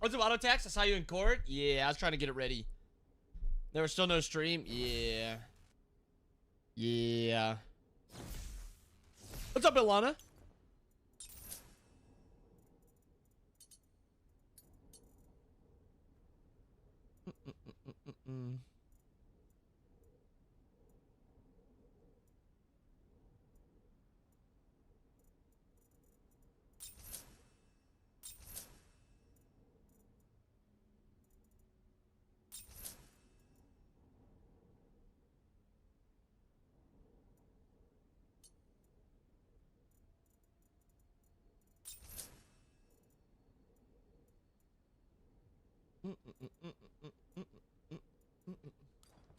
What's up, auto tax? I saw you in court. Yeah, I was trying to get it ready. There was still no stream. Yeah. Yeah. What's up, Ilana?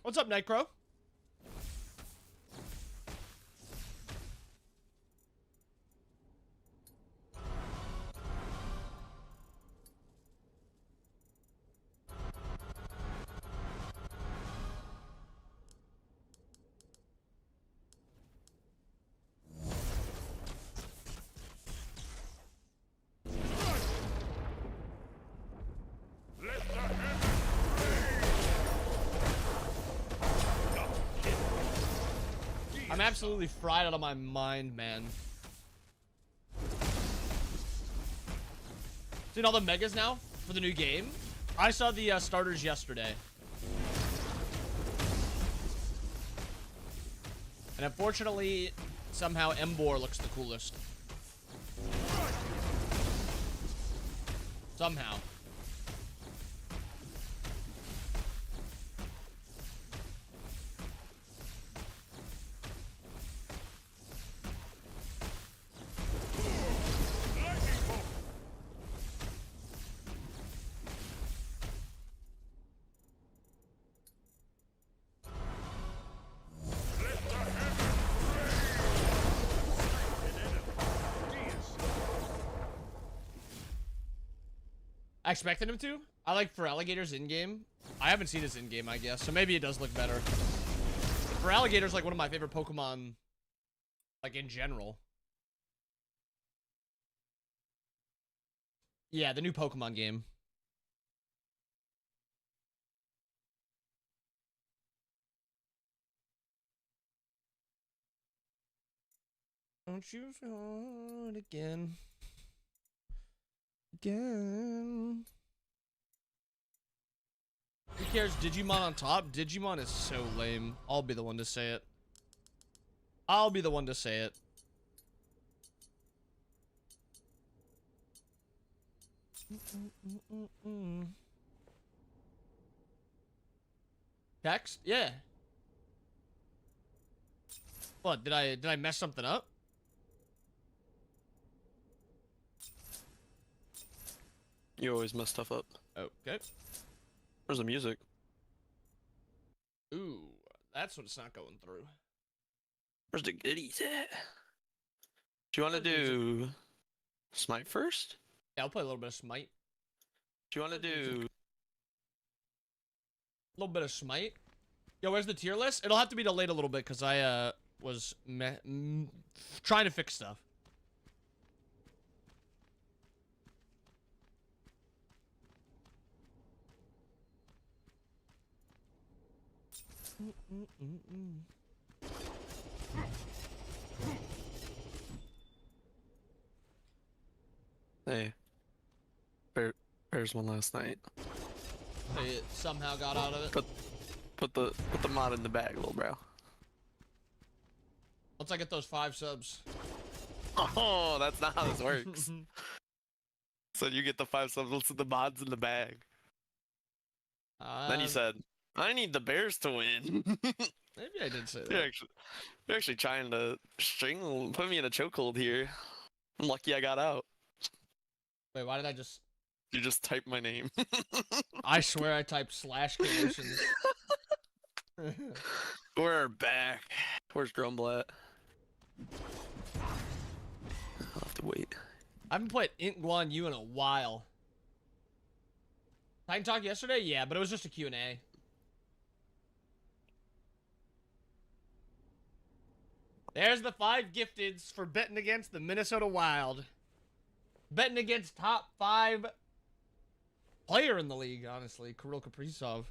What's up, Nightcrow? I'm absolutely fried out of my mind, man. Seen all the megas now for the new game? I saw the starters yesterday. And unfortunately, somehow Embor looks the coolest. Somehow. I expected him to. I like for alligators in game. I haven't seen his in game, I guess, so maybe it does look better. For alligators, like one of my favorite Pokemon, like in general. Yeah, the new Pokemon game. Don't you fall again? Again. Who cares? Digimon on top? Digimon is so lame. I'll be the one to say it. I'll be the one to say it. Text? Yeah. What, did I mess something up? You always mess stuff up. Okay. Where's the music? Ooh, that's what's not going through. Where's the goodies at? Do you want to do Smite first? Yeah, I'll play a little bit of Smite. Do you want to do A little bit of Smite. Yo, where's the tier list? It'll have to be delayed a little bit because I was trying to fix stuff. Hey, Bears won last night. They somehow got out of it. Put the mod in the bag, little bro. Once I get those 5 subs. Oh, that's not how this works. So you get the 5 subs, let's put the mods in the bag. Then you said, I need the Bears to win. Maybe I did say that. You're actually trying to put me in a chokehold here. I'm lucky I got out. Wait, why did I just... You just typed my name. I swear I typed /conditions. We're back. Where's Grumble at? I'll have to wait. I haven't played Int Guan Yu in a while. Titan Talk yesterday? Yeah, but it was just a Q&A. There's the 5 gifteds for betting against the Minnesota Wild. Betting against top 5 player in the league, honestly. Kirill Kaprizov.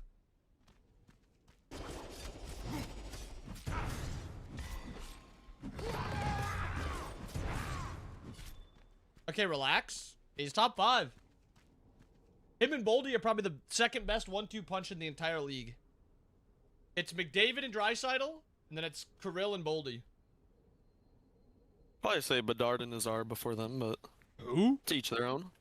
Okay, relax. He's top 5. Him and Boldy are probably the second best 1-2 punch in the entire league. It's McDavid and Draisaitl, and then it's Kirill and Boldy. Probably say Bedard and Nazar before them, but Who? to each their own.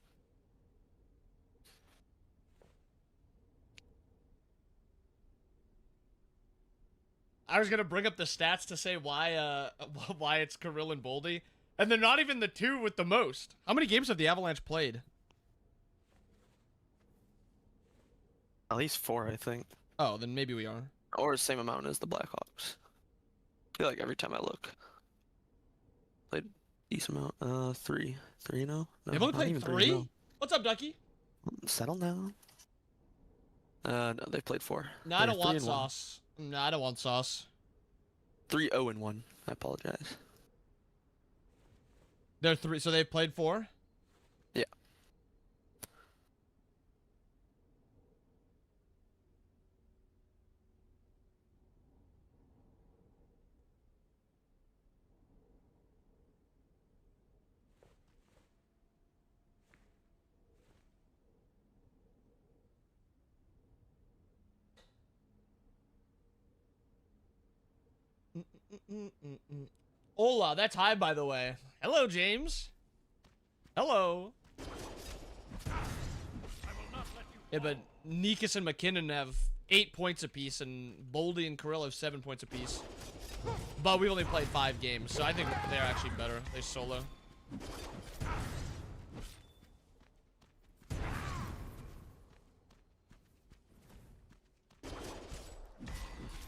I was gonna bring up the stats to say why why it's Kirill and Boldy, and they're not even the 2 with the most. How many games have the Avalanche played? At least 4, I think. Oh, then maybe we are. Or the same amount as the Blackhawks. I feel like every time I look. Played a decent amount. 3. 3 now? No, They've only not played even 3? no. What's up, Ducky? Settle down. No, they played 4. No, I don't want sauce. No, I don't want sauce. 3-0-1. I apologize. They're 3, so they've played 4? Yeah. Hola, that's hi, by the way. Hello, James. Hello. Yeah, but Nikas and McKinnon have 8 points apiece, and Boldy and Kirill have 7 points apiece. But we only played 5 games, so I think they're actually better. They solo.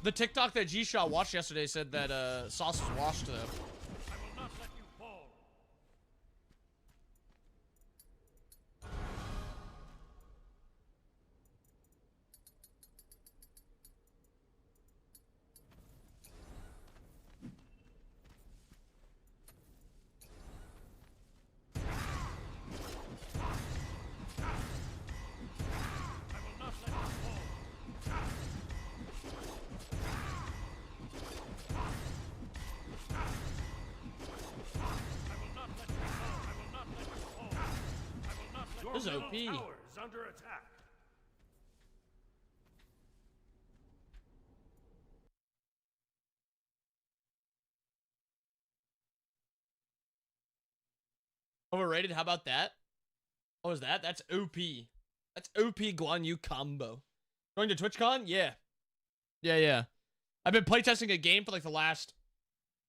The TikTok that G-Shaw watched yesterday said that Sauce was washed though. I will not let you fall. This is OP. Tower is under attack. Overrated? How about that? What was that? That's OP. That's OP Guan Yu combo. Going to TwitchCon? Yeah. Yeah. I've been playtesting a game for like the last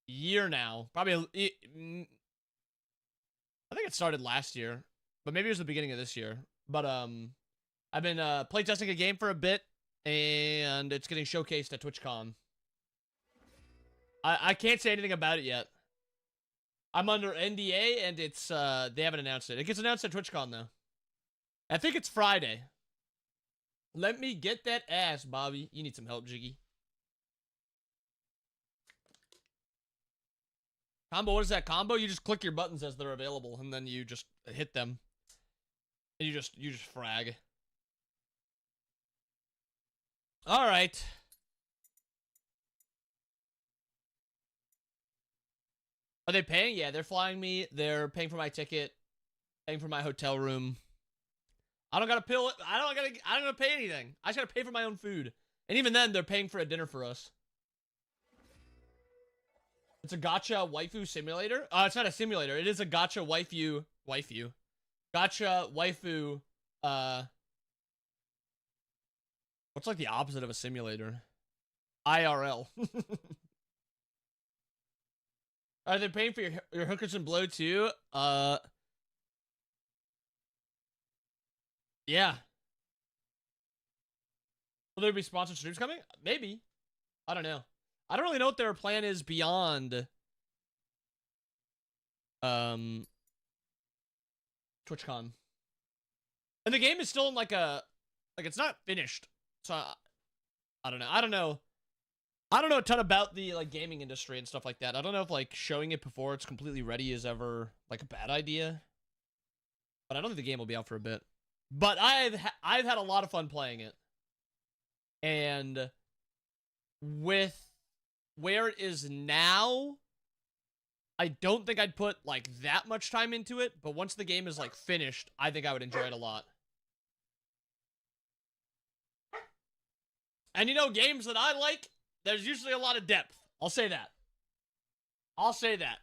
year now. Probably, I think it started last year, but maybe it was the beginning of this year. But I've been playtesting a game for a bit, and it's getting showcased at TwitchCon. I can't say anything about it yet. I'm under NDA, and it's they haven't announced it. It gets announced at TwitchCon though. I think it's Friday. Let me get that ass, Bobby. You need some help, Jiggy. Combo, what is that combo? You just click your buttons as they're available, and then you just hit them. And you just frag. All right. Are they paying? Yeah, they're flying me. They're paying for my ticket, paying for my hotel room. I don't gotta pill it. I don't gotta pay anything. I just gotta pay for my own food. And even then, they're paying for a dinner for us. It's a gacha waifu simulator. It's not a simulator. It is a gacha waifu. Gacha waifu. What's like the opposite of a simulator? IRL. Are they paying for your hookers and blow too? Yeah. Will there be sponsored streams coming? Maybe. I don't know. I don't really know what their plan is beyond TwitchCon. And the game is still in like it's not finished. So I don't know. I don't know a ton about the like gaming industry and stuff like that. I don't know if like showing it before it's completely ready is ever like a bad idea. But I don't think the game will be out for a bit. But I've had a lot of fun playing it. And with where it is now, I don't think I'd put like that much time into it, but once the game is like finished, I think I would enjoy it a lot. And you know, games that I like, there's usually a lot of depth. I'll say that. I'll say that.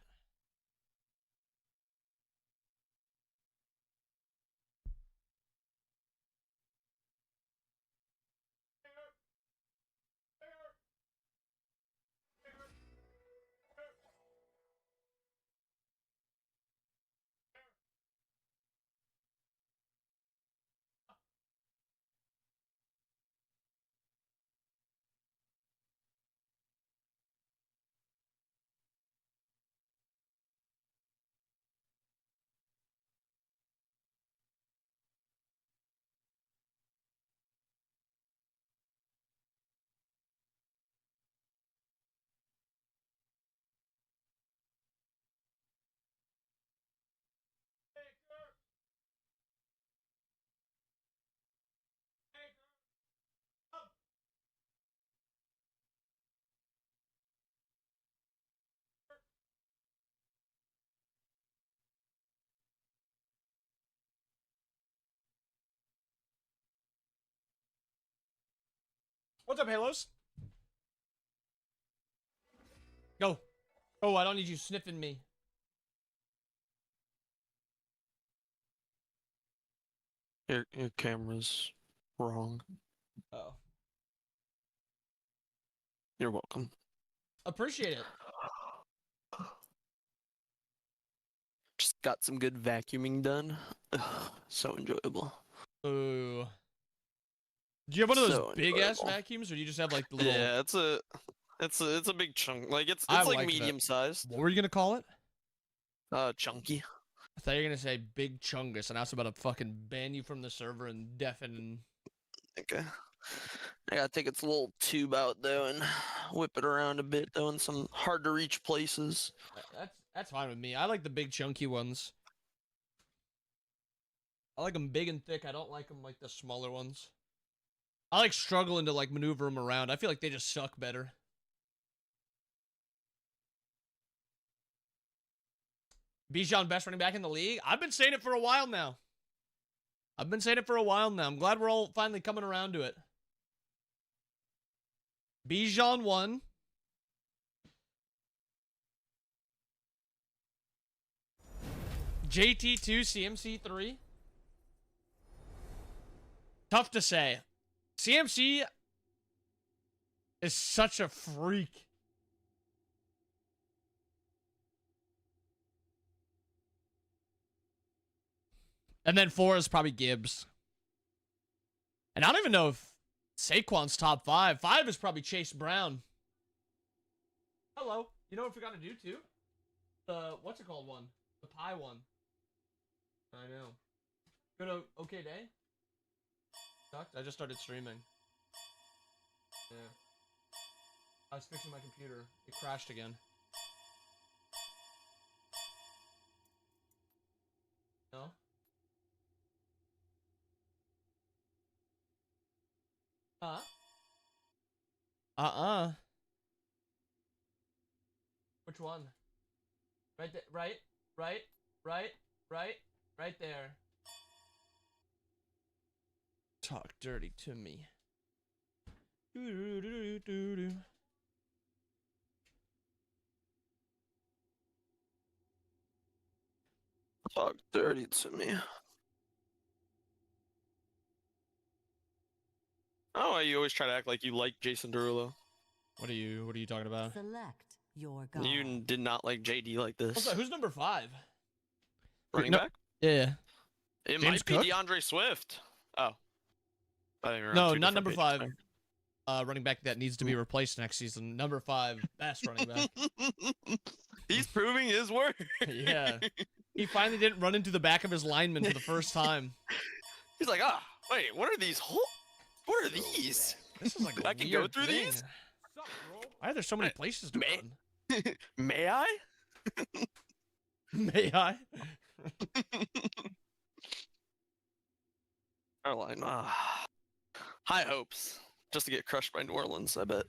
What's up, Halos? Go. Oh, I don't need you sniffing me. Your camera's wrong. Oh. You're welcome. Appreciate it. Just got some good vacuuming done. So enjoyable. Ooh. Do you have one of those So big ass enjoyable. vacuums, or do you just have like the little? Yeah, it's a big chunk. Like it's I like like that. medium sized. What were you gonna call it? Chunky. I thought you were gonna say Big Chungus, and I was about to fucking ban you from the server and deafen. Okay. I gotta take its little tube out though and whip it around a bit though in some hard to reach places. That's fine with me. I like the big chunky ones. I like them big and thick. I don't like them like the smaller ones. I like struggling to like maneuver them around. I feel like they just suck better. Bijan best running back in the league. I've been saying it for a while now. I'm glad we're all finally coming around to it. Bijan 1. JT 2, CMC 3. Tough to say. CMC is such a freak. And then 4 is probably Gibbs. And I don't even know if Saquon's top 5. 5 is probably Chase Brown. Hello. You know what we got to do too? The, what's it called one? The pie one. I know. Good okay day? Sucked. I just started streaming. Yeah. I was fixing my computer. It crashed again. No? Which one? Right there. Right there. Talk dirty to me. Talk dirty to me. Oh, you always try to act like you like Jason Derulo. What are you talking about? Select your god. You did not like JD like this. Who's number 5? Running No, back? Yeah. It James might be Cook? DeAndre Swift. Oh. I think we're on No, two not different number pages 5. Running back that needs to be replaced next season. Number 5, best running back. there. He's proving his worth. Yeah. He finally didn't run into the back of his lineman for the first time. He's like, wait, what are these What are these? This is like a I can go weird through thing. these? Why are there so many places to May- run? May I? May I? Caroline. High hopes. Just to get crushed by New Orleans, I bet.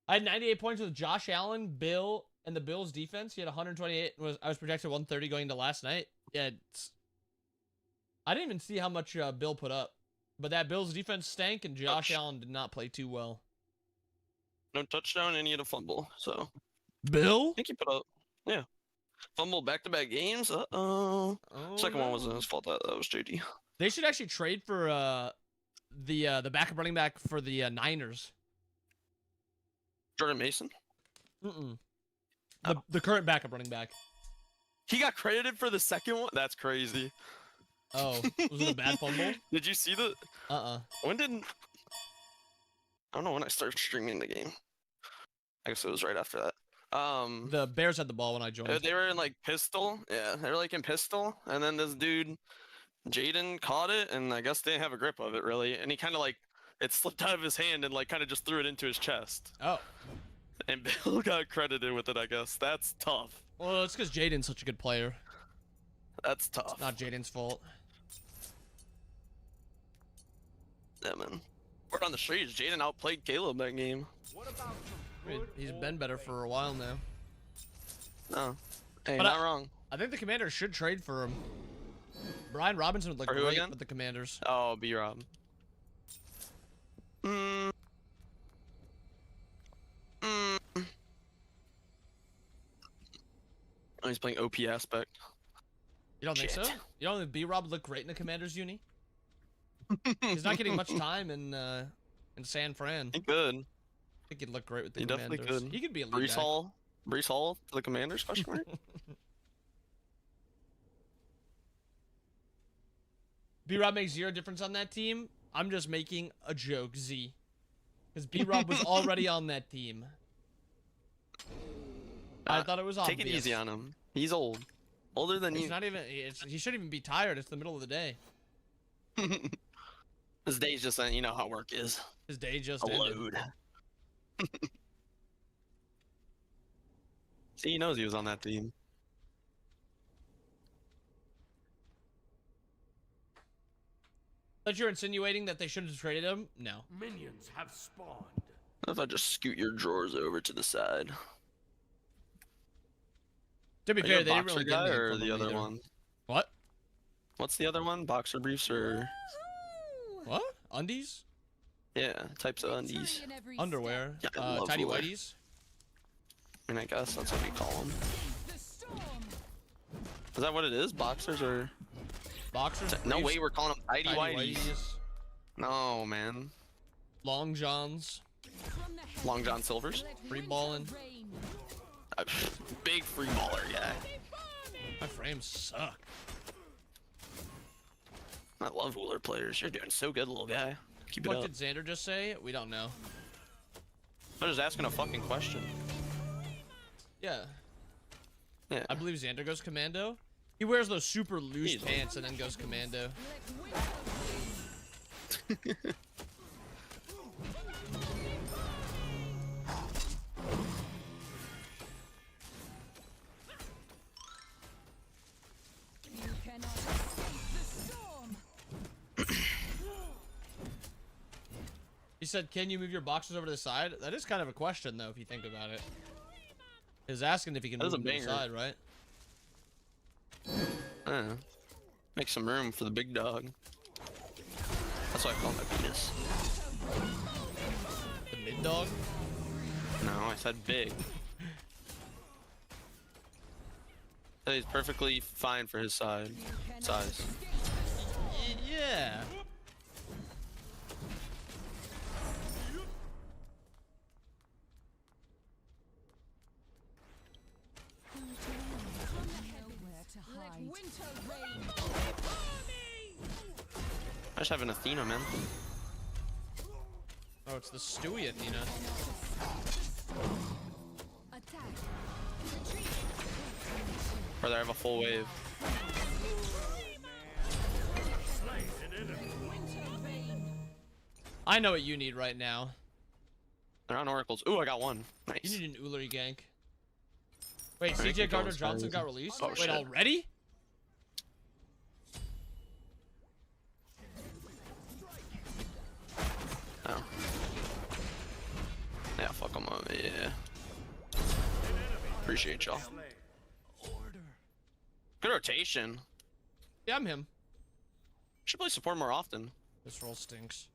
I had 98 points with Josh Allen, Bill, and the Bills defense. He had 128. I was projected 130 going into last night. Yeah, I didn't even see how much Bill put up, but that Bills defense stank, and Josh Allen did not play too well. No touchdown, and he had a fumble. So Bill? I think he put up. Yeah, fumble back-to-back games. Second one wasn't his fault. That was JD. They should actually trade for the backup running back for the Niners. Jordan Mason. The current backup running back. He got credited for the second one. That's crazy. Oh, was it a bad fumble? Did you see the? When did? I don't know when I started streaming the game. I guess it was right after that. The Bears had the ball when I joined. They were in like pistol. Yeah, they were like in pistol, and then this dude, Jaden, caught it, and I guess they didn't have a grip of it really, and he kind of like it slipped out of his hand and like kind of just threw it into his chest. Oh. And Bill got credited with it. I guess that's tough. Well, it's because Jaden's such a good player. That's tough. It's not Jaden's fault. Yeah, man. Word on the streets, Jaden outplayed Caleb that game. What about I mean, he's been better for a while now. No. Hey, But not wrong. I think the Commanders should trade for him. Brian Robinson would look For who great again? with the Commanders. Oh, B-Rob. Oh, he's playing OP aspect. You don't think so? You don't think B-Rob would look great in the Commanders uni? He's not getting much time in San Fran. He could. I think he'd look great with the He Commanders. definitely could. He could be a lead Brees back. Hall. Brees Hall to the Commanders? Question mark. B-Rob makes zero difference on that team. I'm just making a joke, Z. Because B-Rob was already on that team. I thought it was obvious. Take it easy on him. He's old. Older than He's you. not even. He shouldn't even be tired. It's the middle of the day. His day's just, you know how work is. His day just A ended. load. See, he knows he was on that team. But you're insinuating that they should have traded him? No. minions have spawned? What if I just scoot your drawers over to the side? To be Are you fair, a they didn't boxer really guy get or anything the from him other either. one? What? What's the other one? Boxer briefs or What? Undies? yeah, types of undies. Underwear? Yeah, I love Tidy Hula. whities? I mean, I guess that's what we call them. Is that what it is? Boxers or? Boxers? No briefs, way, we're calling them tidy tidy whities. whities, No, man. long johns, Long John Silvers. free balling. Big free baller guy. My frames suck. I love Wooler players. You're doing so good, little guy. Keep it What up. did Xander just say? We don't know. I'm just asking a fucking question. Yeah. Yeah. I believe Xander goes commando. He wears those super loose He's- pants and then goes commando. He said, can you move your boxers over to the side? That is kind of a question, though, if you think about it. He's asking if he can That move is a them to the banger. side, right? Make some room for the big dog. That's what I call my penis. The mid dog? No, I said big. So he's perfectly fine for his size. Yeah. I just have an Athena, man. Oh, it's the Stewie Athena. Or I have a full wave. I know what you need right now. They're on oracles. Ooh, I got one. You Nice. need an Ulari gank. Wait, I CJ think Gardner that Johnson was got released? Oh, Wait, shit. already? Oh. Yeah, fuck him up. Yeah. Appreciate y'all. Good rotation. Yeah, I'm him. Should play support more often. This role stinks.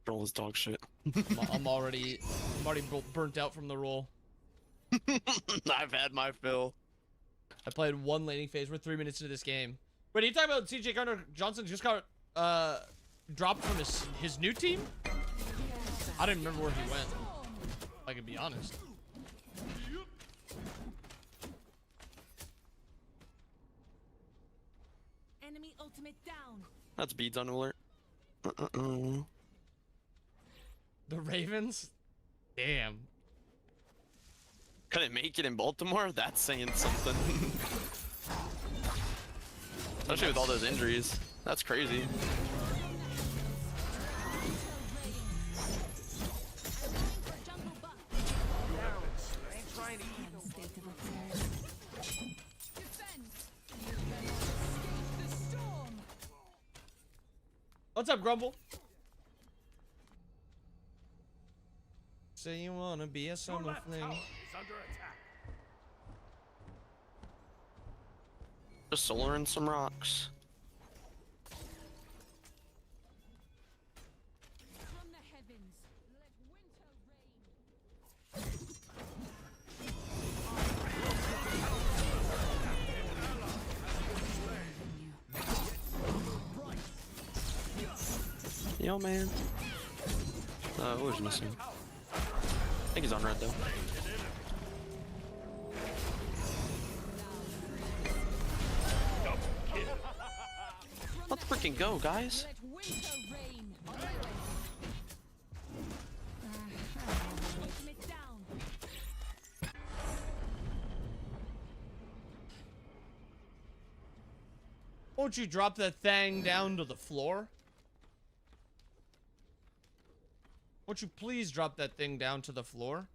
Roll is dog shit. I'm already burnt out from the role. I've had my fill. I played one laning phase. We're 3 minutes into this game. Wait, are you talking about CJ Gardner Johnson just got dropped from his new team? I don't remember where he went. I can be honest. Enemy ultimate down. That's beads on alert. The Ravens? Damn. Couldn't make it in Baltimore? That's saying something. Especially with all those injuries. That's crazy. Jungle buff. State of affairs. Defend. The storm. What's up, Grumble? Say you wanna be a Your summer left fling. tower is under attack. Just solar and some rocks. From the heavens, let winter reign. Yo, man. What was missing? I think he's on red though. Let's freaking go, guys. Let winter reign. Ultimate down. Won't you drop that thing down to the floor? Won't you please drop that thing down to the floor?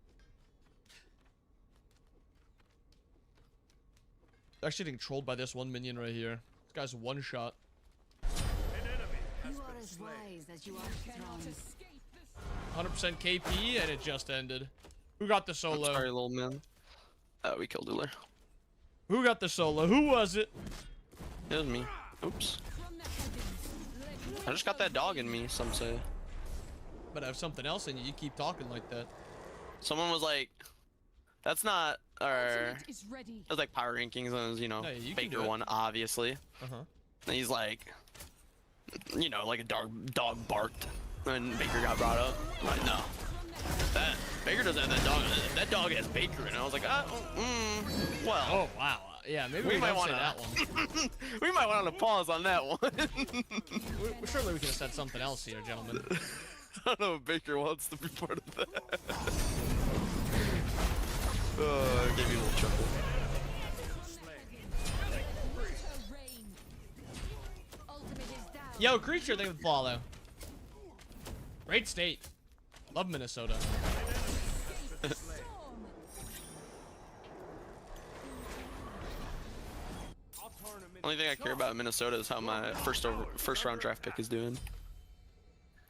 Actually getting trolled by this one minion right here. This guy's one shot. An enemy has You are been as slain. wise as you are strong. Escape this. 100% KP and it just ended. Who got the solo? Sorry, little man. We killed Uller. Who got the solo? Who was it? It was me. Oops. From the heavens, let I just got that dog in me, some say. But I have something else in you. You keep talking like that. Someone was like, that's not, or, ultimate is ready. it was like power rankings, and it was, you know, No, you can Baker do it. one, obviously. Uh-huh. And he's like, you know, like a dog barked, and Baker got brought up. I'm like, no, that Baker doesn't have that dog. That dog has Baker, and I was like, well, Oh, wow. Yeah, maybe we might might want wanna- say that one. we might want to pause on that one. Surely we could have said something else here, gentlemen. I don't know if Baker wants to be part of that. It gave me a little chuckle. Winter reign. Ultimate is down. Yo, Creature, they would follow. Great state. Love Minnesota. Storm. Our tournament Only thing I care about in Minnesota is how my first round draft pick is doing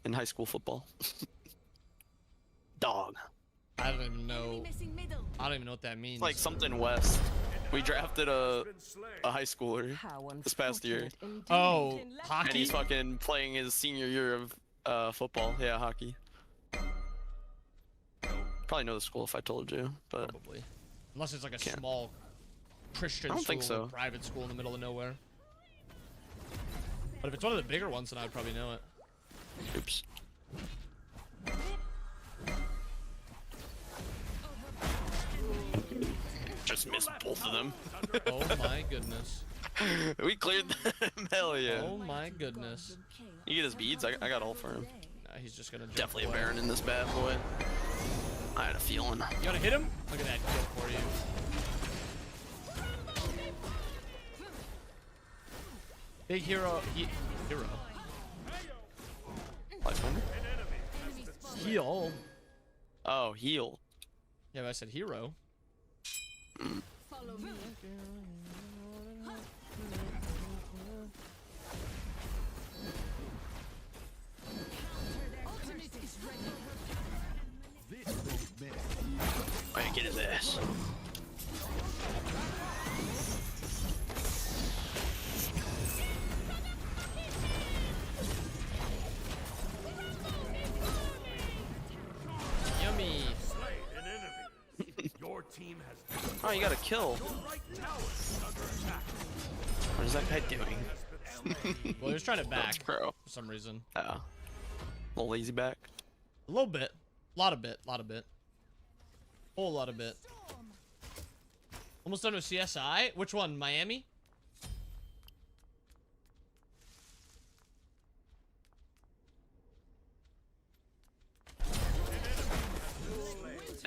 in high school football. Dog. I don't even know. Enemy missing middle. I don't even know what that means. It's like something West. We drafted a been slain. high schooler this past year, Oh, and hockey? he's fucking playing his senior year of football. Yeah, hockey. Probably know the school if I told you, but Probably. Unless it's like a Can't. small Christian I don't school, think so. or private school in the middle of nowhere. But if it's one of the bigger ones, then I'd probably know it. oops. Just missed both of them. Oh my goodness. We cleared them. Hell yeah. Oh my goodness. You get his beads? I got all for him. Nah, he's just gonna jump Definitely a away. Baron in this bad boy. I had a feeling. You wanna hit him? Look at that kill for you. Big hero. Hero. Lifeliner? Heal. Oh, heal. Yeah, but I said hero. Follow me. Ultimate is ready. Alright, get his ass. Yummy. Slay an enemy. Your team has Oh, you got a kill. right tower is under attack. What is that guy doing? Well, he was trying to back for Bro. some reason. Little lazy back. A little bit. Lot of bit. Whole lot of bit. Almost done with CSI. Which one? Miami?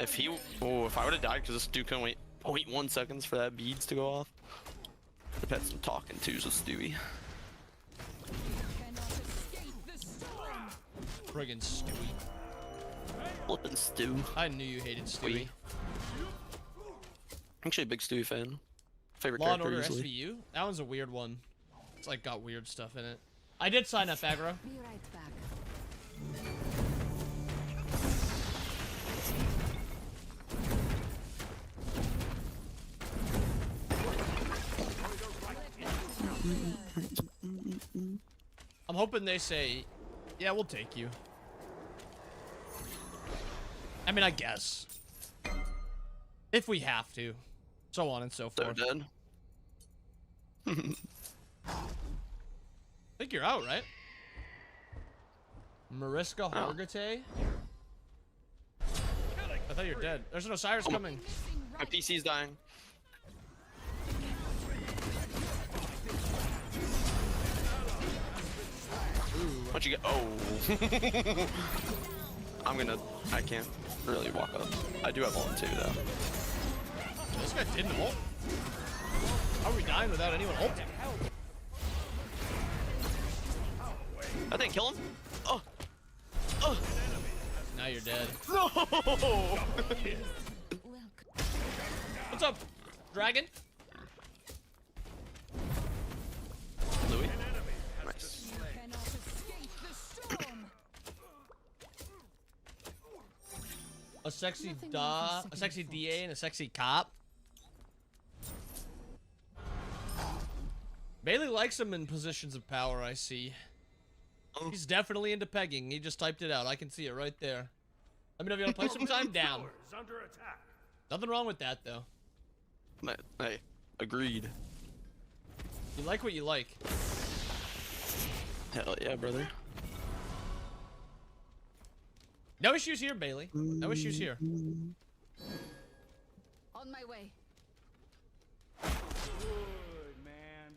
If I would have died because this dude couldn't wait 0.1 seconds for that beads to go off. I've had some talking twos with Stewie. Cannot escape the storm. Friggin' Stewie. Flippin' Stew. I knew you hated Stewie. Actually a big Stewie fan. Favorite Law and character Order usually. SVU? That one's a weird one. It's like got weird stuff in it. I did sign up, aggro. Be right back. I'm hoping they say, yeah, we'll take you. I mean, I guess. If we have to. So on and so So forth. dead. I think you're out, right? Mariska Oh. Hargitay? I thought you were dead. There's an Osiris coming. My PC's dying. What'd you get? Oh. I can't really walk up. I do have ult too, though. This guy didn't ult. How are we dying without anyone ulting? I didn't kill him. Oh. Oh. Now you're dead. No. What's up, Dragon? Louis. Nice. Cannot escape the storm. A sexy Nothing da, like a a sexy second DA, and a sexy cop. Bailey likes him in positions of power, I see. Oh. He's definitely into pegging. He just typed it out. I can see it right there. Let me know if you want to play sometime. Down. Tower is under attack. Nothing wrong with that, though. Hey, agreed. You like what you like. Hell yeah, brother. No issues here, Bailey. No issues here. On my way. Good man.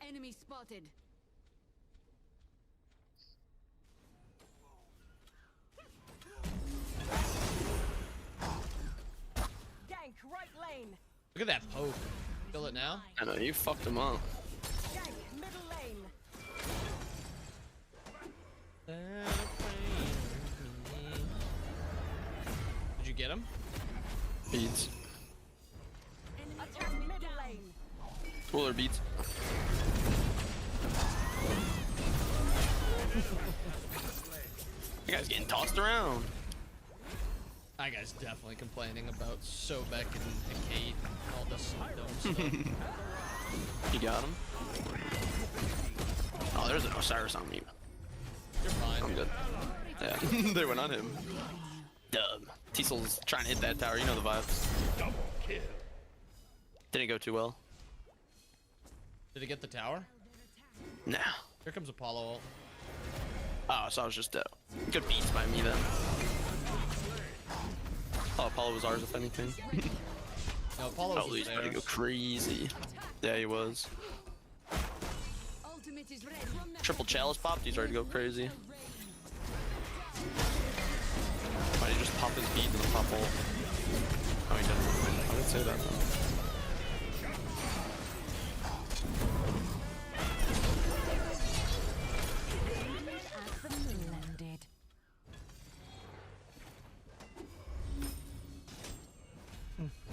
Enemy spotted. Gank right lane. Look at that poke. Feel it now? I know, you fucked him up. Gank middle lane. Did you get him? Beads. Attack middle lane. Cooler beats. You guys getting tossed around. That guy's definitely complaining about Sobek and Kate and all this dumb stuff. You got him. Oh, there's an Osiris on me. You're fine. I'm good. Yeah, they went on him. Dub. Tiesel's trying to hit that tower. You know the vibes. Double kill. Didn't go too well. Did he get the tower? Nah. Here comes Apollo ult. Oh, so I was just good beats by me then. Oh, Apollo was ours if anything. No, Apollo's Oh, he's was about to go theirs. crazy. Yeah, he was. Ultimate is ready. Triple chalice popped. He's ready to go crazy. Why did he just pop his bead and then pop ult? Oh, he didn't. I didn't say that though.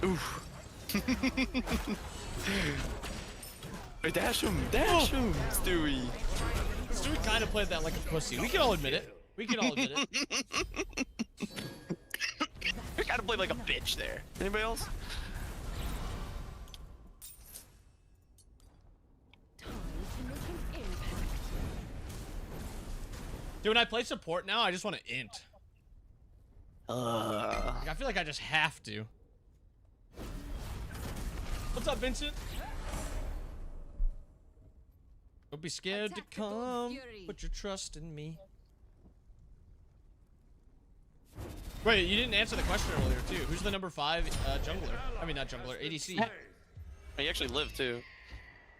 Oof. Hey, dash him, Stewie. Stewie kind of played that like a pussy. We can all admit it. We can all admit it. You kind of played like a bitch there. Anybody else? Time to make an impact. Dude, when I play support now, I just want to int. Like, I feel like I just have to. What's up, Vincent? Don't be scared Attack to the gold come. fury. Put your trust in me. Wait, you didn't answer the question earlier, too. Who's the number 5 jungler? I mean, not jungler, ADC. He actually lived too.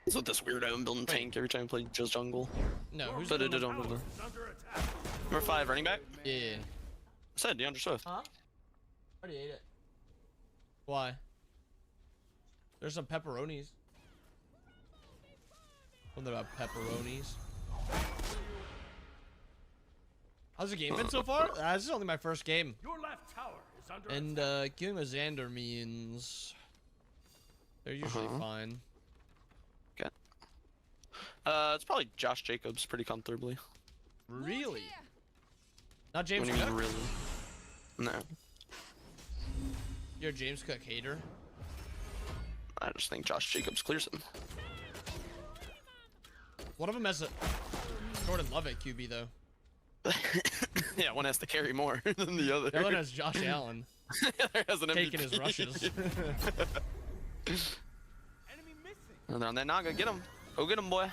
What's with this weirdo I'm building tank every time I play just jungle? No, who's But the it did number... on the Is under attack. number 5 running back. Yeah. I said DeAndre Swift. Huh? Already ate it. Why? There's some pepperonis. Something about pepperonis. How's the game been so far? This is only my first game. Your left tower is under And attack. killing with Xander means they're usually fine. Okay. It's probably Josh Jacobs pretty comfortably. Really? Not James What do you mean Cook? really? No. You're a James Cook hater? I just think Josh Jacobs clears him. One of them has a Jordan Love at QB though. Yeah, one has to carry more than the other. The other one has Josh Allen The other has an taking his MVP. rushes. Enemy missing. And they're on that Naga. Get him. Go get him, boy.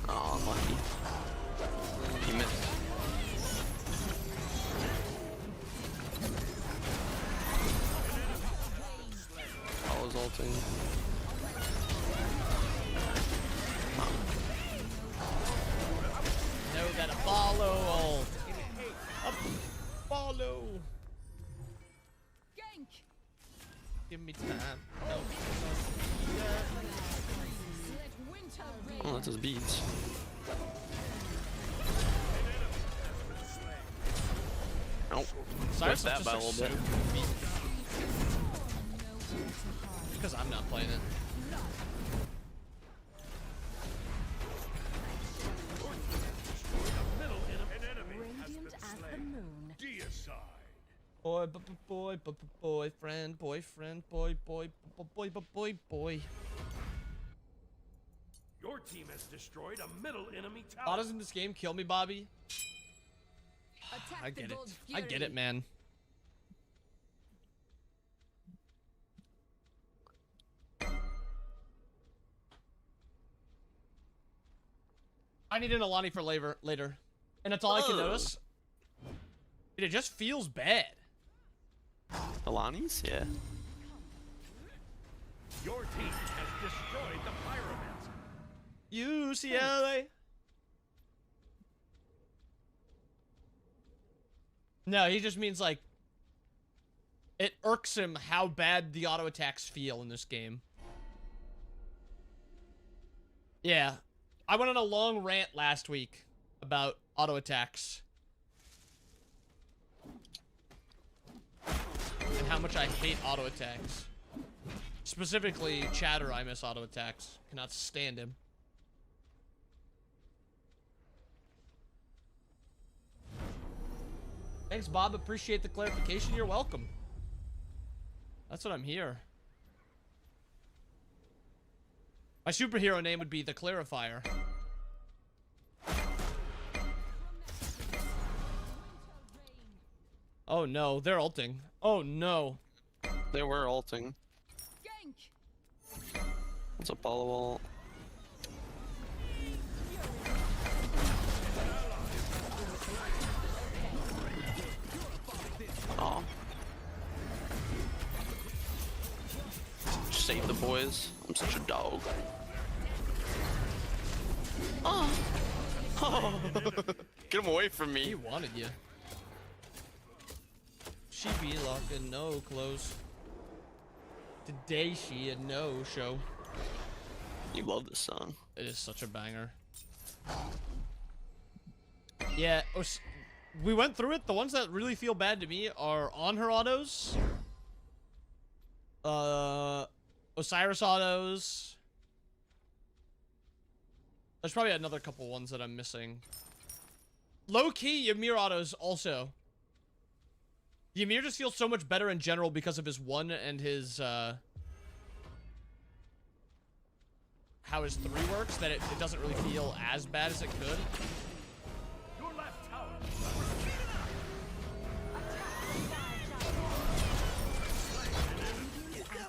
Oh, unlucky. He missed. I was ulting. Know that a follow. A follow. Gank. Give me time. No. Let winter reign. Oh, that's his beads. Nope. Sorry, Missed that by a little bit. Because I'm not playing it. Middle enemy. An enemy has Radiant been as the slain. moon. Deicide. Boyfriend, boyfriend, boy. Your team has destroyed a middle enemy How tower. doesn't this game kill me, Bobby? Attack I the get it. gold I get fury. it, man. I need an Alani for later. And that's all I can Ugh. notice. Dude, it just feels bad. Alani's? Yeah. Your team has destroyed the pyramid. UCLA. No, he just means like it irks him how bad the auto attacks feel in this game. Yeah. I went on a long rant last week about auto attacks. And how much I hate auto attacks. Specifically, Chatter, I miss auto attacks. Cannot stand him. Thanks, Bob. Appreciate the clarification. You're welcome. That's what I'm here. My superhero name would be the Clarifier. Oh no, they're ulting. Oh no. They were ulting. Gank. What's up, Wall? Aw. Save the boys. I'm such a dog. Oh. Oh. Get him away from He me. wanted you. She be locking no close. Today she a no show. You love this song. It is such a banger. Yeah, we went through it. The ones that really feel bad to me are on her autos Osiris autos. There's probably another couple ones that I'm missing. Low key, Ymir autos also. Ymir just feels so much better in general because of his 1 and his how his 3 works that it doesn't really feel as bad as it could. Your left tower.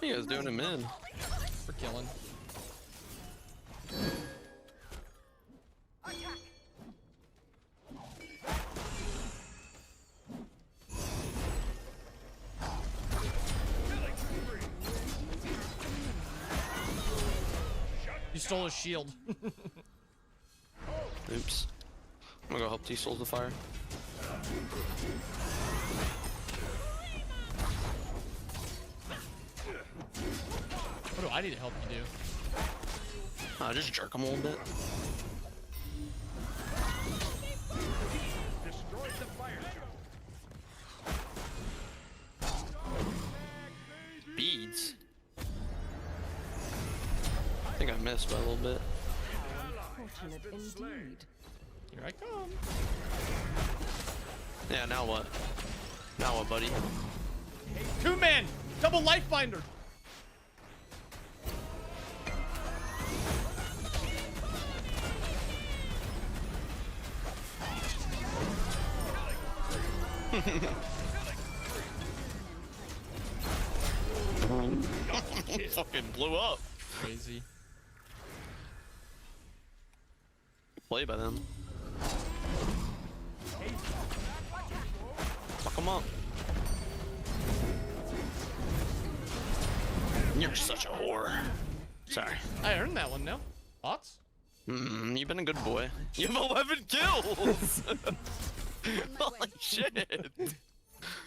He was doing him in. For killing. You stole his shield. Oops. I'm gonna go help T-Souls the fire. What do I need to help you do? Just jerk him a little bit. Destroyed the fire zone. Beads. I think I missed by a little bit. Fortunate indeed. Here I come. Yeah, now what? Now what, buddy? 2-man! Double life binder! Fucking blew up. Crazy. Play by them. Fuck them up. You're such a whore. Sorry. I earned that one now. Thoughts? You've been a good boy. You have 11 kills! Holy shit!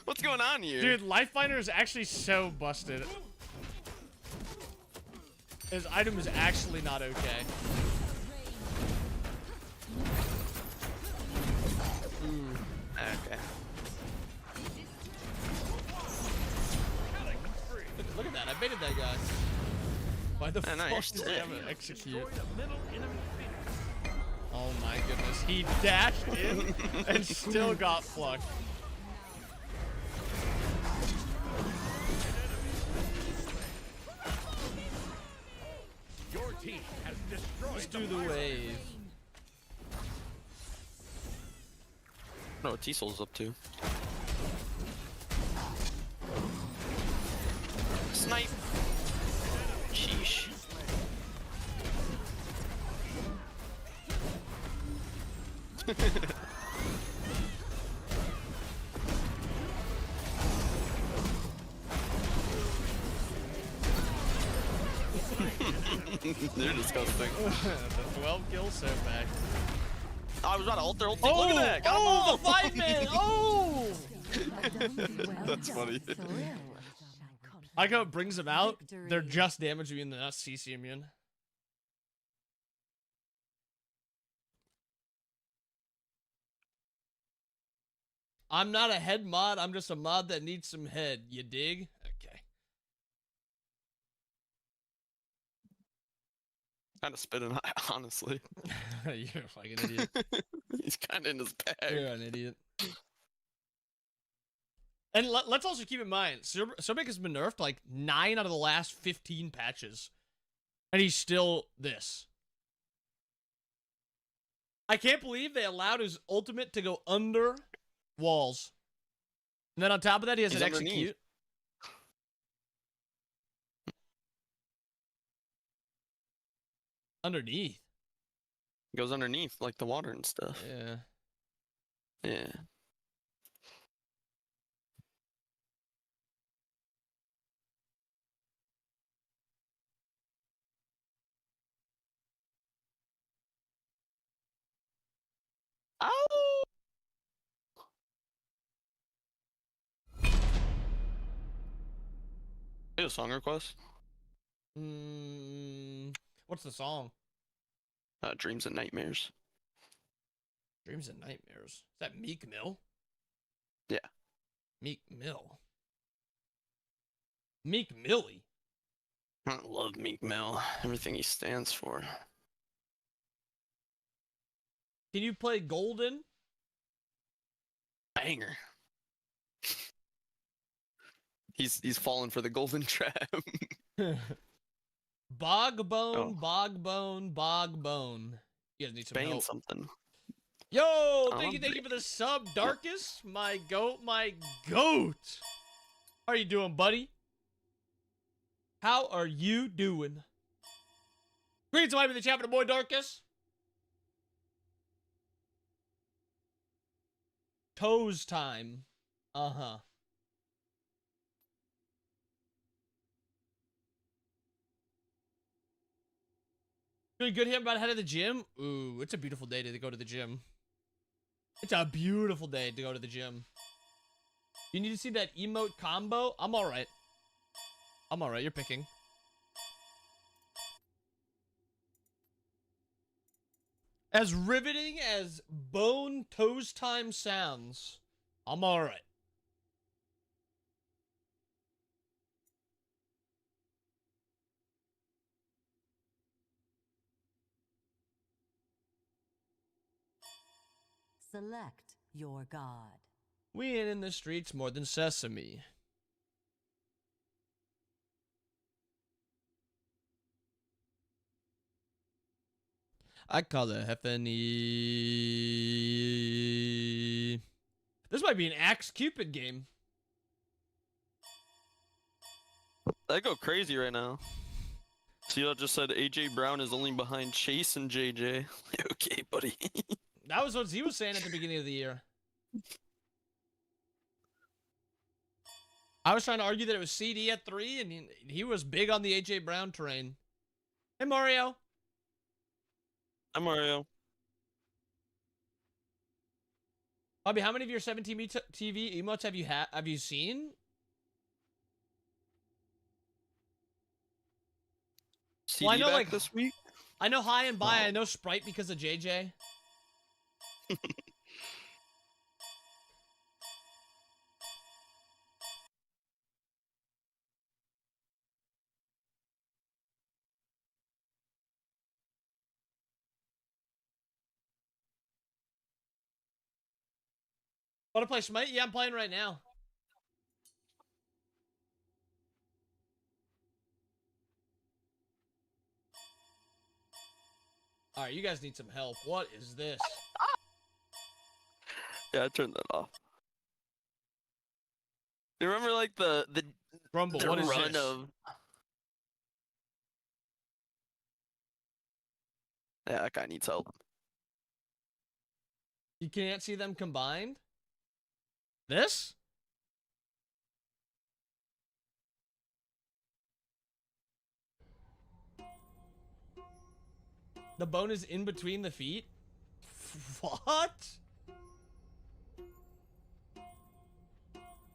What's going on here? Dude, life binder is actually so busted. His item is actually not okay. Okay. Look at that, I baited that guy. Why the I know, you're fuck does he sick. have an execute? Destroyed a middle enemy phoenix. Oh my goodness, he dashed in and still got plucked. Your team has destroyed Let's the do the fire zone. wave. I don't know what T-Soul's up to. Snipe! Sheesh. They're disgusting. The 12 kills so back. I was about to ult their ult. Look at that! Got 'em all! the 5-man! Oh! That's funny. I like how it brings them out. They're just damage immune, they're not CC immune. I'm not a head mod, I'm just a mod that needs some head. You dig? Okay. Kind of spitting, honestly. You're like an idiot. He's kind of in his bag. You're an idiot. And let's also keep in mind, Sobek has been nerfed like 9 out of the last 15 patches. And he's still this. I can't believe they allowed his ultimate to go under walls. And then on top of that, he has He's an underneath. execute. Underneath. Goes underneath, like the water and stuff. Yeah. Yeah. Ow! Hey, a song request? What's the song? Dreams and Nightmares. Dreams and Nightmares. Is that Meek Mill? Yeah. Meek Mill. Meek Millie. I love Meek Mill. Everything he stands for. Can you play Golden? Banger. He's fallen for the golden trap. Bogbone, Bogbone, Bogbone. You guys need some Bane help. something. Yo, thank you for the sub, Darkus. My goat, my goat. How are you doing, buddy? How are you doing? Greetings, to the chat, boy, Darkus. Toes time. Uh-huh. Feeling good here about head of the gym? Ooh, it's a beautiful day to go to the gym. It's a beautiful day to go to the gym. You need to see that emote combo? I'm alright. I'm alright, you're picking. As riveting as bone toes time sounds, I'm alright. Select your god. We ain't in the streets more than sesame. I call it Heffany. This might be an Axe Cupid game. I go crazy right now. CL just said AJ Brown is only behind Chase and JJ. Okay, buddy. That was what he was saying at the beginning of the year. I was trying to argue that it was CD at 3, and he was big on the AJ Brown train. Hey, Mario. I'm Mario. Bobby, how many of your 17 TV emotes have you seen? CD Well, I know, back like, this week? I know High and By. I know Sprite because of JJ. Want to play Smite? Yeah, I'm playing right now. All right, you guys need some help. What is this? Yeah, I turned that off. You remember like the Rumble, what is run this? of Yeah, that guy needs help. You can't see them combined? This? The bone is in between the feet? What?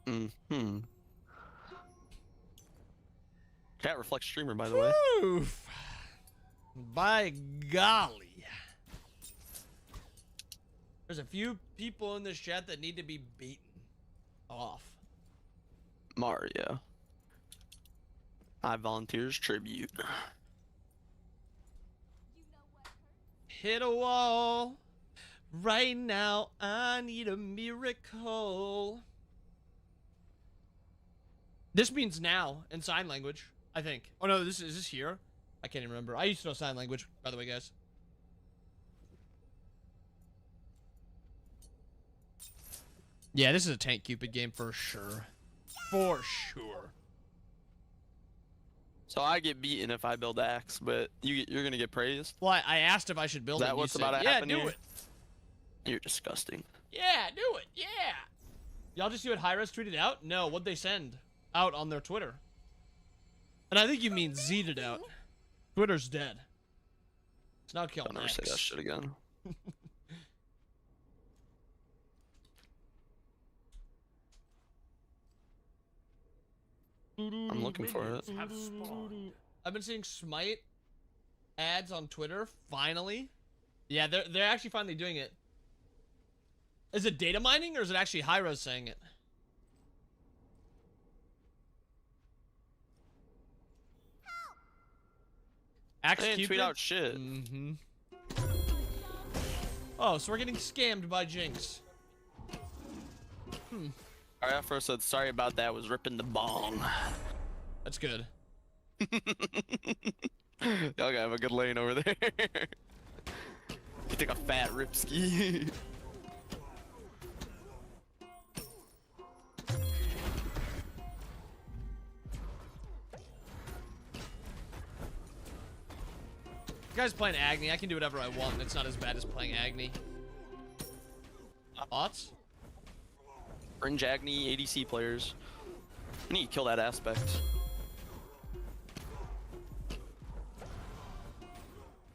Mm-hmm. Cat reflects streamer, by the way. Oof. By golly. There's a few people in this chat that need to be beaten off. Mario. I volunteers tribute. Hit a wall. Right now, I need a miracle. This means now in sign language, I think. Oh no, is this here? I can't even remember. I used to know sign language, by the way, guys. Yeah, this is a Tank Cupid game for sure. For sure. So I get beaten if I build axe, but you're gonna get praised. Well, I asked if I should build Is it. that And you what's said, about to yeah, happen do here? it. You're disgusting. Yeah, do it. Yeah. Y'all just see what Hi-Res tweeted out? No, what'd they send out on their Twitter? And I think you mean Z'd it out. Twitter's dead. It's now killing I'll never say that shit again. I'm looking for it. Have spawned. I've been seeing Smite ads on Twitter, finally. Yeah, they're actually finally doing it. Is it data mining, or is it actually Hi-Res saying it? Axe I didn't Cupid? tweet out shit. Mm-hmm. Oh, so we're getting scammed by Jinx. Alright, I first said sorry about that. Was ripping the bong. That's good. Y'all gotta have a good lane over there. You take a fat ripski. You guys playing Agni, I can do whatever I want, and it's not as bad as playing Agni. Thoughts? Fringe Agni ADC players. I need to kill that aspect.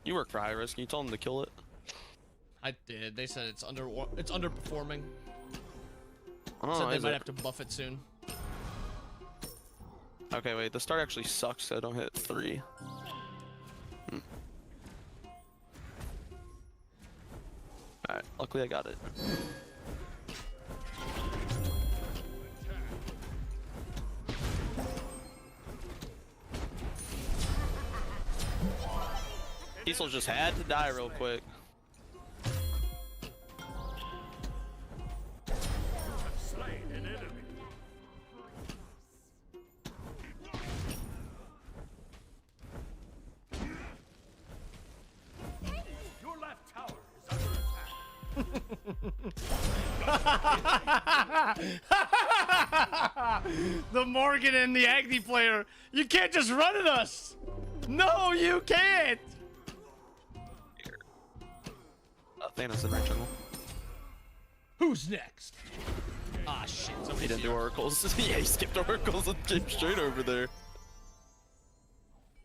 You work for High Risk. Can you tell them to kill it? I did. They said it's underperforming. Oh, Said they is might it? have to buff it soon. Okay, wait. The start actually sucks. So I don't hit 3. Alright, luckily I got it. Diesel just had to die real quick. Slain an enemy. Your left tower is under attack. The Morgan and the Agni player. You can't just run at us. No, you can't. Thanos in right jungle. Who's next? Ah, shit. He Somebody's didn't do here. oracles. Yeah, he skipped oracles and came straight over there.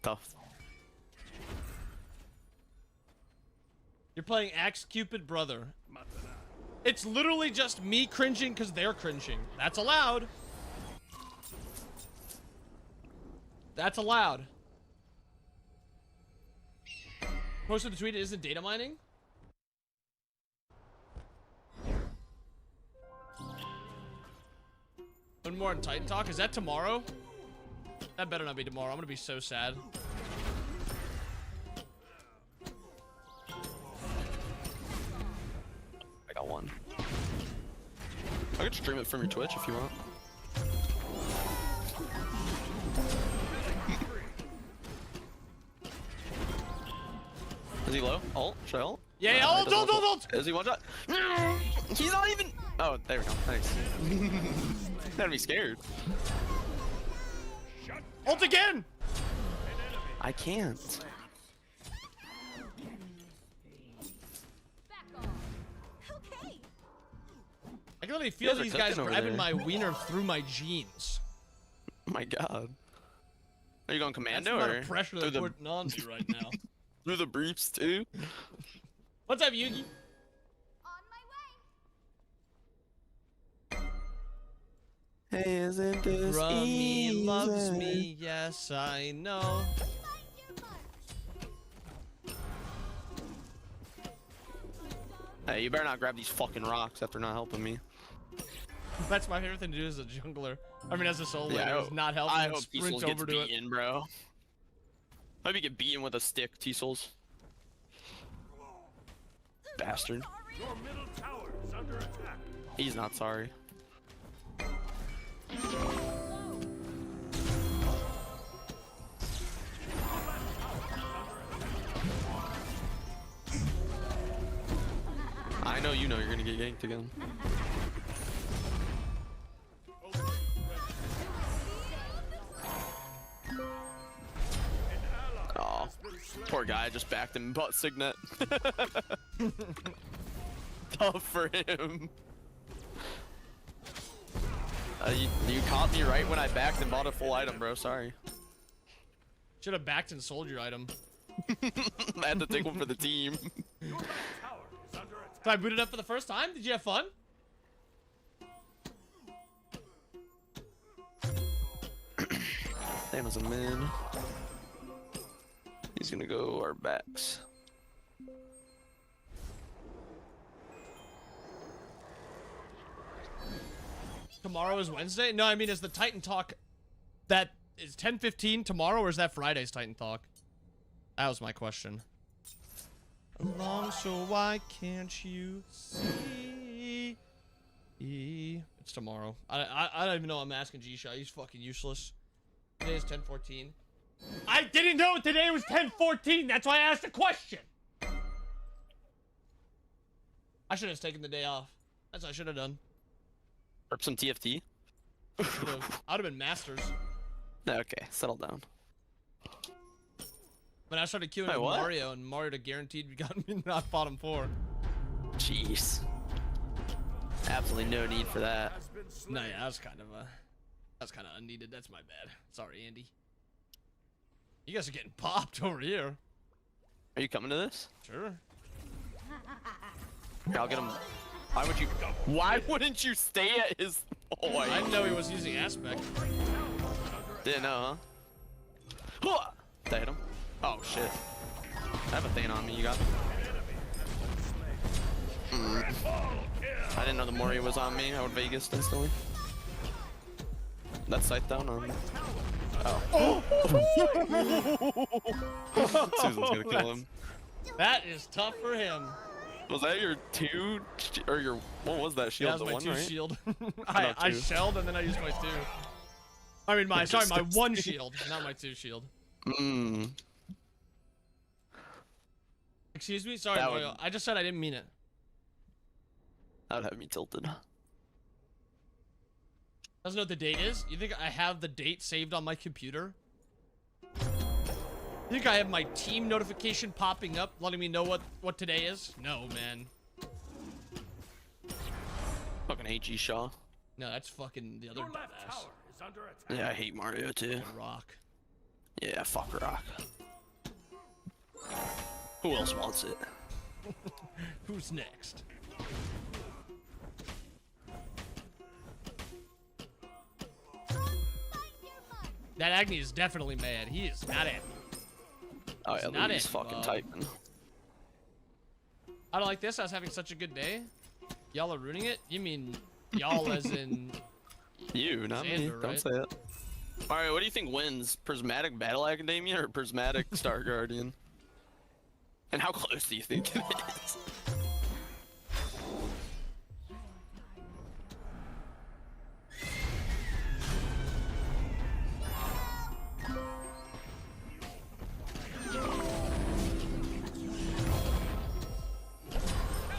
Tough. You're playing Axe Cupid Brother. It's literally just me cringing because they're cringing. That's allowed. That's allowed. Posted the tweet, isn't data mining? One more on Titan Talk. Is that tomorrow? That better not be tomorrow. I'm gonna be so sad. I got one. I could stream it from your Twitch if you want. Is he low? Ult? Should I ult? Yeah, yeah, he ult, doesn't ult, ult, ult. Is he one shot? He's not even. Oh, there we go. Thanks. Gotta be scared. Ult again! I can't. Back off. Okay. I can really feel guys are these guys cooking over grabbing there. my wiener through my jeans. Oh my god. Are you going That's commando the or amount of pressure through they're the putting on me right now. through the briefs too? What's up, Yugi? On my way. Hey, isn't this Rummy easy? loves me, yes I know. Hey, you better not grab these fucking rocks after not helping me. That's my favorite thing to do as a jungler. I mean, as a solo Yeah, I laner, is hope- not helping I and hope sprint T-Souls gets over to it. beaten, bro. Hope you get beaten with a stick, T-Souls. Bastard. Your middle tower is under attack. He's not sorry. I know you know you're gonna get yanked again. Oh, poor guy just backed him and bought Signet. Tough for him. You caught me right when I backed and bought a full item, bro. Sorry. Should have backed and sold your item. I had to take one for the team. Your left tower is under attack. So I booted up for the first time. Did you have fun? Thanos a mid. He's gonna go our backs. Tomorrow is Wednesday? No, I mean, is the Titan Talk that is 10:15 tomorrow, or is that Friday's Titan Talk? That was my question. Along, so why can't you see? It's tomorrow. I don't even know. I'm asking G-Shot. He's fucking useless. Today is 10:14. I didn't know today was 10:14. That's why I asked the question. I should have taken the day off. That's what I should have done. Rip some TFT. I would have been masters. Okay, settle down. When I started queuing Wait, with what? Mario, and Mario to guaranteed got me not bottom 4. Jeez. Absolutely no need for that. No, yeah, that was kind of unneeded. That's my bad. Sorry, Andy. You guys are getting popped over here. Are you coming to this? Sure. Here, I'll get him. Why wouldn't you stay at his? Oh, I didn't know he was using aspect. Didn't know, huh? Did I hit him? Oh shit. I have a thing on me. You got me. I didn't know the Mori was on me. I would Vegas instantly. That sight down on me. Oh. Susan's gonna kill him. That is tough for him. Was that your two or your what was that shield? Yeah, that was my one, 2 right? shield. No, I two. shelled and then I used my 2. I mean my 1 shield, not my 2 shield. Mmm. Excuse me? Sorry, That Mario. would- I just said I didn't mean it. That would have me tilted. Doesn't know what the date is? You think I have the date saved on my computer? You think I have my team notification popping up letting me know what today is? No, man. Fucking hate G Shaw. No, that's fucking the other Your left dumbass. tower is under attack. Yeah, I hate Mario too. Rock. Yeah, fuck Rock. Who else wants it? Who's next? That Agni is definitely mad. He is not at me. Oh yeah, not Louis it, fucking Bob. typing. I don't like this. I was having such a good day. Y'all are ruining it? You mean y'all as in... You, not me. Xander, Don't right? say it. Mario, what do you think wins? Prismatic Battle Academia or Prismatic Star Guardian? And how close do you think it is?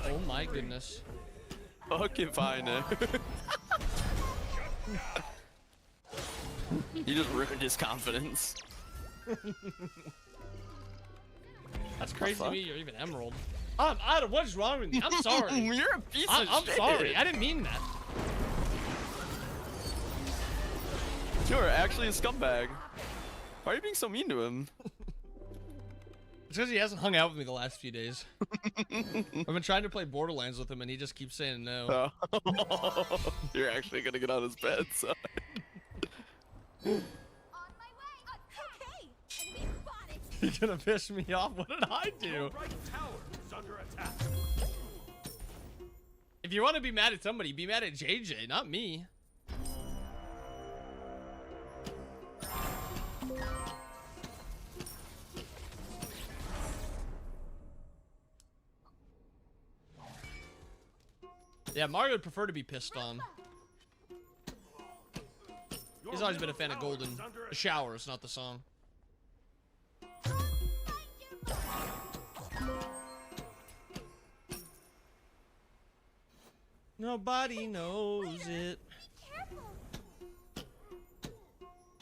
Oh my goodness. Fucking fine, eh? You just ruined his confidence. That's crazy to fuck? me. You're even Emerald. What is wrong with me? I'm sorry. You're a piece I'm of shit. sorry. I didn't mean that. You're actually a scumbag. Why are you being so mean to him? It's because he hasn't hung out with me the last few days. I've been trying to play Borderlands with him, and he just keeps saying no. Oh. You're actually gonna get on his bed side. On my way. Okay. Enemy spotted. You're gonna piss me off. What did I do? Your right tower is under attack. If you want to be mad at somebody, be mad at JJ, not me. Yeah, Mario would prefer to be pissed on. He's always been a fan of Golden. The showers, not the song. Nobody knows it.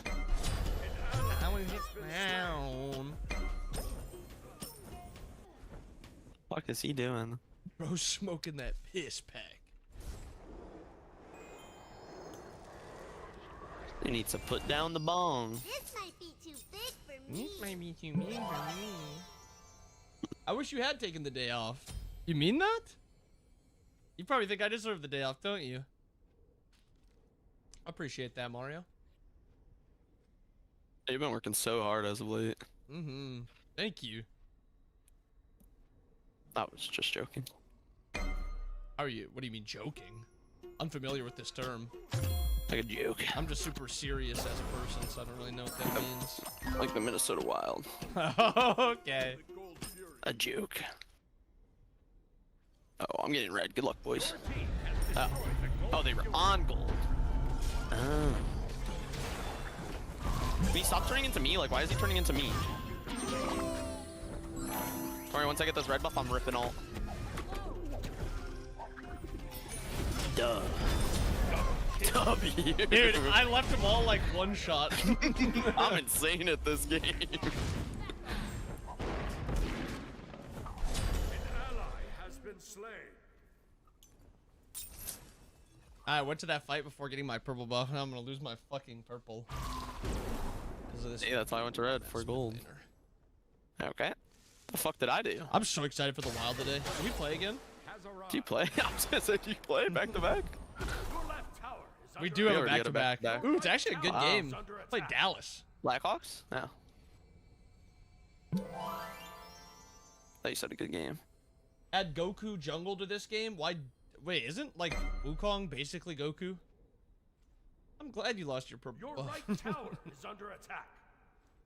I want to hit down. What is he doing? Bro, smoking that piss pack. He needs to put down the bong. This might be too big for me. This might be too mean for me. I wish you had taken the day off. You mean that? You probably think I deserve the day off, don't you? I appreciate that, Mario. You've been working so hard as of late. Mm-hmm. Thank you. I was just joking. How are you? What do you mean joking? I'm familiar with this term. Like a joke. I'm just super serious as a person, so I don't really know what that means. Like the Minnesota Wild. Okay. A joke. Oh, I'm getting red. Good luck, boys. Oh, oh they were on gold. Oh. Can he stop turning into me? Like, why is he turning into me? Alright, once I get this red buff, I'm ripping ult. Duh. W. Dude, I left them all like one shot. I'm insane at this game. An ally has been slain. I went to that fight before getting my purple buff, now I'm gonna lose my fucking purple. Because of this. Yeah, that's why I went to red for gold. Okay. The fuck did I do? I'm so excited for the wild today. Can we play again? Has arrived. Do you play? I was gonna say, do you play back to back? Your left tower is We under do have a already had a back-to-back. back-to-back. Ooh, it's actually a good Wow. game. Under Play attack. Dallas. Blackhawks? No. Thought you said a good game. Add Goku jungle to this game? Why? Wait, isn't like Wukong basically Goku? I'm glad you lost your purple Your buff. right tower is under attack.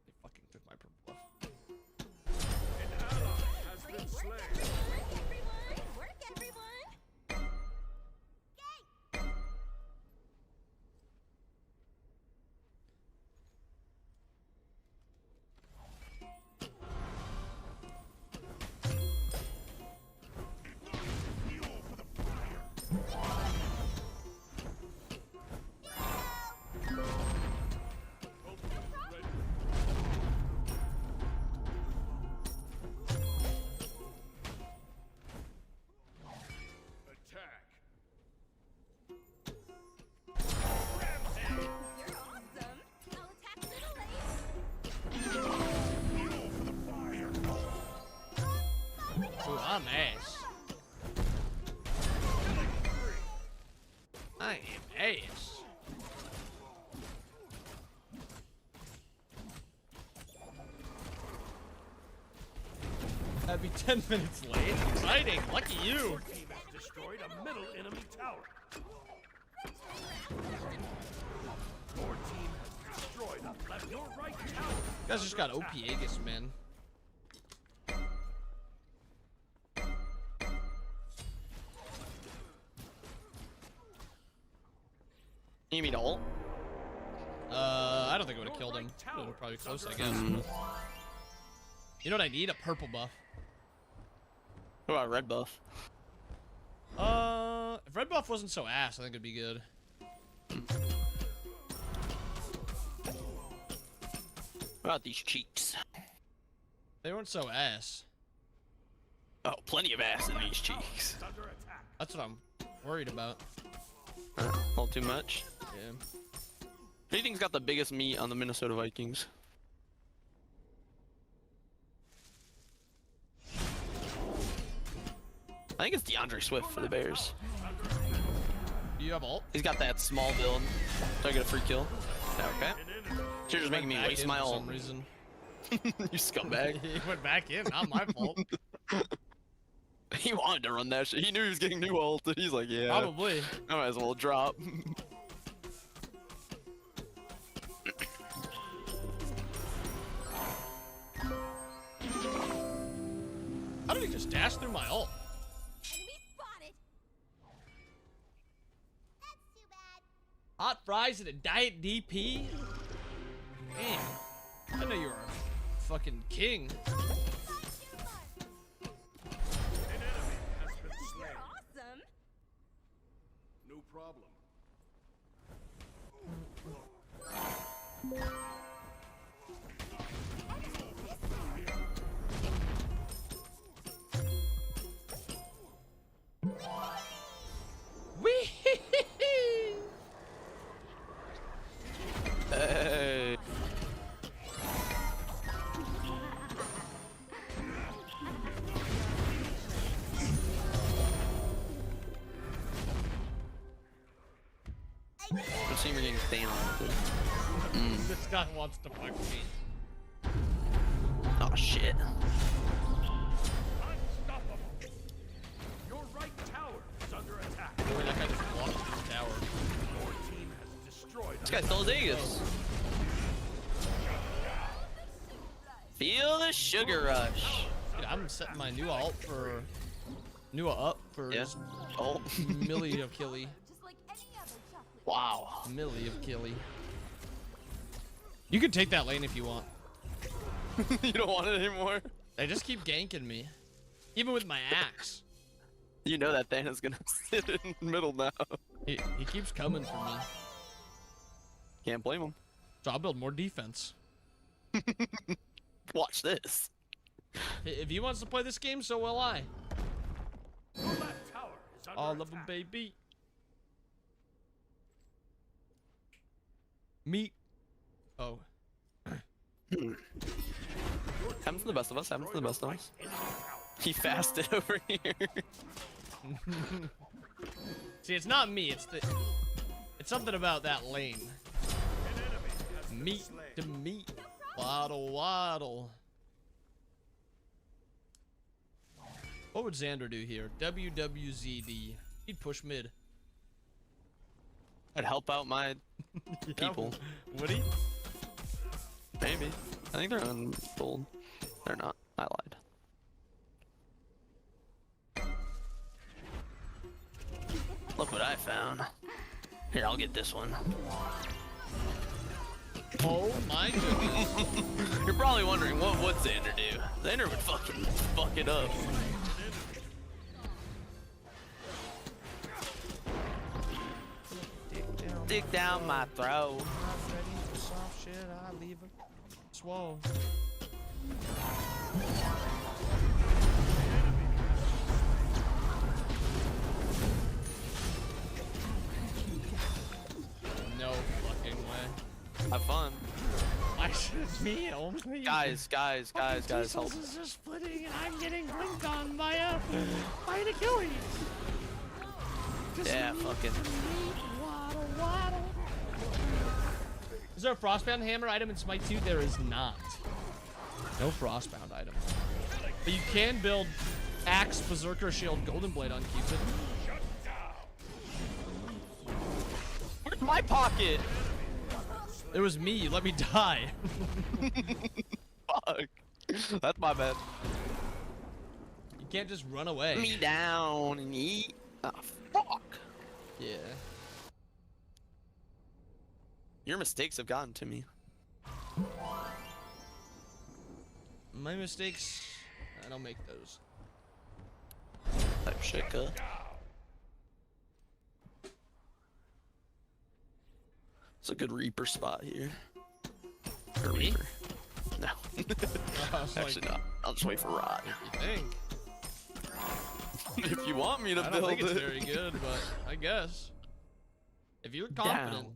They fucking took my purple buff. An ally has been slain. Work, everyone! Attack. You're awesome! I'll attack little late. Ooh, I'm ass. I am ass. That'd be 10 minutes late. Exciting. Lucky you. Your team has destroyed a middle enemy tower. Your team has destroyed a left. Your right tower. You guys just got OP Aegis, man. You mean ult? I don't think it would have killed him. It would have probably close, I guess. You know what I need? A purple buff. What about red buff? If red buff wasn't so ass, I think it'd be good. What about these cheeks? They weren't so ass. Oh, plenty of ass in these cheeks. Under attack. That's what I'm worried about. A little too much. Yeah. Who do you think's got the biggest meat on the Minnesota Vikings? I think it's DeAndre Swift for the Bears. Do you have ult? He's got that small build. So I get a free kill. Okay. You're just making me Back waste in my for ult. some reason. You scumbag. He went back in, not my fault. He wanted to run that shit. He knew he was getting new ult. He's like, yeah. Probably. I might as well drop. How did he just dash through my ult? Enemy spotted! That's too bad. Hot fries and a diet DP? Damn. I know you were a fucking king. An enemy has been slain. Awesome! No problem. Wee! Hey. I'm seeing we're getting down. This guy wants to fuck me. Oh shit. Unstoppable. Your right tower is under attack. Boy, that guy just walked through the tower. Your team has This guy stole his Aegis. Feel the sugar rush. Dude, I'm setting my new ult for up for Yeah. Oh. milli of killy. Just like any other chocolate. Wow. Milli of killy. You can take that lane if you want. You don't want it anymore? They just keep ganking me. Even with my axe. You know that Thana's gonna sit in the middle now. He keeps coming for me. Can't blame him. So I'll build more defense. Watch this. If he wants to play this game, so will I. Your left tower is under All of them, attack. baby. Meat. Oh. Happens to the best of us. Happens to the best of us. He fasted over here. See, it's not me. It's something about that lane. An enemy has been Meat slain. to meat. Waddle waddle. What would Xander do here? WWZD. He'd push mid. I'd help out my people. Would he? Maybe. I think they're on gold. They're not. I lied. Look what I found. Here, I'll get this one. Oh my goodness. You're probably wondering, what would Xander do? Xander would fucking fuck it up. Dig down my throat. Swole. No fucking way. Have fun. I should me only. Guys, help. This is just splitting and I'm getting blinked on by an Achilles. Yeah, fucking. Waddle, waddle. Is there a frostbound hammer item in Smite 2? There is not. No frostbound item. But you can build Axe, Berserker Shield, Golden Blade on Cupid. Where's my pocket? It was me. You let me die. Fuck. That's my bad. You can't just run away. Me down and eat. Oh, fuck. Yeah. Your mistakes have gotten to me. My mistakes, I don't make those. Type shit, huh? It's a good Reaper spot here. Or Me? Reaper. No. I was like, Actually, not. I'll just wait for Rod. you think? If you want me to I build don't think it's it. very good, but I guess. If you're confident.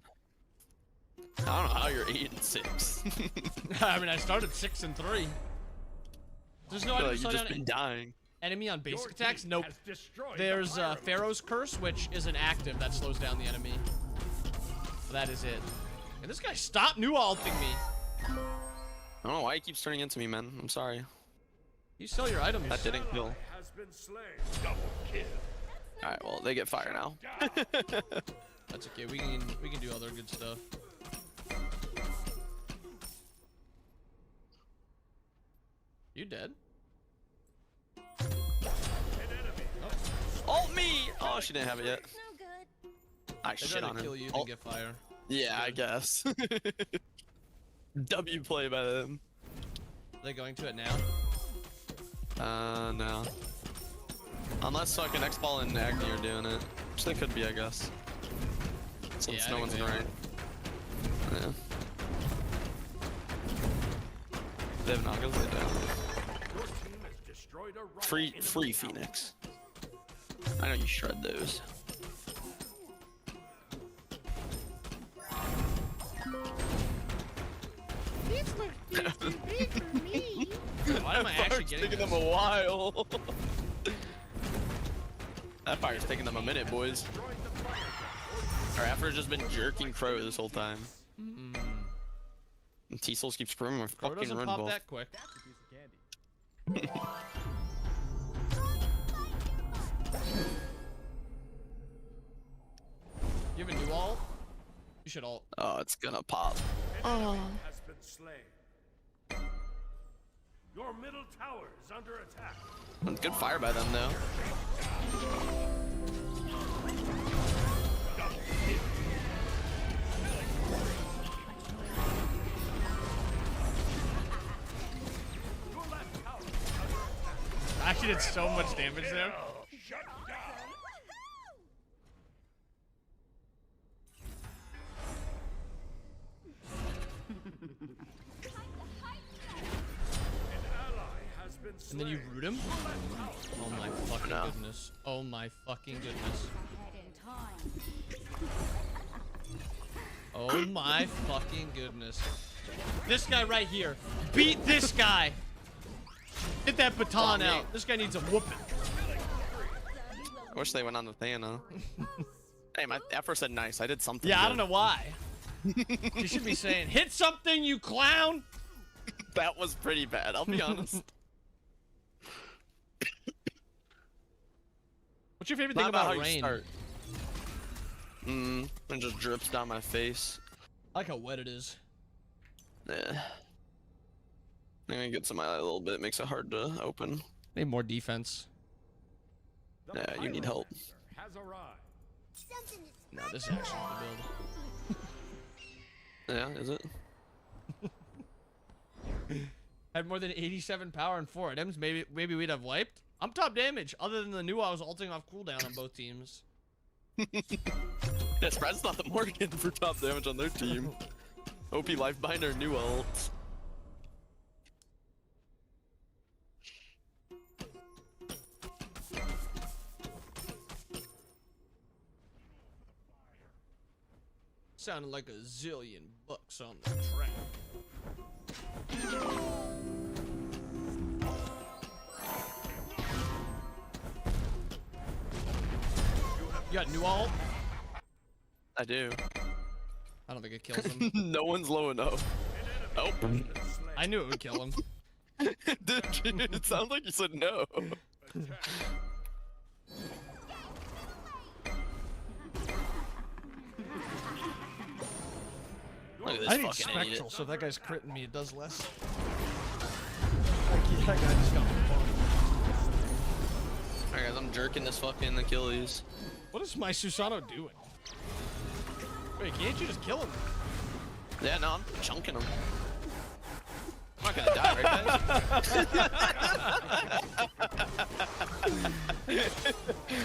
Down. I don't know how you're 8-6. I mean, I started 6 and 3. There's no I feel item like slow you've just down been dying. enemy on Your basic attacks? team Nope. has destroyed the There's fire Pharaoh's Curse, which is an active that slows down the enemy. That is it. And this guy stopped new alting me. I don't know why he keeps turning into me, man. I'm sorry. You sell your items. That didn't kill. has been slain. Double kill. Alright, well, they get fire now. That's okay. We can do other good stuff. You dead? An enemy Ult me! Oh, she didn't have it yet. No good. I I'd shit rather on her. kill you than Ult- get fire. Yeah, I guess. W play by them. Are they going to it now? No. Unless fucking X-Ball and Agni are doing it. Which they could be, I guess. Since Yeah, I no think one's in they the are. right. Yeah. They have Nagas, they don't. Your team has destroyed a right Free enemy tower. Phoenix. I know you shred those. Why am I actually Fire's getting taking this? them a while. That fire's taking them a minute, boys. Our Afro's just been jerking Crow this whole time. And T-Souls keeps proving we're Crow fucking doesn't run pop both. that quick. You have a new ult? You should ult. Oh, it's gonna pop. Has been slain. Your middle tower is under attack. Good fire by them though. Your left tower is under attack. Actually did so much damage there. Shut down. An ally has been slain. And then you root him? Oh my fucking No. goodness. Oh my fucking goodness. Ahead in time. Oh my fucking goodness. This guy right here. Beat this guy. Get that baton out. This guy needs a whooping. I wish they went on the Thana. Hey, my Afro said nice. I did something. Yeah, I good. don't know why. You should be saying, hit something, you clown. That was pretty bad. I'll be honest. What's your favorite Not thing about about how you rain? start. It just drips down my face. I like how wet it is. Yeah. I'm gonna get some eye a little bit. Makes it hard to open. Need more defense. The Yeah, you need help. pyromancer has arrived. Something is No, this is actually the build. Yeah, is it? Had more than 87 power and 4 items. Maybe we'd have wiped. I'm top damage. Other than the new, I was ulting off cooldown on both teams. Yeah, Sprad's not the Morgan for top damage on their team. OP Lifebinder, new ult. Sounded like a zillion bucks on the track. You got new ult? I do. I don't think it kills him. No one's low enough. Oh. I knew it would kill him. Did you? It sounds like you said no. Look at this I need fucking spectral, idiot. so if that guy's critting me, it does less. That guy just got bumped. Alright guys, I'm jerking this fucking Achilles. What is my Susano doing? Wait, can't you just kill him? Yeah, no, I'm chunking him. I'm not gonna die, right guys?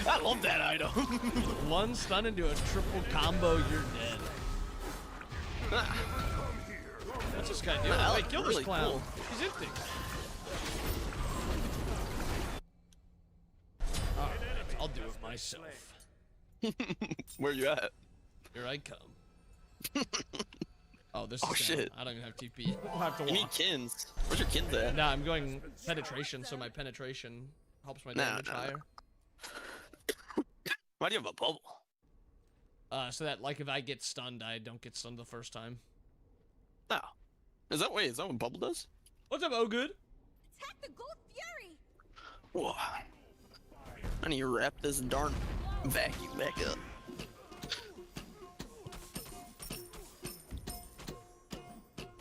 I love that item. One stun into a triple combo, you're dead. What's this guy doing? That Wait, kill really this clown. cool. He's empty. Alright, I'll do it myself. Where you at? Here I come. Oh, this Oh, is shit. I don't even have TP. I'll have to You need walk. kins. Where's your kins at? Nah, I'm going penetration, so my penetration helps my damage higher. Why do you have a bubble? So that, like, if I get stunned, I don't get stunned the first time. No. Is that what bubble does? What's up, oh good? attack the gold fury. Whoa. I need to wrap this darn vacuum back up.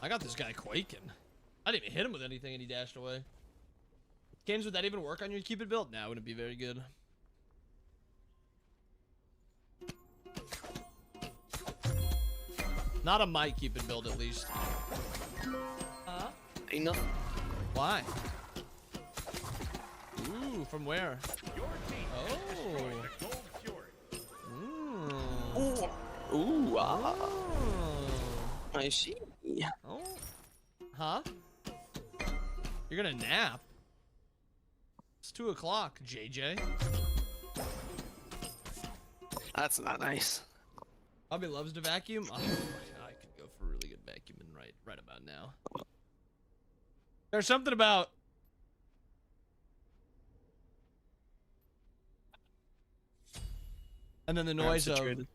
I got this guy quaking. I didn't even hit him with anything and he dashed away. Games, would that even work on your Cupid build? No, it wouldn't be very good. Not on my Cupid build, at least. Huh? Ain't nothing. Why? Ooh, from where? Your team Oh. destroyed the gold fury. Ooh. Ooh, ah. Oh. I see. Oh. Huh? You're gonna nap? It's 2 o'clock, JJ. That's not nice. Bobby loves to vacuum. Oh, I could go for a really good vacuuming right about now. There's something about and then the noise of Left lane.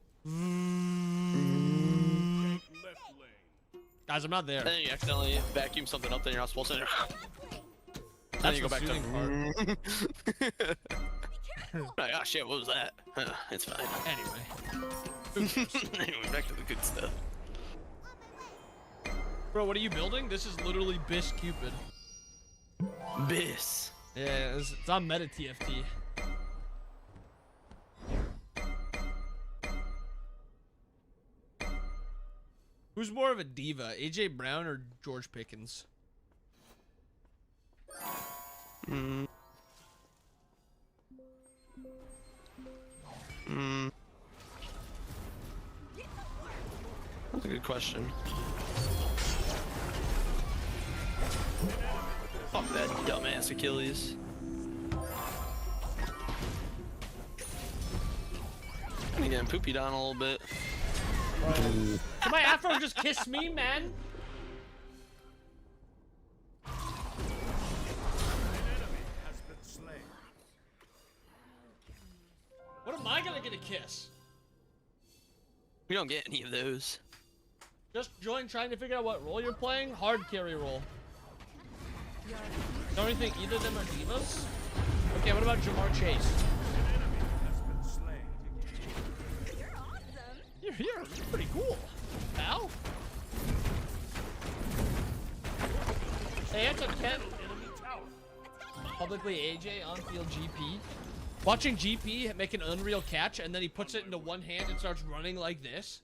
guys. I'm not there. Then you accidentally vacuum something up that you're not supposed to. Then That's you go the back soothing part. to. Like, oh shit, what was that? It's fine. Anyway. Anyway, back to the good stuff. Bro, what are you building? This is literally Biss Cupid. Biss. Yeah, it's on meta TFT. Who's more of a diva, AJ Brown or George Pickens? That's a good question. Fuck that dumbass Achilles. I need to get poopied on a little bit. Did my afro just kiss me, man? What am I gonna get a kiss? We don't get any of those. Just join trying to figure out what role you're playing. Hard carry role. Don't you think either of them are divas? Okay, what about Jamar Chase? You're awesome. You're pretty cool, pal. Hey, that's a Ken. Publicly AJ on field GP. Watching GP make an unreal catch and then he puts it into one hand and starts running like this.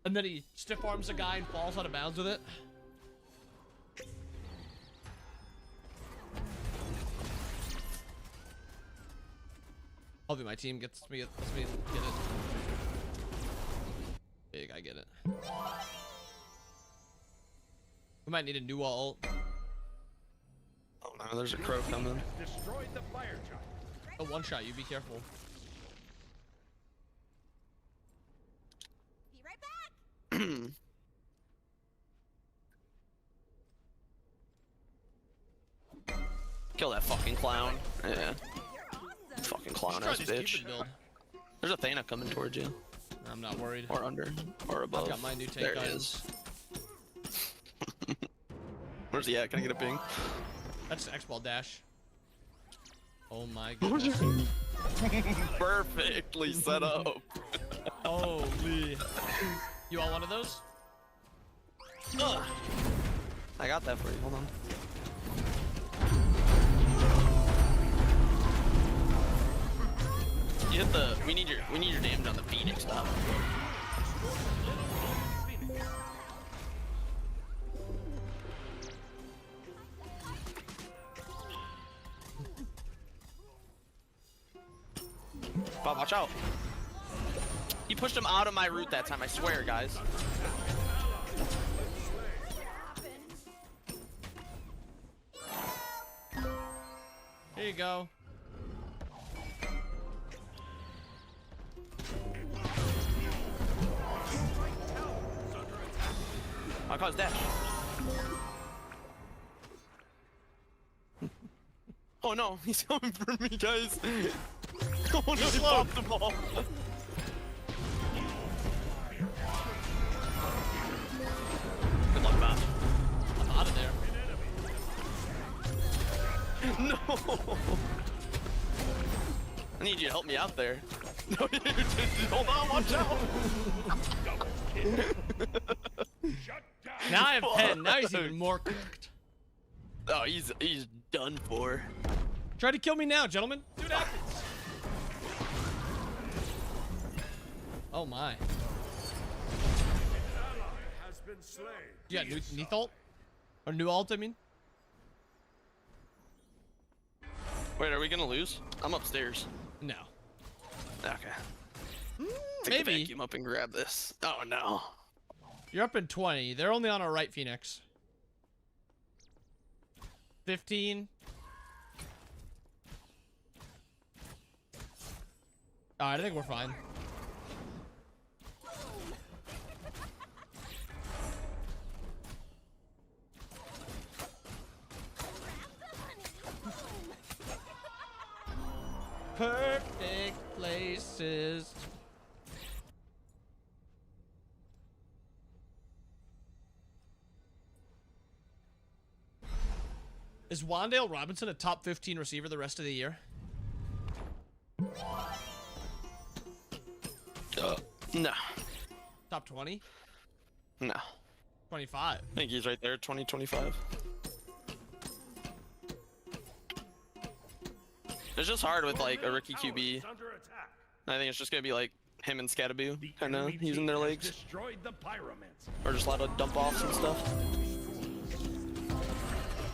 And then he stiff arms a guy and falls out of bounds with it. Hopefully my team lets me get it. Big, I get it. We might need a new ult. Oh no, there's a crow coming. Destroyed the fire giant. A one shot, you be careful. Be right back. Kill that fucking clown. Yeah. You're awesome. Fucking clown Try ass this bitch. Cupid build. There's a Thana coming towards you. I'm not worried. Or under. Or above. I've got my new tank There it items. is. Where's he at? Can I get a ping? That's X-Ball dash. Oh my goodness. Perfectly set up. Holy. You want one of those? Ugh. I got that for you. Hold on. You hit the. We need your damage on the Phoenix stop. Bob, watch out. He pushed him out of my route that time, I swear, guys. Here you go. I'll cause dash. Oh no, he's coming for me, guys. Oh no, he popped the ball. Good luck, Bob. I'm out of there. No! I need you to help me out there. No, hold on, watch out! Now I have 10. Now he's even more cooked. Oh, he's done for. Try to kill me now, gentlemen. See what happens. Oh my. Has been slain. You got new ult? Or new ult, I mean? Wait, are we gonna lose? I'm upstairs. No. Okay. Take the Maybe. vacuum up and grab this. Oh no. You're up in 20. They're only on our right, Phoenix. 15. Alright, I think we're fine. Perfect places. Is Wandale Robinson a top 15 receiver the rest of the year? No. Top 20? No. 25. I think he's right there, 2025. It's just hard with like a rookie QB. Under attack. I think it's just gonna be like him and Scattaboo The kind of enemy using team their has legs, destroyed the pyramids. or just a lot of dump offs and stuff.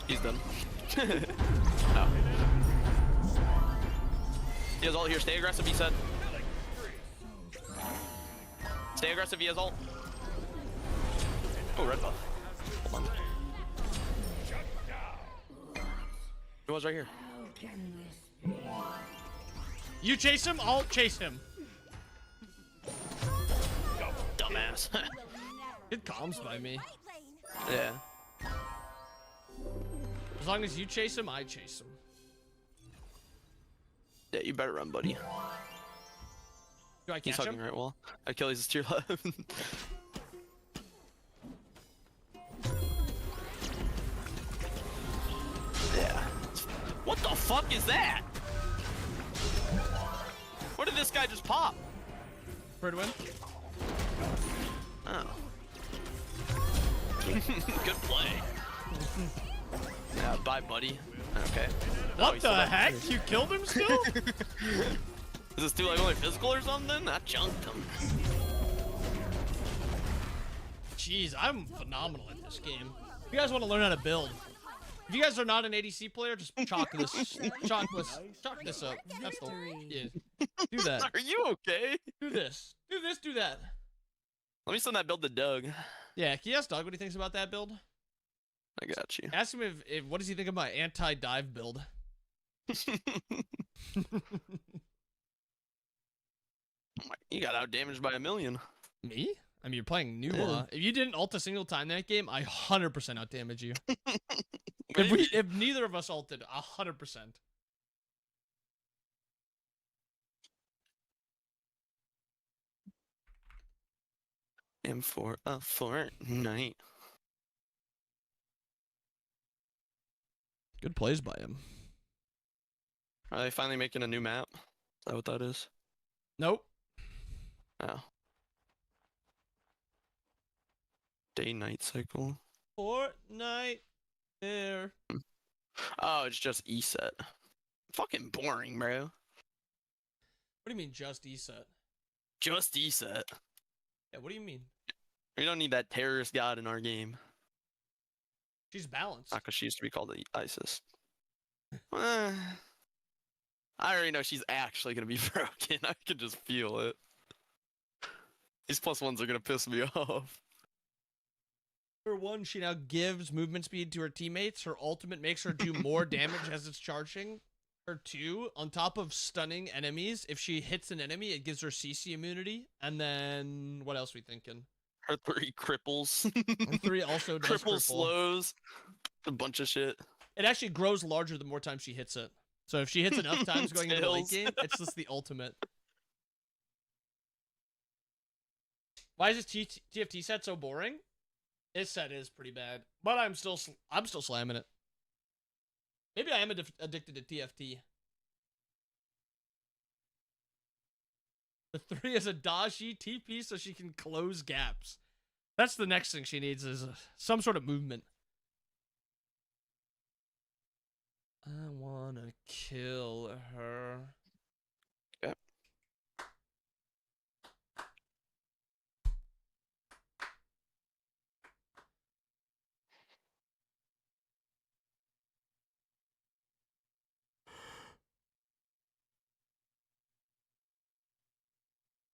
He's done. Oh. He has ult here. Stay aggressive, he said. Stay aggressive, he has ult. Oh, red buff. Hold on. He was right here. You chase him, I'll chase him. Dumbass. Good comms by me. Right lane. Yeah. As long as you chase him, I chase him. Yeah, you better run, buddy. Do I He's catch hugging him? right wall. Achilles is to your left. Yeah. What the fuck is that? What did this guy just pop? Bird win? Oh. Good play. Yeah, bye, buddy. Okay. Oh, What he still the got- heck? You killed him still? Is this dude like only physical or something? I chunked him. Jeez, I'm phenomenal at this game. If you guys want to learn how to build, if you guys are not an ADC player, just chalk this up. That's the yeah. Do that. Are you okay? Do this. Do this. Do that. Let me send that build to Doug. Yeah, can you ask Doug what he thinks about that build? I got you. Ask him if what does he think of my anti-dive build? You got out damaged by 1,000,000. Me? I mean, you're playing Numa. If you didn't ult a single time that game, I 100% out damage you. If neither of us ulted, 100%. And for a fortnight. Good plays by him. Are they finally making a new map? Is that what that is? Nope. Oh. Day-night cycle. Fortnite there. Oh, it's just E-set. Fucking boring, bro. What do you mean just ESET? Just E-set. Yeah, what do you mean? We don't need that terrorist god in our game. She's balanced. Not because she used to be called ISIS. I already know she's actually going to be broken. I can just feel it. These +1s are going to piss me off. For one, she now gives movement speed to her teammates. Her ultimate makes her do more damage as it's charging. Her 2, on top of stunning enemies, if she hits an enemy, it gives her CC immunity. And then, what else we thinking? Her 3 cripples. Her 3 also does Cripple cripple. slows. A bunch of shit. It actually grows larger the more times she hits it. So if she hits enough times going into the late Tails. game, it's just the ultimate. Why is this TFT set so boring? This set is pretty bad, but I'm still slamming it. Maybe I am addicted to TFT. The 3 is a dodgy TP so she can close gaps. That's the next thing she needs is some sort of movement. I wanna kill her. Yep.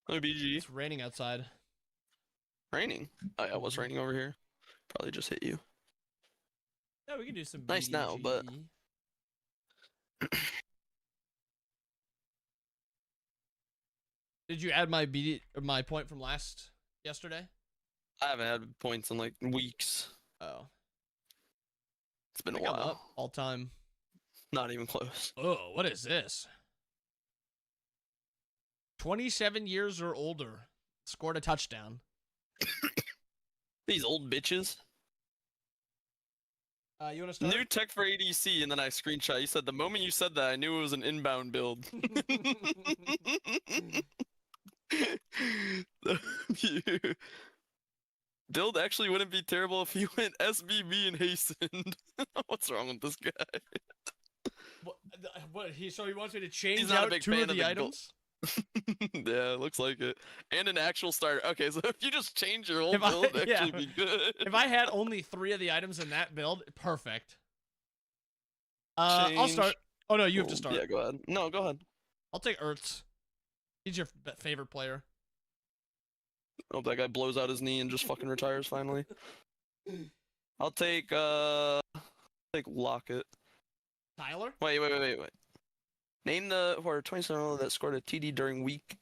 Oh, BG. It's raining outside. Raining. Oh, yeah, it was raining over here. Probably just hit you. Yeah, we can do some Nice now, but- BDG. Did you add my point from yesterday? I haven't had points in like weeks. Oh, It's been I a think I'm while. up all time. Not even close. Oh, what is this? 27 years or older. Scored a touchdown. These old bitches. You want to start? New tech for ADC, and then I screenshot. You said the moment you said that, I knew it was an inbound build. Build actually wouldn't be terrible if he went SBB and hastened. What's wrong with this guy? So he wants me to change not a out big 2 fan of of the the items? Yeah, it looks like it. And an actual starter. Okay, so if you just change your whole If I- build, it'd yeah. actually be good. If I had only 3 of the items in that build, perfect. I'll Change. start. Oh no, you have to Oh, start. Yeah, go ahead. No, go ahead. I'll take Ertz. He's your favorite player. Hope that guy blows out his knee and just fucking retires finally. I'll take Lockett. Tyler? Wait. Name the 27 that scored a TD during week.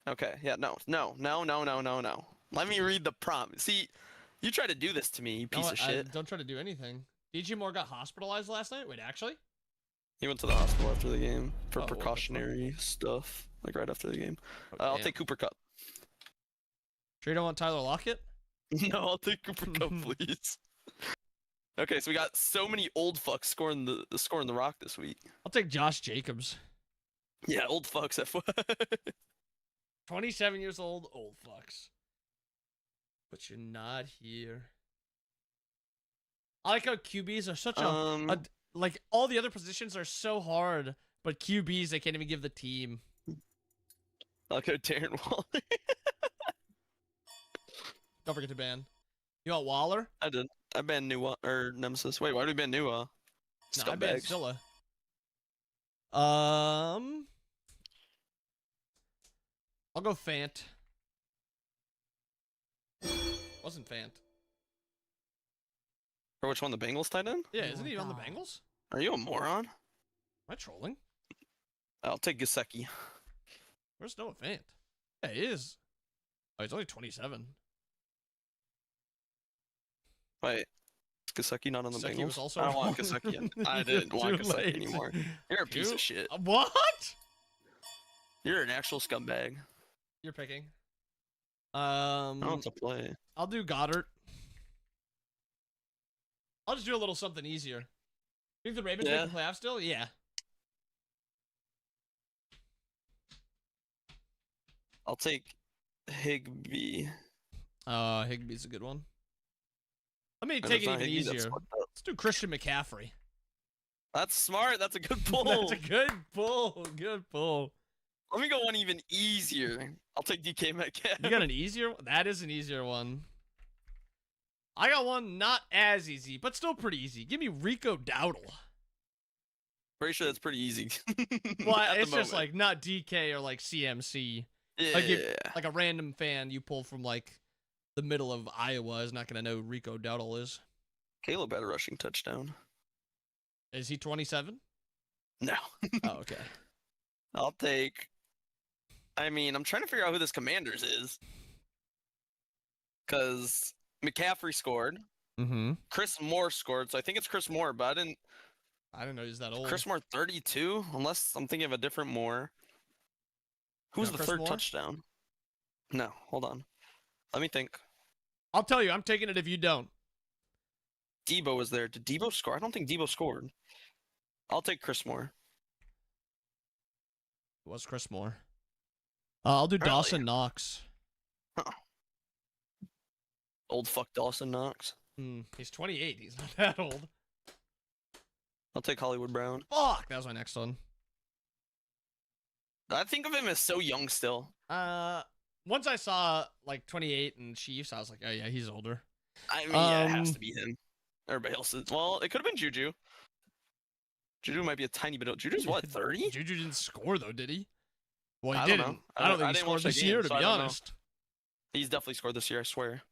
Okay, yeah, no. Let me read the prompt. See, you try to do this to me, you piece No, of shit. don't try to do anything. DJ Moore got hospitalized last night? Wait, actually? He went to the hospital after the game for Oh, what the fuck? precautionary stuff, like right after the game. Oh, I'll damn. take Cooper Cup. Sure you don't want Tyler Lockett? No, I'll take Cooper Cup, please. Okay, so we got so many old fucks scoring the rock this week. I'll take Josh Jacobs. Yeah, old fucks at 27 years old, old fucks. But you're not here. I like how QBs are such like all the other positions are so hard, but QBs they can't even give the team. I'll go Darren Waller. Don't forget to ban. You want Waller? I did. I banned Nua or Nemesis. Wait, why did we ban Nua? No, I banned Scumbags. Scylla. I'll go Fant. Wasn't Fant. For which one? The Bengals tight end? Yeah, isn't he on the Bengals? Are you a moron? Am I trolling? I'll take Gasecki. Where's Noah Fant? Yeah, he is. Oh, he's only 27. Wait, is Gasecki not on the Gesicki Bengals? was also I don't want wrong. Gasecki. I didn't want Too Gasecki late. anymore. You're a piece of shit. What? You're an actual scumbag. You're picking. I don't have to play. I'll do Goddard. I'll just do a little something easier. Think the Ravens make the playoffs still? Yeah. I'll take Higbee. Higbee's a good one. Let me And take it's it not even Higbee, that's easier. fucked up. Let's do Christian McCaffrey. That's smart. That's a good pull. That's a good pull. Good pull. Let me go one even easier. I'll take DK Metcalf. You got an easier one? That is an easier one. I got one not as easy, but still pretty easy. Give me Rico Dowdle. Pretty sure that's pretty easy. Well, At the it's just moment. like not DK or like CMC. Yeah, Like, like a random fan you pull from like the middle of Iowa is not gonna know who Rico Dowdle is. Caleb had a rushing touchdown. Is he 27? No. Oh, okay. I'll take. I mean, I'm trying to figure out who this Commanders is. Because McCaffrey scored. Mm-hmm. Chris Moore scored, so I think it's Chris Moore, but I didn't know he's that old. Chris Moore 32? Unless I'm thinking of a different Moore. Who's No, the Chris third Moore? touchdown? No, hold on. Let me think. I'll tell you, I'm taking it if you don't. Debo was there. Did Debo score? I don't think Debo scored. I'll take Chris Moore. It was Chris Moore. I'll do Really? Dawson Knox. Old fuck Dawson Knox. He's 28. He's not that old. I'll take Hollywood Brown. Fuck, that was my next one. I think of him as so young still. Once I saw like 28 and Chiefs, I was like, oh yeah, he's older. I mean, yeah, it has to be him. Everybody else is. Well, it could have been Juju. Juju might be a tiny bit. Juju's what, 30? Juju didn't score though, did he? Well, he I don't didn't. know. I don't think I he didn't scored watch the this year, game, to so I be don't know. honest. He's definitely scored this year, I swear.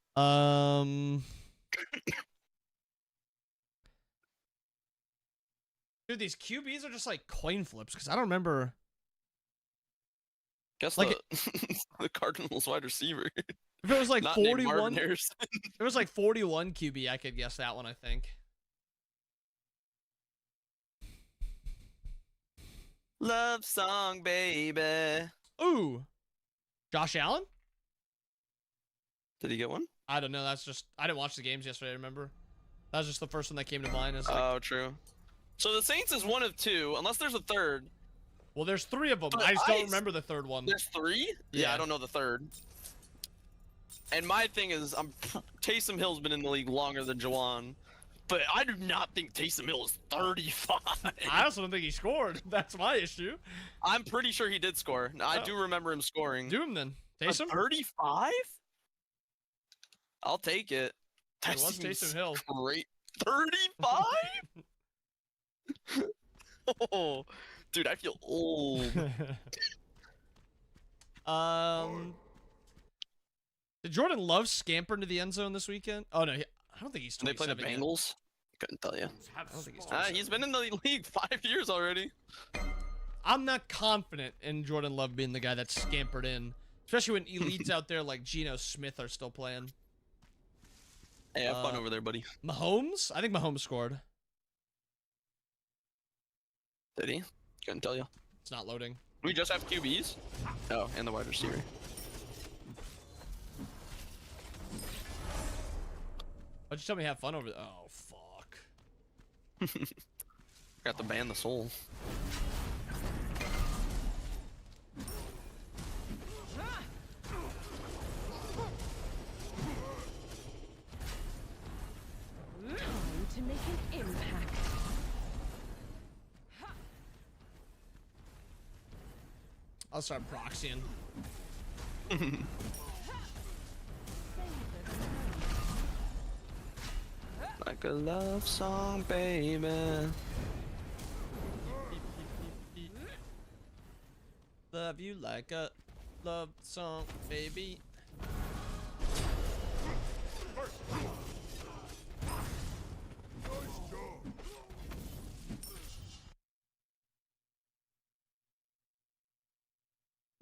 Dude, these QBs are just like coin flips because I don't remember. Guess Like the Cardinals wide receiver. If it was like Not named Marvin 41, if Harrison. it was like 41 QB, I could guess that one. I think. Love song, baby. Ooh, Josh Allen. Did he get one? I don't know. That's just I didn't watch the games yesterday. Remember, that was just the first one that came to mind. Is like, Oh, true. So the Saints is one of two, unless there's a third. Well, there's 3 of them. But I just don't remember the third one. There's 3? Yeah, I don't know the third. And my thing is, Taysom Hill's been in the league longer than Jawan, but I do not think Taysom Hill is 35. I also don't think he scored. That's my issue. I'm pretty sure he did score. I do remember him scoring. Do him then. Taysom? 35? I'll take it. It was Taysom Hill. Great. 35? Oh, dude, I feel old. Did Jordan Love scamper into the end zone this weekend? Oh no, I don't think he's. They play the 27 yet. Bengals. Couldn't tell you. I don't think he's. He's been in the league 5 years already. I'm not confident in Jordan Love being the guy that scampered in, especially when elites out there like Geno Smith are still playing. Hey, have fun over there, buddy. Mahomes? I think Mahomes scored. Did he? Couldn't tell you. It's not loading. We just have QBs? Oh, and the wide receiver. Why'd you tell me have fun over there? Oh, fuck. Got to ban the soul. Time to make an impact. I'll start proxying. Like a love song, baby. Love you like a love song, baby.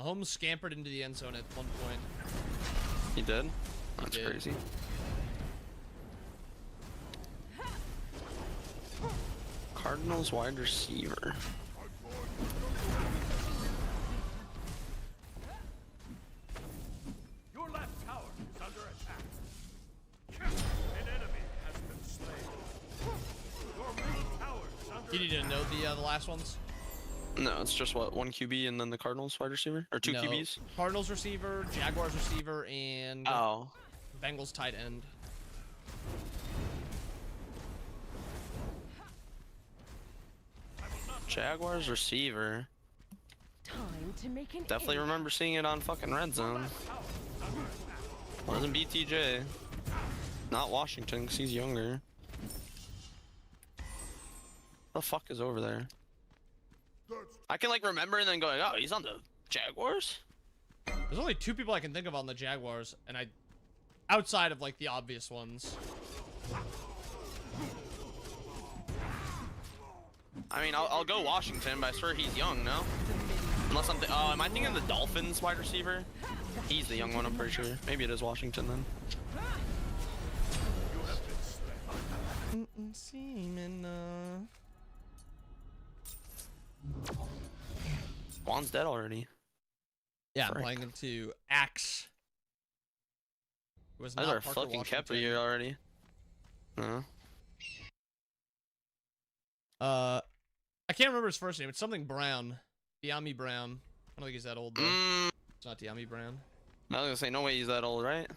Mahomes scampered into the end zone at one point. He did? That's did. crazy. Cardinals wide receiver. Your left tower is under attack. An enemy has been slain. Your middle tower is under You need to know the last ones? No, it's just what, 1 QB and then the Cardinals wide receiver? Or 2 No. QBs? Cardinals receiver, Jaguars receiver, and Oh. Bengals tight end. Jaguars receiver. Time to make an Definitely impact. remember seeing it on fucking Red Zone. Wasn't BTJ. Not Washington, because he's younger. The fuck is over there? I can like remember and then go, oh, he's on the Jaguars? There's only 2 people I can think of on the Jaguars, and outside of like the obvious ones. I mean, I'll go Washington, but I swear he's young, no? Unless I'm oh, am I thinking the Dolphins wide receiver? He's the young one, I'm pretty sure. Maybe it is Washington then. Juan's dead already. Yeah, I'm Frick. playing into Axe. Was Those not are Parker fucking Washington. Kepler here already. No. I can't remember his first name. It's something Brown. Diami Brown. I don't think he's that old though. It's not Diami Brown. I was gonna say, no way he's that old, right?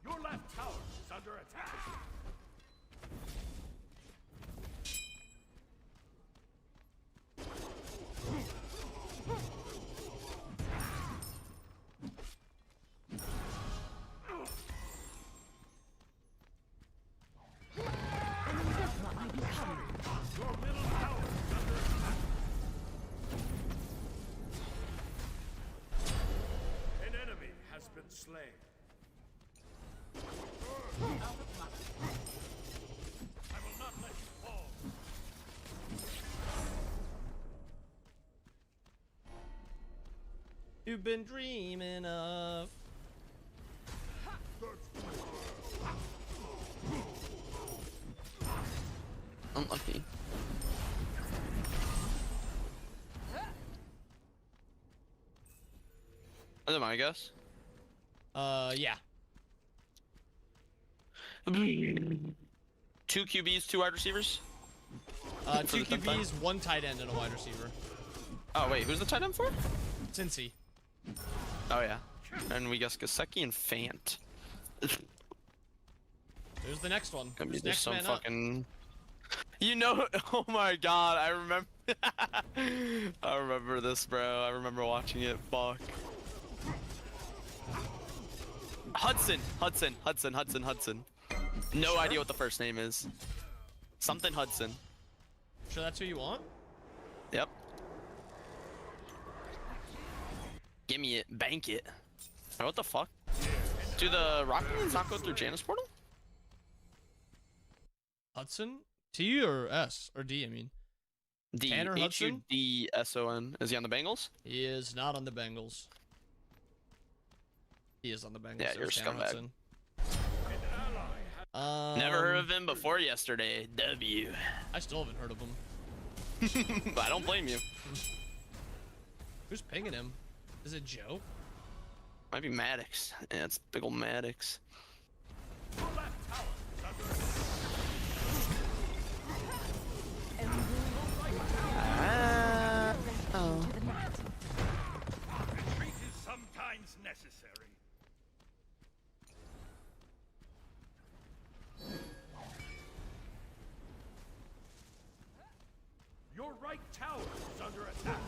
Your left tower is under attack. Your middle tower is under attack. An enemy has been slain. I will not let you fall. You've been dreaming of. Unlucky. Is it my guess? Yeah. 2 QBs, 2 wide receivers. For 2 the 10th time? QBs, 1 tight end, and a wide receiver. Oh wait, who's the tight end for? Cincy. Oh yeah. And we guess Gasecki and Fant. There's the next one. Gonna be Who's just next some man up? fucking. You know, oh my god, I remember. I remember this, bro. I remember watching it. Fuck. Hudson. No idea what the first name is. Something Hudson. Sure that's who you want? Yep. Give me it. Bank it. Oh, what the fuck? Do the Rockets not go through Janus portal? Hudson? T or S? Or D, I mean. D. Tanner Hudson? Hudson. Is he on the Bengals? He is not on the Bengals. He is on the Bengals. Yeah, There's you're a Tanner scumbag. Hudson. Never heard of him before yesterday. W. I still haven't heard of him. I don't blame you. Who's pinging him? Is it Joe? Might be Maddox. Yeah, it's big ol' Maddox. Retreat is sometimes necessary. Your right tower is under attack.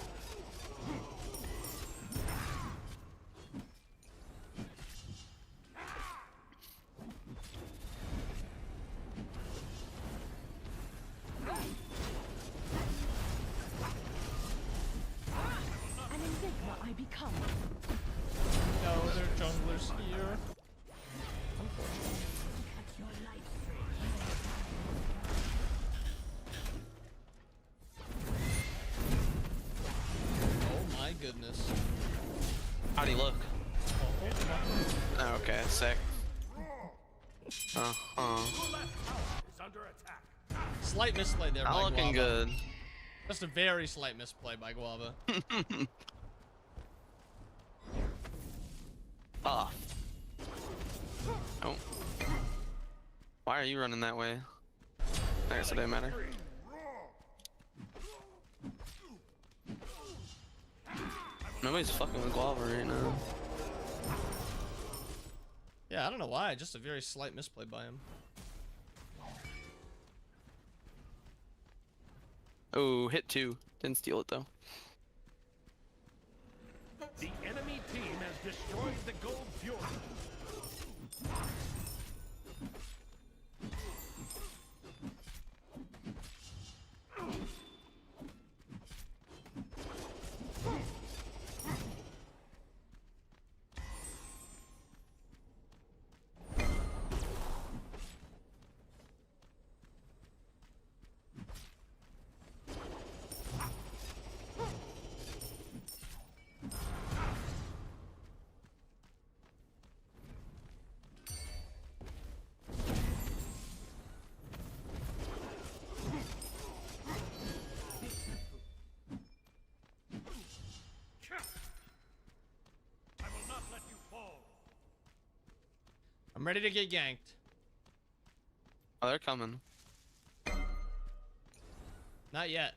An enigma I become. No, there are junglers here. Unfortunately. Oh my goodness. How'd he look? Oh, Oh, okay, sick. Your left tower is under attack. slight misplay there Not by looking Guava. good. Just a very slight misplay by Guava. Ah. Oh. Why are you running that way? I guess it didn't matter. Nobody's fucking with Guava right now. Yeah, I don't know why. Just a very slight misplay by him. Oh, hit 2. Didn't steal it though. The enemy team has destroyed the gold fury. I will not let you fall. I'm ready to get ganked. Oh, they're coming. Not yet.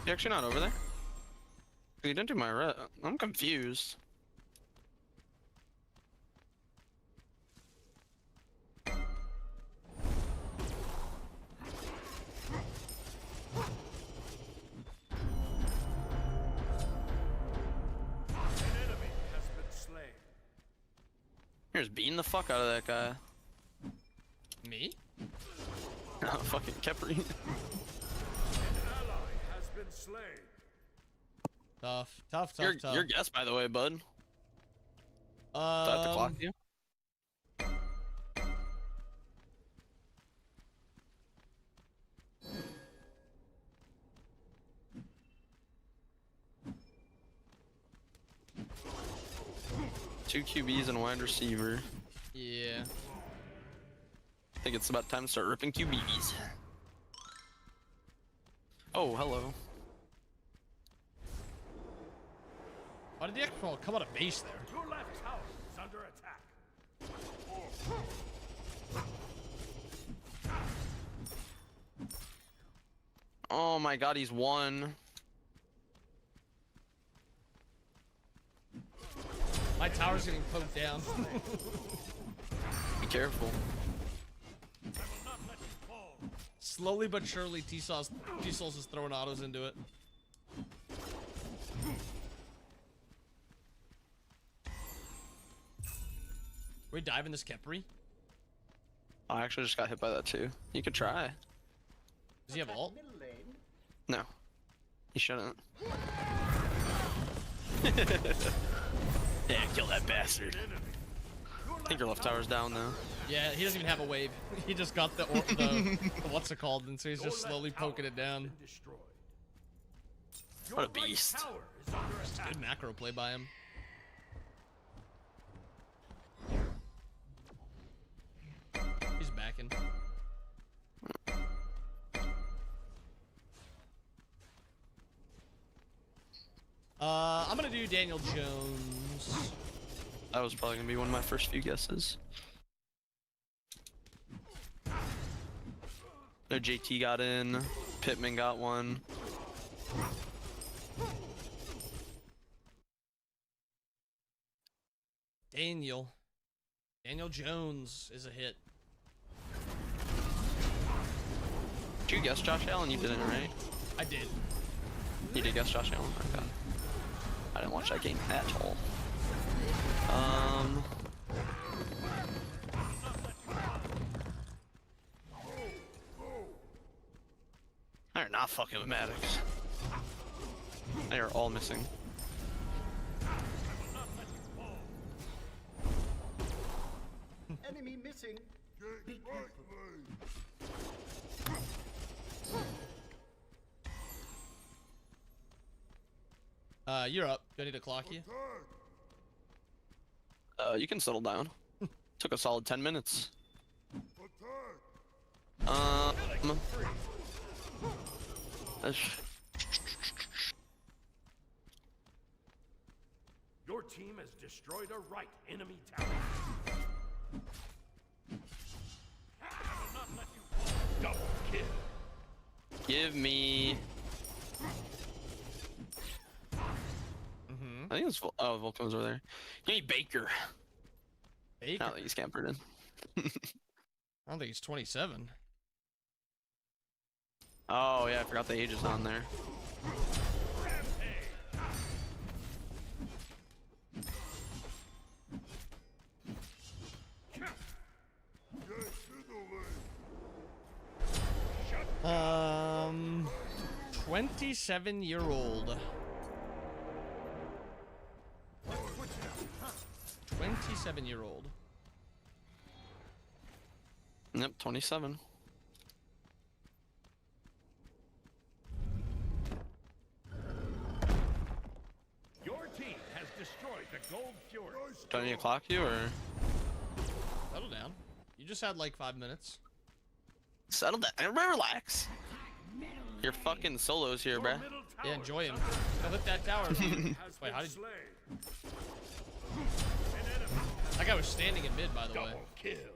You actually not over there? You didn't do my red. I'm confused. An enemy has been slain. You're just beating the fuck out of that guy. Me? Oh, fucking Kepri. An ally has been slain. Tough. Tough. Your guess, by the way, bud. Do I have to clock you? Two QBs and a wide receiver. Yeah. I think it's about time to start ripping QBs. Oh, hello. Why did the X-Ball come out of base there? Your left tower is under attack. Oh my god, he's one. My tower's getting poked down. Be careful. I will not let you fall. Slowly but surely, T-Souls is throwing autos into it. We dive in this Kepri? I actually just got hit by that too. You could try. Does he have ult? No. He shouldn't. Yeah, kill that bastard. I think your left tower's down though. Yeah, he doesn't even have a wave. He just got the what's it called, and so he's just slowly poking it down. What a beast. Good macro play by him. He's backing. I'm gonna do Daniel Jones. That was probably gonna be one of my first few guesses. No, JT got in. Pittman got one. Daniel Jones is a hit. Did you guess Josh Allen? You didn't, right? I did. You did guess Josh Allen? Okay. I didn't watch that game at all. They're not fucking with Maddox. They are all missing. Enemy missing. Be careful. You're up. Do I need to clock you? You can settle down. Took a solid 10 minutes. Your team has destroyed a right enemy tower. I will not let you fall. Double kill. Give me. I think it's Vulcan was over there. Give me Baker. Baker? I don't think he's campered in. I don't think he's 27. Oh yeah, I forgot the age is on there. Um, 27-year-old. 27-year-old. Yep, 27. Your team has destroyed the Gold Fury. Do I need to clock you or? Settle down. You just had like 5 minutes. Settle down. Everybody relax. Your fucking solos here, bruh. Yeah, enjoy him. Go hit that tower. Wait, how did you... That guy was standing in mid, by the way. Double kill.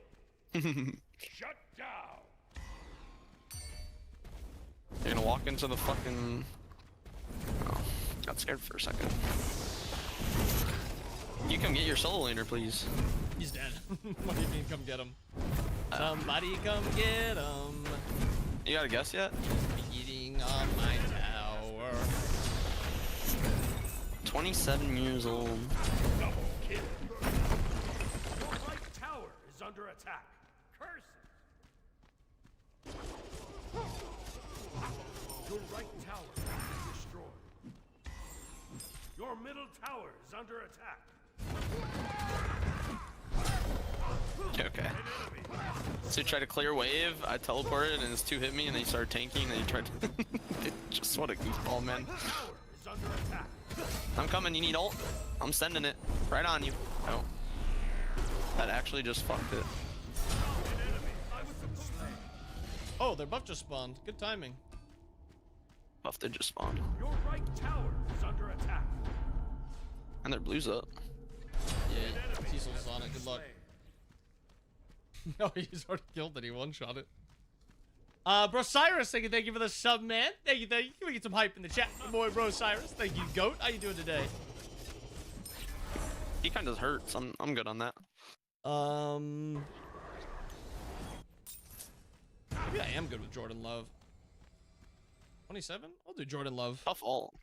Shut down. You're gonna walk into the fucking. Oh, got scared for a second. You come get your solo laner, please. He's dead. What do you mean, come get him? Somebody come get him. You got a guess yet? Beating on my tower. 27 years old. Double kill. Your right tower is under attack. Curses. Your right tower is destroyed. Your middle tower is under attack. Okay. So you tried to clear wave, I teleported and his 2 hit me and then he started tanking and then he tried to... Just what a goofball, man. Tower is under attack. I'm coming, you need ult? I'm sending it. Right on you. Oh. That actually just fucked it. Oh, their buff just spawned. Good timing. Buff did just spawn. Your right tower is under attack. And their blue's up. Yeah, Cecil's on it. Good luck. No, he's already killed it. He one-shot it. Bro Cyrus, thank you for the sub, man. Thank you. Can we get some hype in the chat, my boy, Bro Cyrus? Thank you, Goat. How you doing today? He kind of hurts. I'm good on that. Maybe I am good with Jordan Love. 27? I'll do Jordan Love. Tough ult.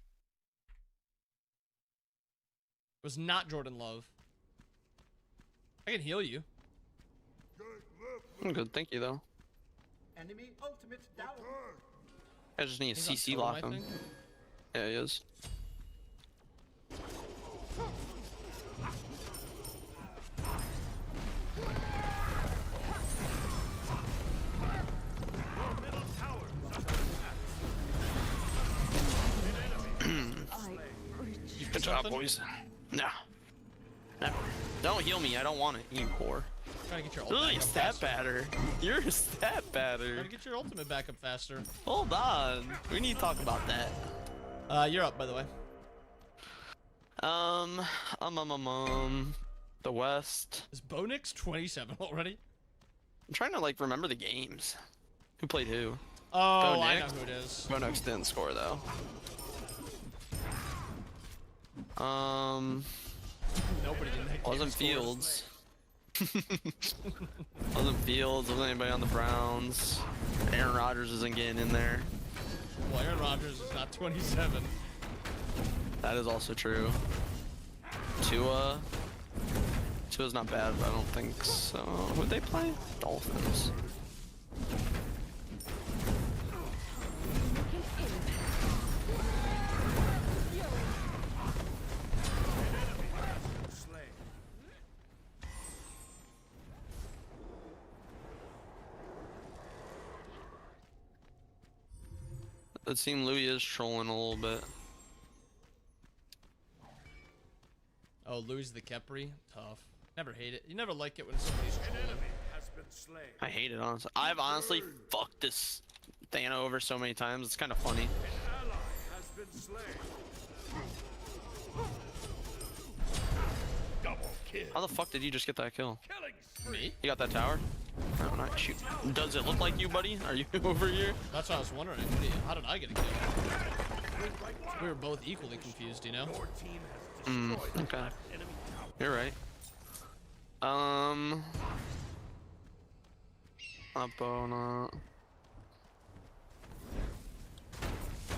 It was not Jordan Love. I can heal you. I'm good, thank you though. Enemy ultimate down. I just need a He's on CC totem, lock I him. think. Yeah, he is. Good job, boys. No. Never. Don't heal me. I don't want it. You whore. Trying to get your ult Ugh, back you up stat faster. batter. You're a stat batter. Trying to get your ultimate back up faster. Hold on. We need to talk about that. You're up, by the way. The West. Is Bonix 27 already? I'm trying to like remember the games. Who played who? Oh, I know Bonix? who it is. Bonox didn't score though. Nobody in that game Wasn't scored. Fields. Wasn't Fields. Wasn't anybody on the Browns. Aaron Rodgers isn't getting in there. Well, Aaron Rodgers is not 27. That is also true. Tua's not bad, but I don't think so. Who'd they play? Dolphins. It seemed Louis is trolling a little bit. Oh, Louis the Kepri? Tough. Never hate it. You never like it when somebody's trolling. I hate it, honestly. I've honestly fucked this Thana over so many times. It's kind of funny. How the fuck did you just get that kill? Me? You got that tower? No, not shoot. Does it look like you, buddy? Are you over here? That's what I was wondering. How did I get a kill? We were both equally confused, you know? Okay. You're right. Up on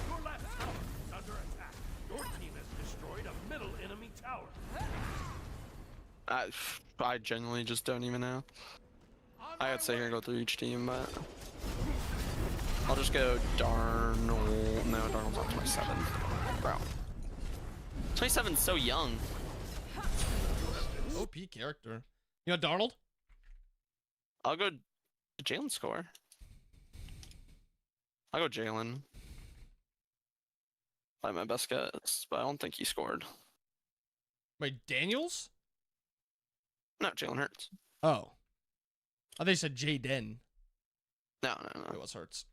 Your left tower is under attack. Your team has destroyed a middle enemy tower. I genuinely just don't even know. I gotta sit here and go through each team, but I'll just go Darnold. No, Darnold's not 27. Bro. 27's so young. OP character. You know Darnold? I'll go Jalen score. I'll go Jalen. Probably my best guess, but I don't think he scored. Wait, Daniels? No, Jalen Hurts. Oh. I think you said Jaden. No. It was Hurts.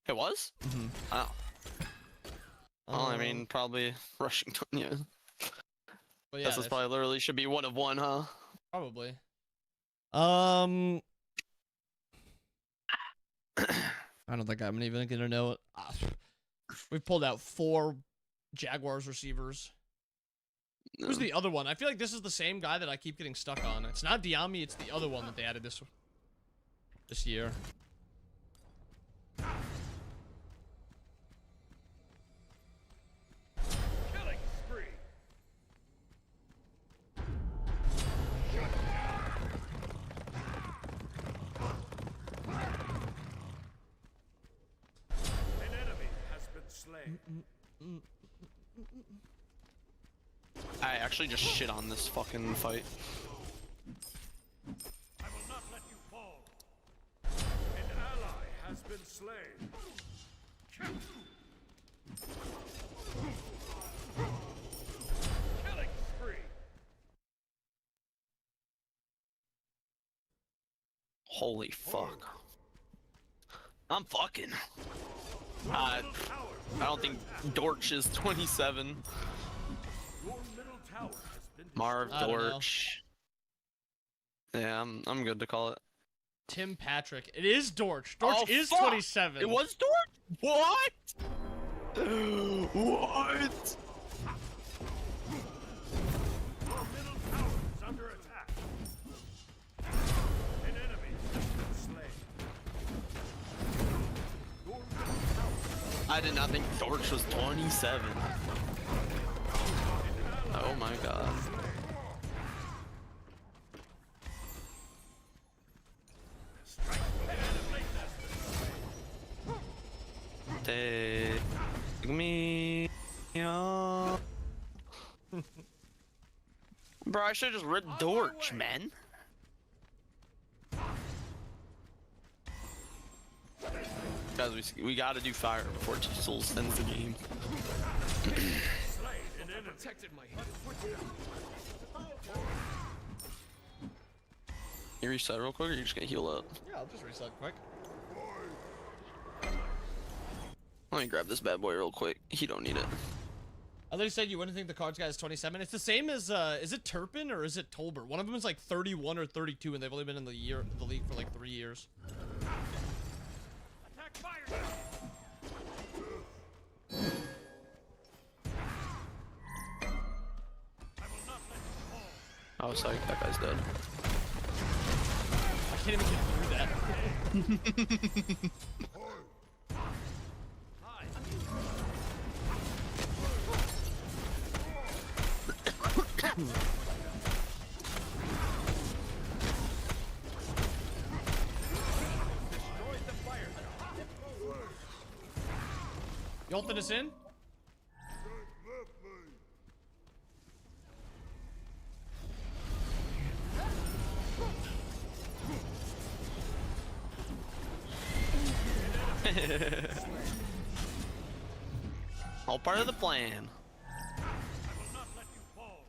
It was? Mm-hmm. Oh. Well, I mean, probably rushing to yeah. But yeah, This probably literally should be one of one, huh? probably. I don't think I'm even gonna know it. We've pulled out 4 Jaguars receivers. No. Who's the other one? I feel like this is the same guy that I keep getting stuck on. It's not Diami, it's the other one that they added this year. Killing spree. An enemy has been slain. I actually just shit on this fucking fight. I will not let you fall. An ally has been slain. Killing spree. Holy fuck. I'm fucking. I don't think Dortch is 27. Your middle tower Marv I don't know. Dortch. Yeah, I'm good to call it. Tim Patrick. It is Dortch. Dortch Oh, is fuck! 27. It was Dortch? What? What? Your middle tower is under attack. An enemy has been slain. Your middle tower. I did not think Dortch was 27. Oh my god. Take me on. Bro, I should have just read Dortch, man. Guys, we gotta do fire before T-Souls ends the game. Protected my You reset real quick, or you just gonna heal up? Yeah, I'll just reset quick. Let me grab this bad boy real quick. He don't need it. I thought you said you wouldn't think the cards guy is 27. It's the same as, is it Turpin or is it Tolbert? One of them is like 31 or 32, and they've only been in the league for like 3 years. Attack fire! I will not let you fall. Oh, sorry, that guy's dead. I can't even get through that. You ulted us in? All part of the plan. I will not let you fall.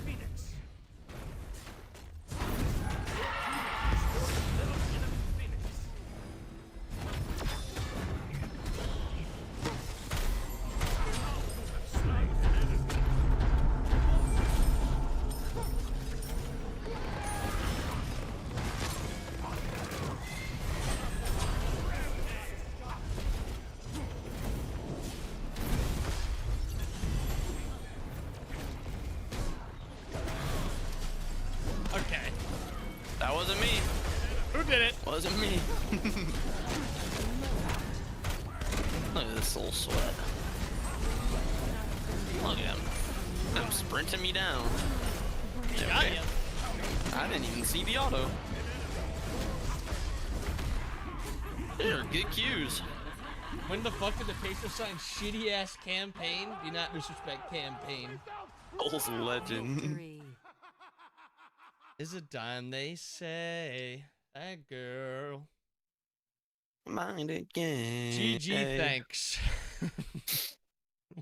Phoenix. Okay. That wasn't me. Who did it? Wasn't me. Look at this soul sweat. Look at him. I'm sprinting me down. Got Okay. ya. I didn't even see the auto. These are good cues. When the fuck did the Pacers sign shitty ass campaign? Do not disrespect campaign. Old legend. Victory. Is it dime they say? That girl. Mind again. GG, thanks.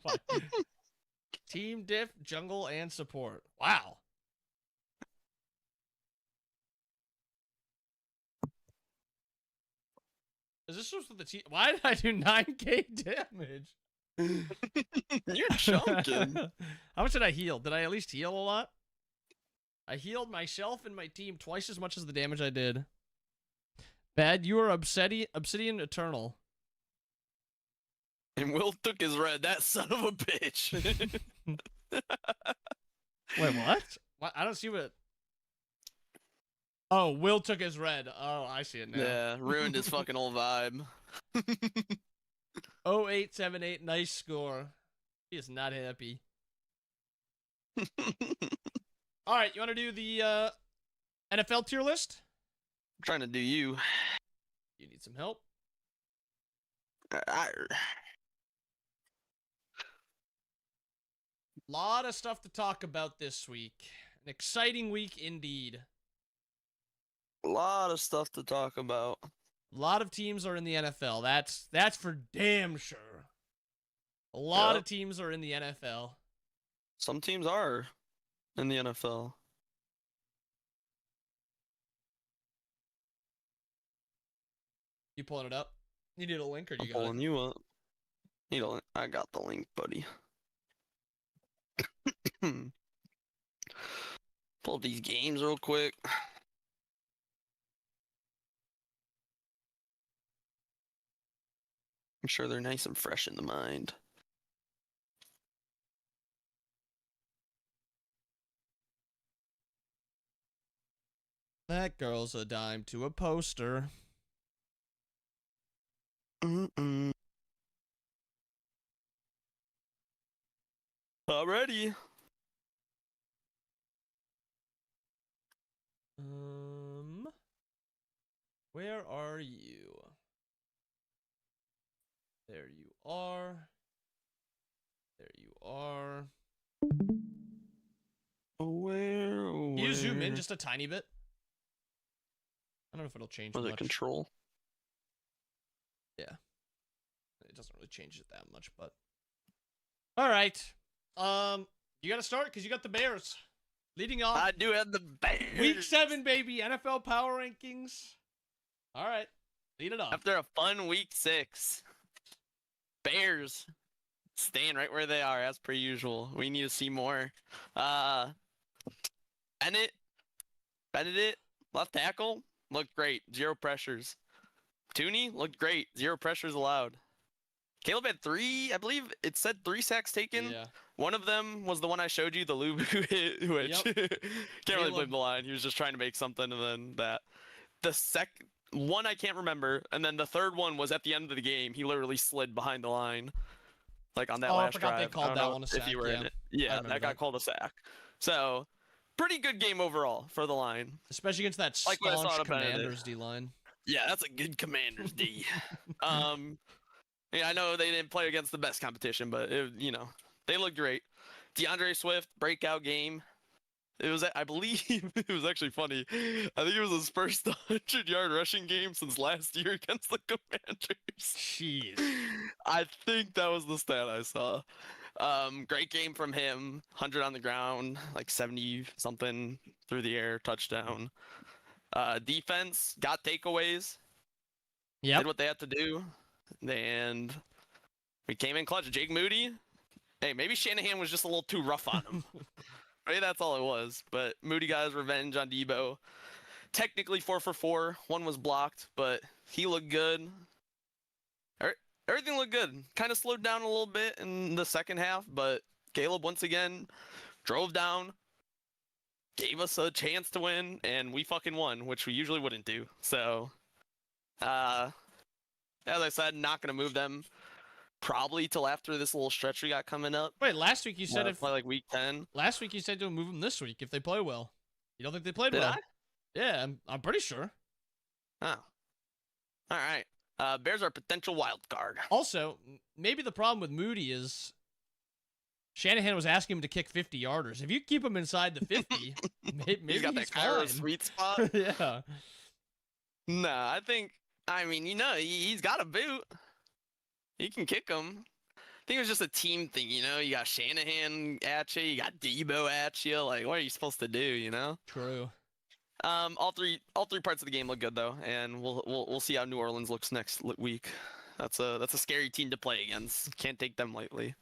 What? Team diff, jungle, and support. Wow. Is this just with the team? Why did I do 9k damage? You're chunking. How much did I heal? Did I at least heal a lot? I healed myself and my team twice as much as the damage I did. Bad, you are Obsidian Eternal. And Will took his red. That son of a bitch. Wait, what? What? I don't see what. Oh, Will took his red. Oh, I see it now. Yeah, ruined his fucking whole vibe. 0878, nice score. He is not happy. All right, you want to do the NFL tier list? I'm trying to do you. You need some help. I- Lot of stuff to talk about this week. An exciting week indeed. A lot of stuff to talk about. A lot of teams are in the NFL. That's for damn sure. A lot Yep. of teams are in the NFL. Some teams are in the NFL. You pulling it up? You need a link or I'm you got it? pulling you up. I got the link, buddy. Pull up these games real quick. I'm sure they're nice and fresh in the mind. That girl's a dime to a poster. Mm-mm. Already. Where are you? There you are. There you are. Where? Can you zoom in just a tiny bit? I don't know if it'll change Was much. it control? Yeah. It doesn't really change it that much, but. Alright. You gotta start because you got the Bears. Leading off. I do have the Bears. Week 7, baby. NFL Power Rankings. Alright. Lead it off. After a fun week 6. Bears staying right where they are as per usual. We need to see more. Benedict, left tackle, looked great. 0 pressures. Tooney looked great. 0 pressures allowed. Caleb had 3, I believe it said 3 sacks taken. Yeah. One of them was the one I showed you, the Lubu hit, which can't really blame the line. He was just trying to make something, and then that. The one I can't remember, and then the third one was at the end of the game. He literally slid behind the line, like on that last drive. I forgot they called that one a sack. If you were in it, yeah, that got called a sack. So, pretty good game overall for the line, especially against that staunch Commanders D line. Yeah, that's a good Commanders D. Yeah, I know they didn't play against the best competition, but they looked great. DeAndre Swift breakout game. It was, I believe, it was actually funny. I think it was his first 100-yard rushing game since last year against the Commanders. Jeez. I think that was the stat I saw. Great game from him. 100 on the ground, like 70 something through the air, touchdown. Defense got takeaways. Yeah. Did what they had to do. And we came in clutch. Jake Moody. Hey, maybe Shanahan was just a little too rough on him. Maybe that's all it was. But Moody got his revenge on Debo. Technically 4 for 4. 1 was blocked, but he looked good. Everything looked good. Kind of slowed down a little bit in the second half, but Caleb once again drove down, gave us a chance to win, and we fucking won, which we usually wouldn't do. So, as I said, not going to move them probably till after this little stretch we got coming up. Wait, last week you said if play like week 10. Last week you said to move them this week if they play well. You don't think they played Did well? I? Yeah, I'm pretty sure. Oh. All right. Bears are a potential wild card. Also, maybe the problem with Moody is Shanahan was asking him to kick 50-yarders. If you keep him inside the 50, maybe he's got that fine. sweet spot. Yeah. Nah, he's got a boot. He can kick him. I think it was just a team thing, You got Shanahan at you, you got Debo at you. Like, what are you supposed to do, True. All three parts of the game look good though, and we'll see how New Orleans looks next week. That's a scary team to play against. Can't take them lightly.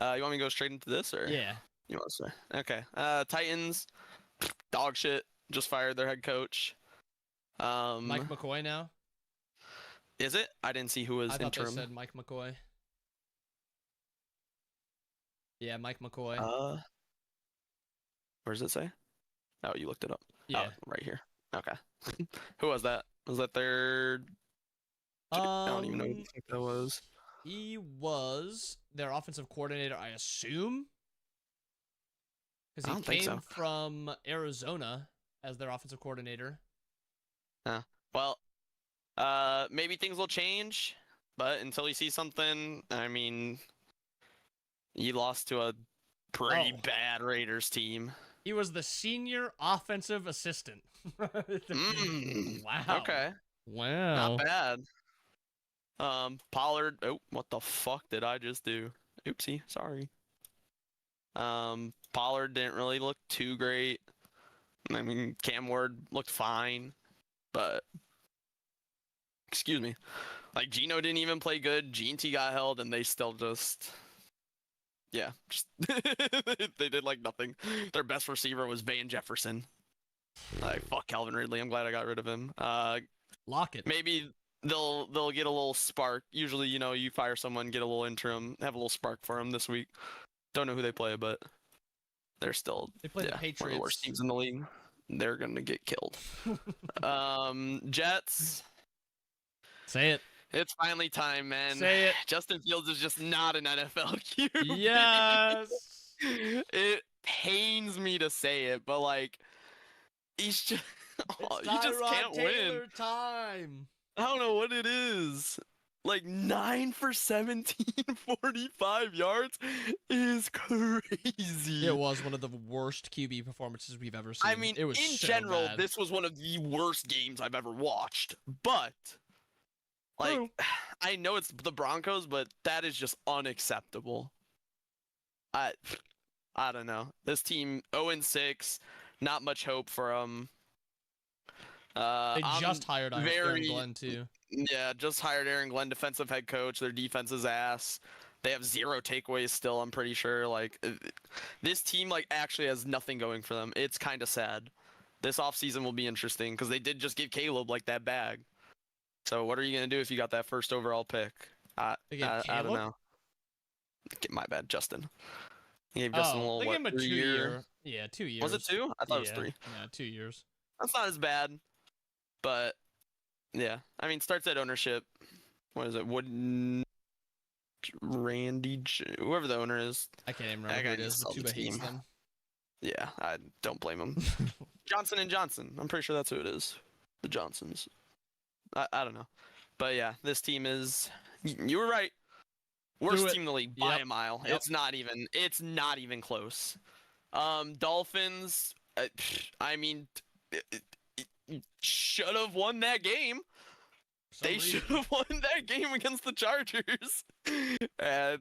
You want me to go straight into this, or Yeah. you want to say? Okay. Titans, dog shit. Just fired their head coach. Mike McCoy now. Is it? I didn't see who was I thought interim. they said Mike McCoy. Yeah, Mike McCoy. Where does it say? Oh, you looked it up. Yeah. Oh, right here. Okay. Who was that? Was that their? I don't even know who that was. He was their offensive coordinator, I assume. Because he came from Arizona as their offensive coordinator. Well, maybe things will change, but until you see something, I mean, you lost to a pretty bad Raiders team. He was the senior offensive assistant. Wow. Okay. Wow. Not bad. Pollard. Oh, what the fuck did I just do? Oopsie. Sorry. Pollard didn't really look too great. I mean, Cam Ward looked fine, but excuse me, like Gino didn't even play good. G&T got held, and they still just, yeah, just they did like nothing. Their best receiver was Van Jefferson. Like fuck Calvin Ridley. I'm glad I got rid of him. Lock it. Maybe they'll get a little spark. Usually, you know, you fire someone, get a little interim, have a little spark for them this week. Don't know who they play, but they're still They play the one of the Patriots. worst teams in the league. They're gonna get killed. Jets. Say it. It's finally time, man. Say it. Justin Fields is just not an NFL QB. Yes. It pains me to say it, but like, he's just you just can't win. Time. I don't know what it is. Like 9 for 17, 45 yards is crazy. It was one of the worst QB performances we've ever seen. I mean, it was in so general, bad. this was one of the worst games I've ever watched. But, like, True. I know it's the Broncos, but that is just unacceptable. I don't know. This team 0-6, not much hope for them. They just hired Aaron very- Glenn too. Yeah, just hired Aaron Glenn, defensive head coach. Their defense is ass. They have 0 takeaways still, I'm pretty sure. Like, this team, like, actually has nothing going for them. It's kind of sad. This offseason will be interesting because they did just give Caleb, like, that bag. So what are you going to do if you got that first overall pick? I don't Caleb? know. My bad, Justin. He gave Justin a little, they what, gave him a 3 2-year. year? Yeah, 2 years. Was it 2? I thought it was Yeah, 3. Yeah, 2 years. That's not as bad. But, yeah. I mean, starts at ownership. What is it? Whoever the owner is. I can't even That remember who guy it needs is, to but sell the Tuba hates team. them. Yeah, I don't blame him. Johnson & Johnson. I'm pretty sure that's who it is. The Johnsons. I don't know. But yeah, this team is... You were right. Worst team in the league by a mile. Yep. It's not even close. Dolphins, I mean, should have won that game. They should have won that game against the Chargers. And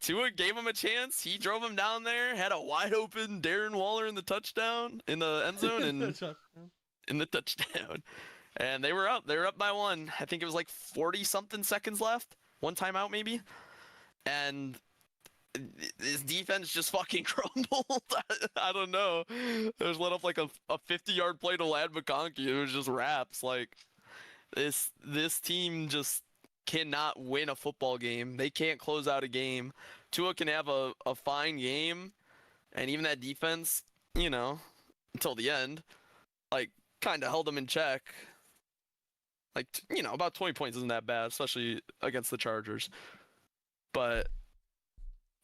Tua gave him a chance. He drove him down there, had a wide open Darren Waller in the touchdown, in the end zone, and in the touchdown. And they were up. They were up by 1. I think it was like 40-something seconds left. 1 timeout, maybe. And his defense just fucking crumbled. I don't know. They just let up like a 50-yard play to Lad McConkey. It was just wraps. Like, this team just cannot win a football game. They can't close out a game. Tua can have a fine game, and even that defense, you know, until the end, like, kind of held them in check. Like, you know, about 20 points isn't that bad, especially against the Chargers. But,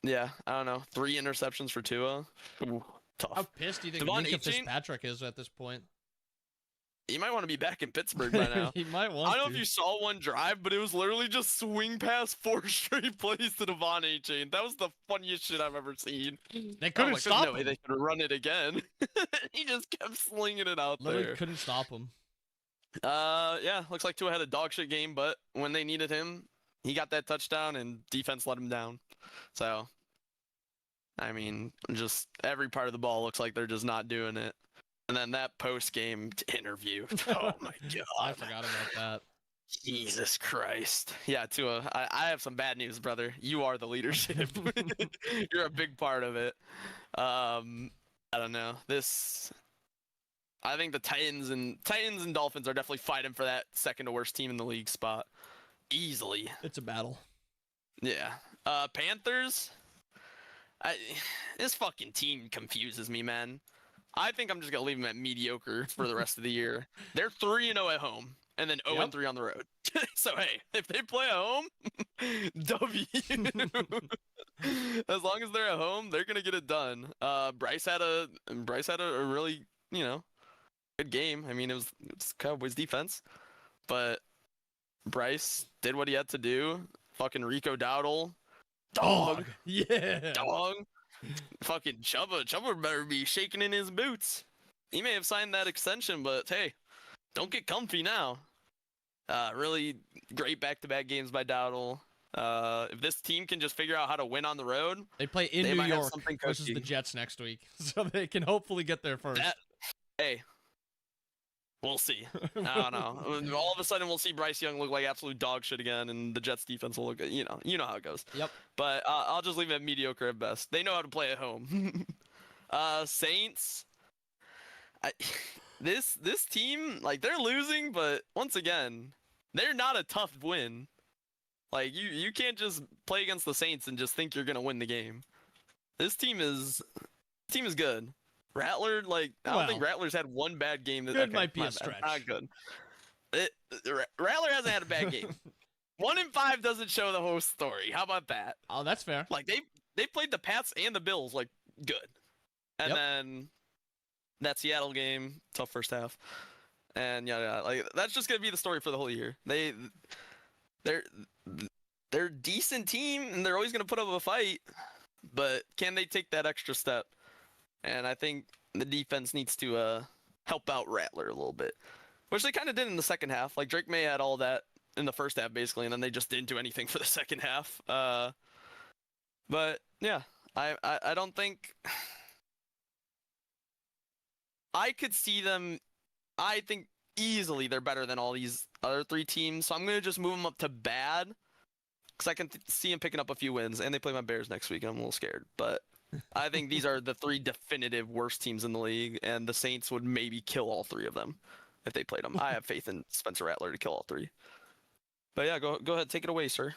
yeah, I don't know. 3 interceptions for Tua. Ooh, tough. How pissed do you think Devon Minka 18? Fitzpatrick is at this point? He might want to be back in Pittsburgh by now. He might want I don't know to. if you saw one drive, but it was literally just swing past 4 straight plays to Devon 18. That was the funniest shit I've ever seen. They couldn't There's stop no way him. they could run it again. He just kept slinging it out Literally there. couldn't stop him. Yeah, looks like Tua had a dog shit game, but when they needed him, he got that touchdown and defense let him down. So, I mean, just every part of the ball looks like they're just not doing it. And then that post-game interview. Oh my I god. forgot about that. Jesus Christ. Yeah, Tua, I have some bad news, brother. You are the leadership. You're a big part of it. I don't know. I think the Titans and Dolphins are definitely fighting for that second to worst team in the league spot. Easily. It's a battle. Yeah. Panthers. This fucking team confuses me, man. I think I'm just gonna leave them at mediocre for the rest of the year. They're 3-0 at home, and then 0-3 on the road. So hey, if they play at home, W. As long as they're at home, they're gonna get it done. Bryce had a really, you know, good game. I mean, it was Cowboys defense, but Bryce did what he had to do. Fucking Rico Dowdle, dog. Yeah. Dog. Fucking Chuba better be shaking in his boots. He may have signed that extension, but hey, don't get comfy now. Really great back-to-back games by Dowdle. If this team can just figure out how to win on the road, They play in they New might have York something versus the cooking. Jets next week, so they can hopefully get there first. Hey, we'll see. I don't know. All of a sudden, we'll see Bryce Young look like absolute dog shit again, and the Jets defense will look, you know how it goes. Yep. But I'll just leave it at mediocre at best. They know how to play at home. Saints. This team, like, they're losing, but once again, they're not a tough win. Like, you can't just play against the Saints and just think you're gonna win the game. This team is good. Rattler, like, I don't think Rattler's had one bad game. Good might be a stretch. Not good. Rattler hasn't had a bad game. 1-5 doesn't show the whole story. How about that? Oh, that's fair. Like, they played the Pats and the Bills, like, good. And then that Seattle game, tough first half. And yeah, like, that's just gonna be the story for the whole year. They're a decent team, and they're always gonna put up a fight. But can they take that extra step? And I think the defense needs to help out Rattler a little bit, which they kind of did in the second half. Like, Drake May had all that in the first half, basically, and then they just didn't do anything for the second half. But yeah, I don't think I could see them. I think easily they're better than all these other three teams, so I'm gonna just move them up to bad, because I can see them picking up a few wins, and they play my Bears next week, and I'm a little scared, but I think these are the three definitive worst teams in the league, and the Saints would maybe kill all three of them if they played them. I have faith in Spencer Rattler to kill all three. But yeah, go ahead, take it away, sir.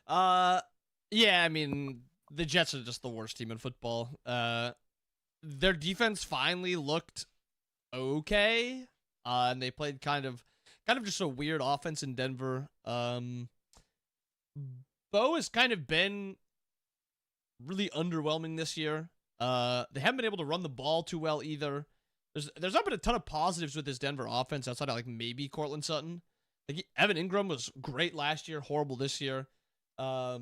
Yeah, I mean, the Jets are just the worst team in football. Their defense finally looked okay, and they played kind of just a weird offense in Denver. Bo has kind of been really underwhelming this year. They haven't been able to run the ball too well either. There's not been a ton of positives with this Denver offense outside of, like, maybe Cortland Sutton. Like, Evan Ingram was great last year, horrible this year. But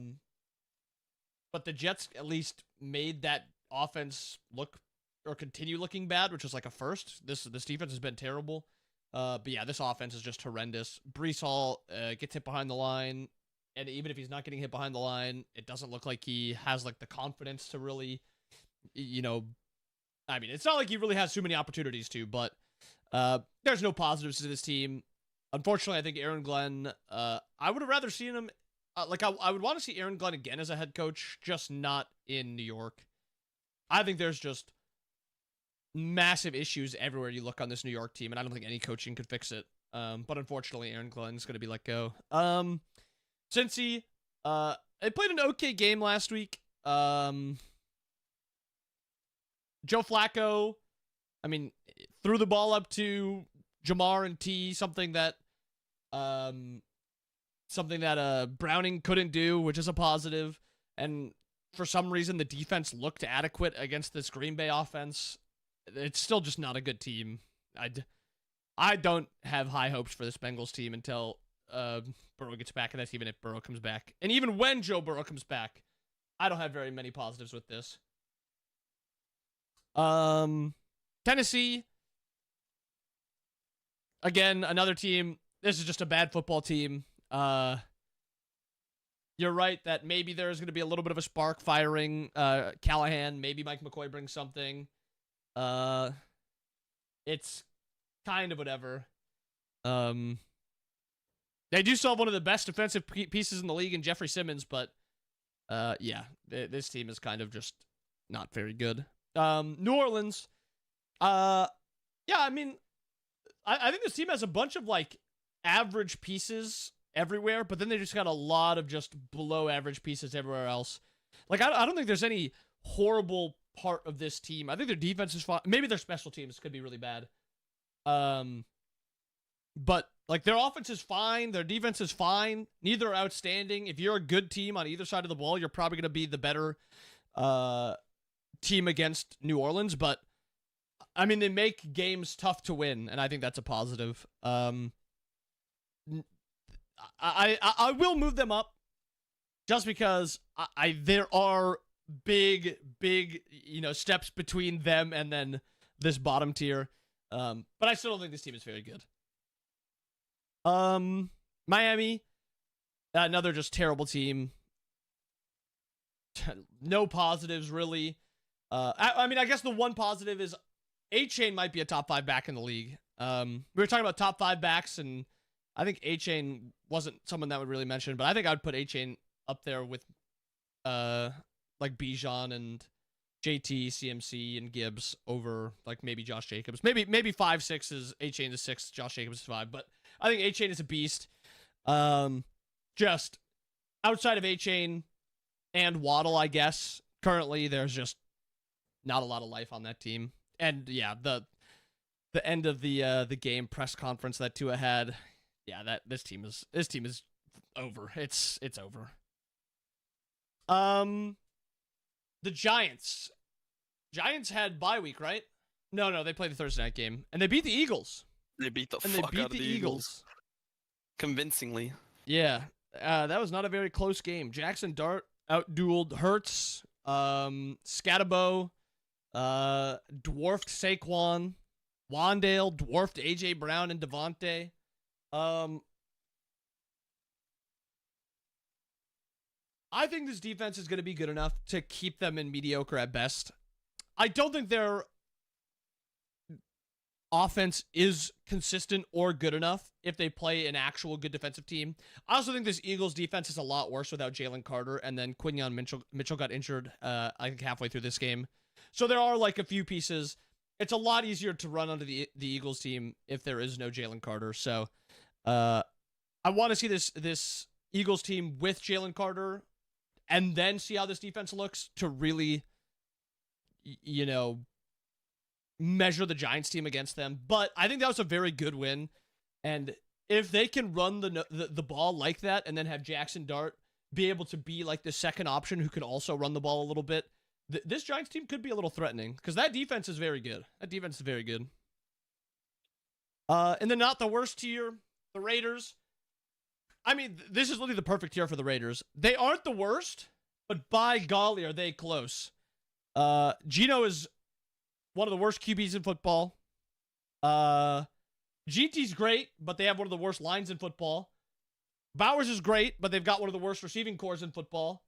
the Jets at least made that offense look or continue looking bad, which was like a first. This defense has been terrible. But yeah, this offense is just horrendous. Breece Hall gets hit behind the line, and even if he's not getting hit behind the line, it doesn't look like he has, like, the confidence to really, I mean, it's not like he really has too many opportunities to, but there's no positives to this team. Unfortunately, I think Aaron Glenn, I would have rather seen him, I would want to see Aaron Glenn again as a head coach, just not in New York. I think there's just massive issues everywhere you look on this New York team, and I don't think any coaching could fix it. But unfortunately, Aaron Glenn's going to be let go. Cincy, they played an okay game last week. Joe Flacco, I mean, threw the ball up to Jamar and T, something that Browning couldn't do, which is a positive. And for some reason, the defense looked adequate against this Green Bay offense. It's still just not a good team. I don't have high hopes for this Bengals team until Burrow gets back, and that's even if Burrow comes back. And even when Joe Burrow comes back, I don't have very many positives with this. Tennessee, again, another team. This is just a bad football team. You're right that maybe there's going to be a little bit of a spark firing Callahan. Maybe Mike McCoy brings something. It's kind of whatever. They do still have one of the best defensive pieces in the league in Jeffrey Simmons, but yeah, this team is kind of just not very good. New Orleans, yeah, I mean, I think this team has a bunch of, like, average pieces everywhere, but then they just got a lot of just below average pieces everywhere else. Like, I don't think there's any horrible part of this team. I think their defense is fine. Maybe their special teams could be really bad. But, like, their offense is fine. Their defense is fine. Neither are outstanding. If you're a good team on either side of the ball, you're probably going to be the better team against New Orleans. But, I mean, they make games tough to win, and I think that's a positive. I will move them up just because there are big, steps between them and then this bottom tier. But I still don't think this team is very good. Miami, Another just terrible team. No positives, really. I mean, I guess the one positive is A-Chain might be a top 5 back in the league. We were talking about top 5 backs, and I think A-Chain wasn't someone that would really mention, but I think I would put A-Chain up there with like Bijan and JT, CMC, and Gibbs over like maybe Josh Jacobs. Maybe 5, 6 is A-Chain is 6, Josh Jacobs is 5, but I think A-Chain is a beast. Just outside of A-Chain and Waddle, I guess, currently there's just not a lot of life on that team. And yeah, the end of the game press conference that Tua had, yeah, that this team is over. It's over. The Giants. Giants had bye week, right? No, they played the Thursday night game and they beat the Eagles. They beat the And fuck they beat out of the the Eagles convincingly. Yeah, that was not a very close game. Jackson Dart outdueled Hurts, Scatabo, dwarfed Saquon, Wandale dwarfed AJ Brown and Devontae. I think this defense is going to be good enough to keep them in mediocre at best. I don't think their offense is consistent or good enough if they play an actual good defensive team. I also think this Eagles defense is a lot worse without Jalen Carter, and then Quinyon Mitchell got injured, I think halfway through this game. So there are like a few pieces. It's a lot easier to run under the Eagles team if there is no Jalen Carter. So I want to see this Eagles team with Jalen Carter and then see how this defense looks to really, measure the Giants team against them. But I think that was a very good win. And if they can run the ball like that and then have Jackson Dart be able to be like the second option who can also run the ball a little bit, this Giants team could be a little threatening because that defense is very good. And then not the worst tier, the Raiders. I mean, this is literally the perfect tier for the Raiders. They aren't the worst, but by golly, are they close. Geno is one of the worst QBs in football. GT's great, but they have one of the worst lines in football. Bowers is great, but they've got one of the worst receiving cores in football.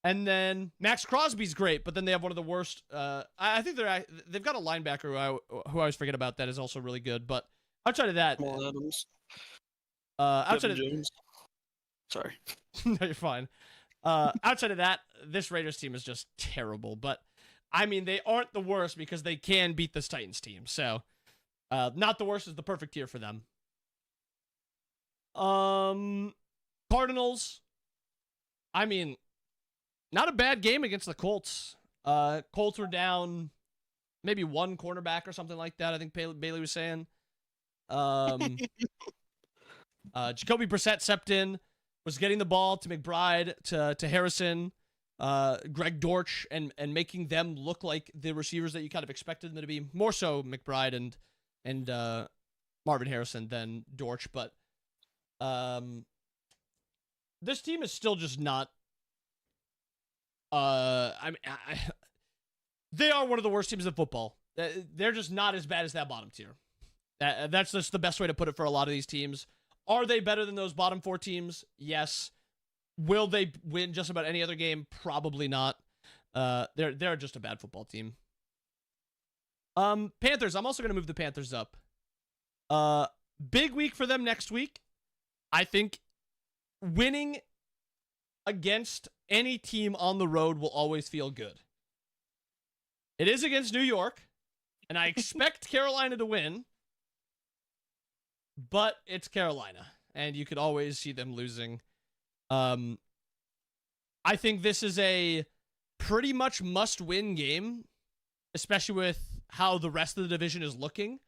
And then Max Crosby's great, but then they have one of the worst. I think they've got a linebacker who I always forget about that is also really good. But outside of that, Jamal Adams. outside of Jones. Sorry. no, you're fine. Outside of that, this Raiders team is just terrible. But I mean, they aren't the worst because they can beat this Titans team. So, not the worst is the perfect tier for them. Cardinals. I mean, not a bad game against the Colts. Colts were down maybe one cornerback or something like that. I think Bailey was saying. Jacoby Brissett stepped in, was getting the ball to McBride, to Harrison, Greg Dortch, and making them look like the receivers that you kind of expected them to be. More so McBride and Marvin Harrison than Dortch, but this team is still just not. They are one of the worst teams in football. They're just not as bad as that bottom tier. That's just the best way to put it for a lot of these teams. Are they better than those bottom 4 teams? Yes. Will they win just about any other game? Probably not. They're just a bad football team. Panthers. I'm also going to move the Panthers up. Big week for them next week. I think winning against any team on the road will always feel good. It is against New York, and I expect Carolina to win, but it's Carolina, and you could always see them losing. I think this is a pretty much must-win game, especially with how the rest of the division is looking.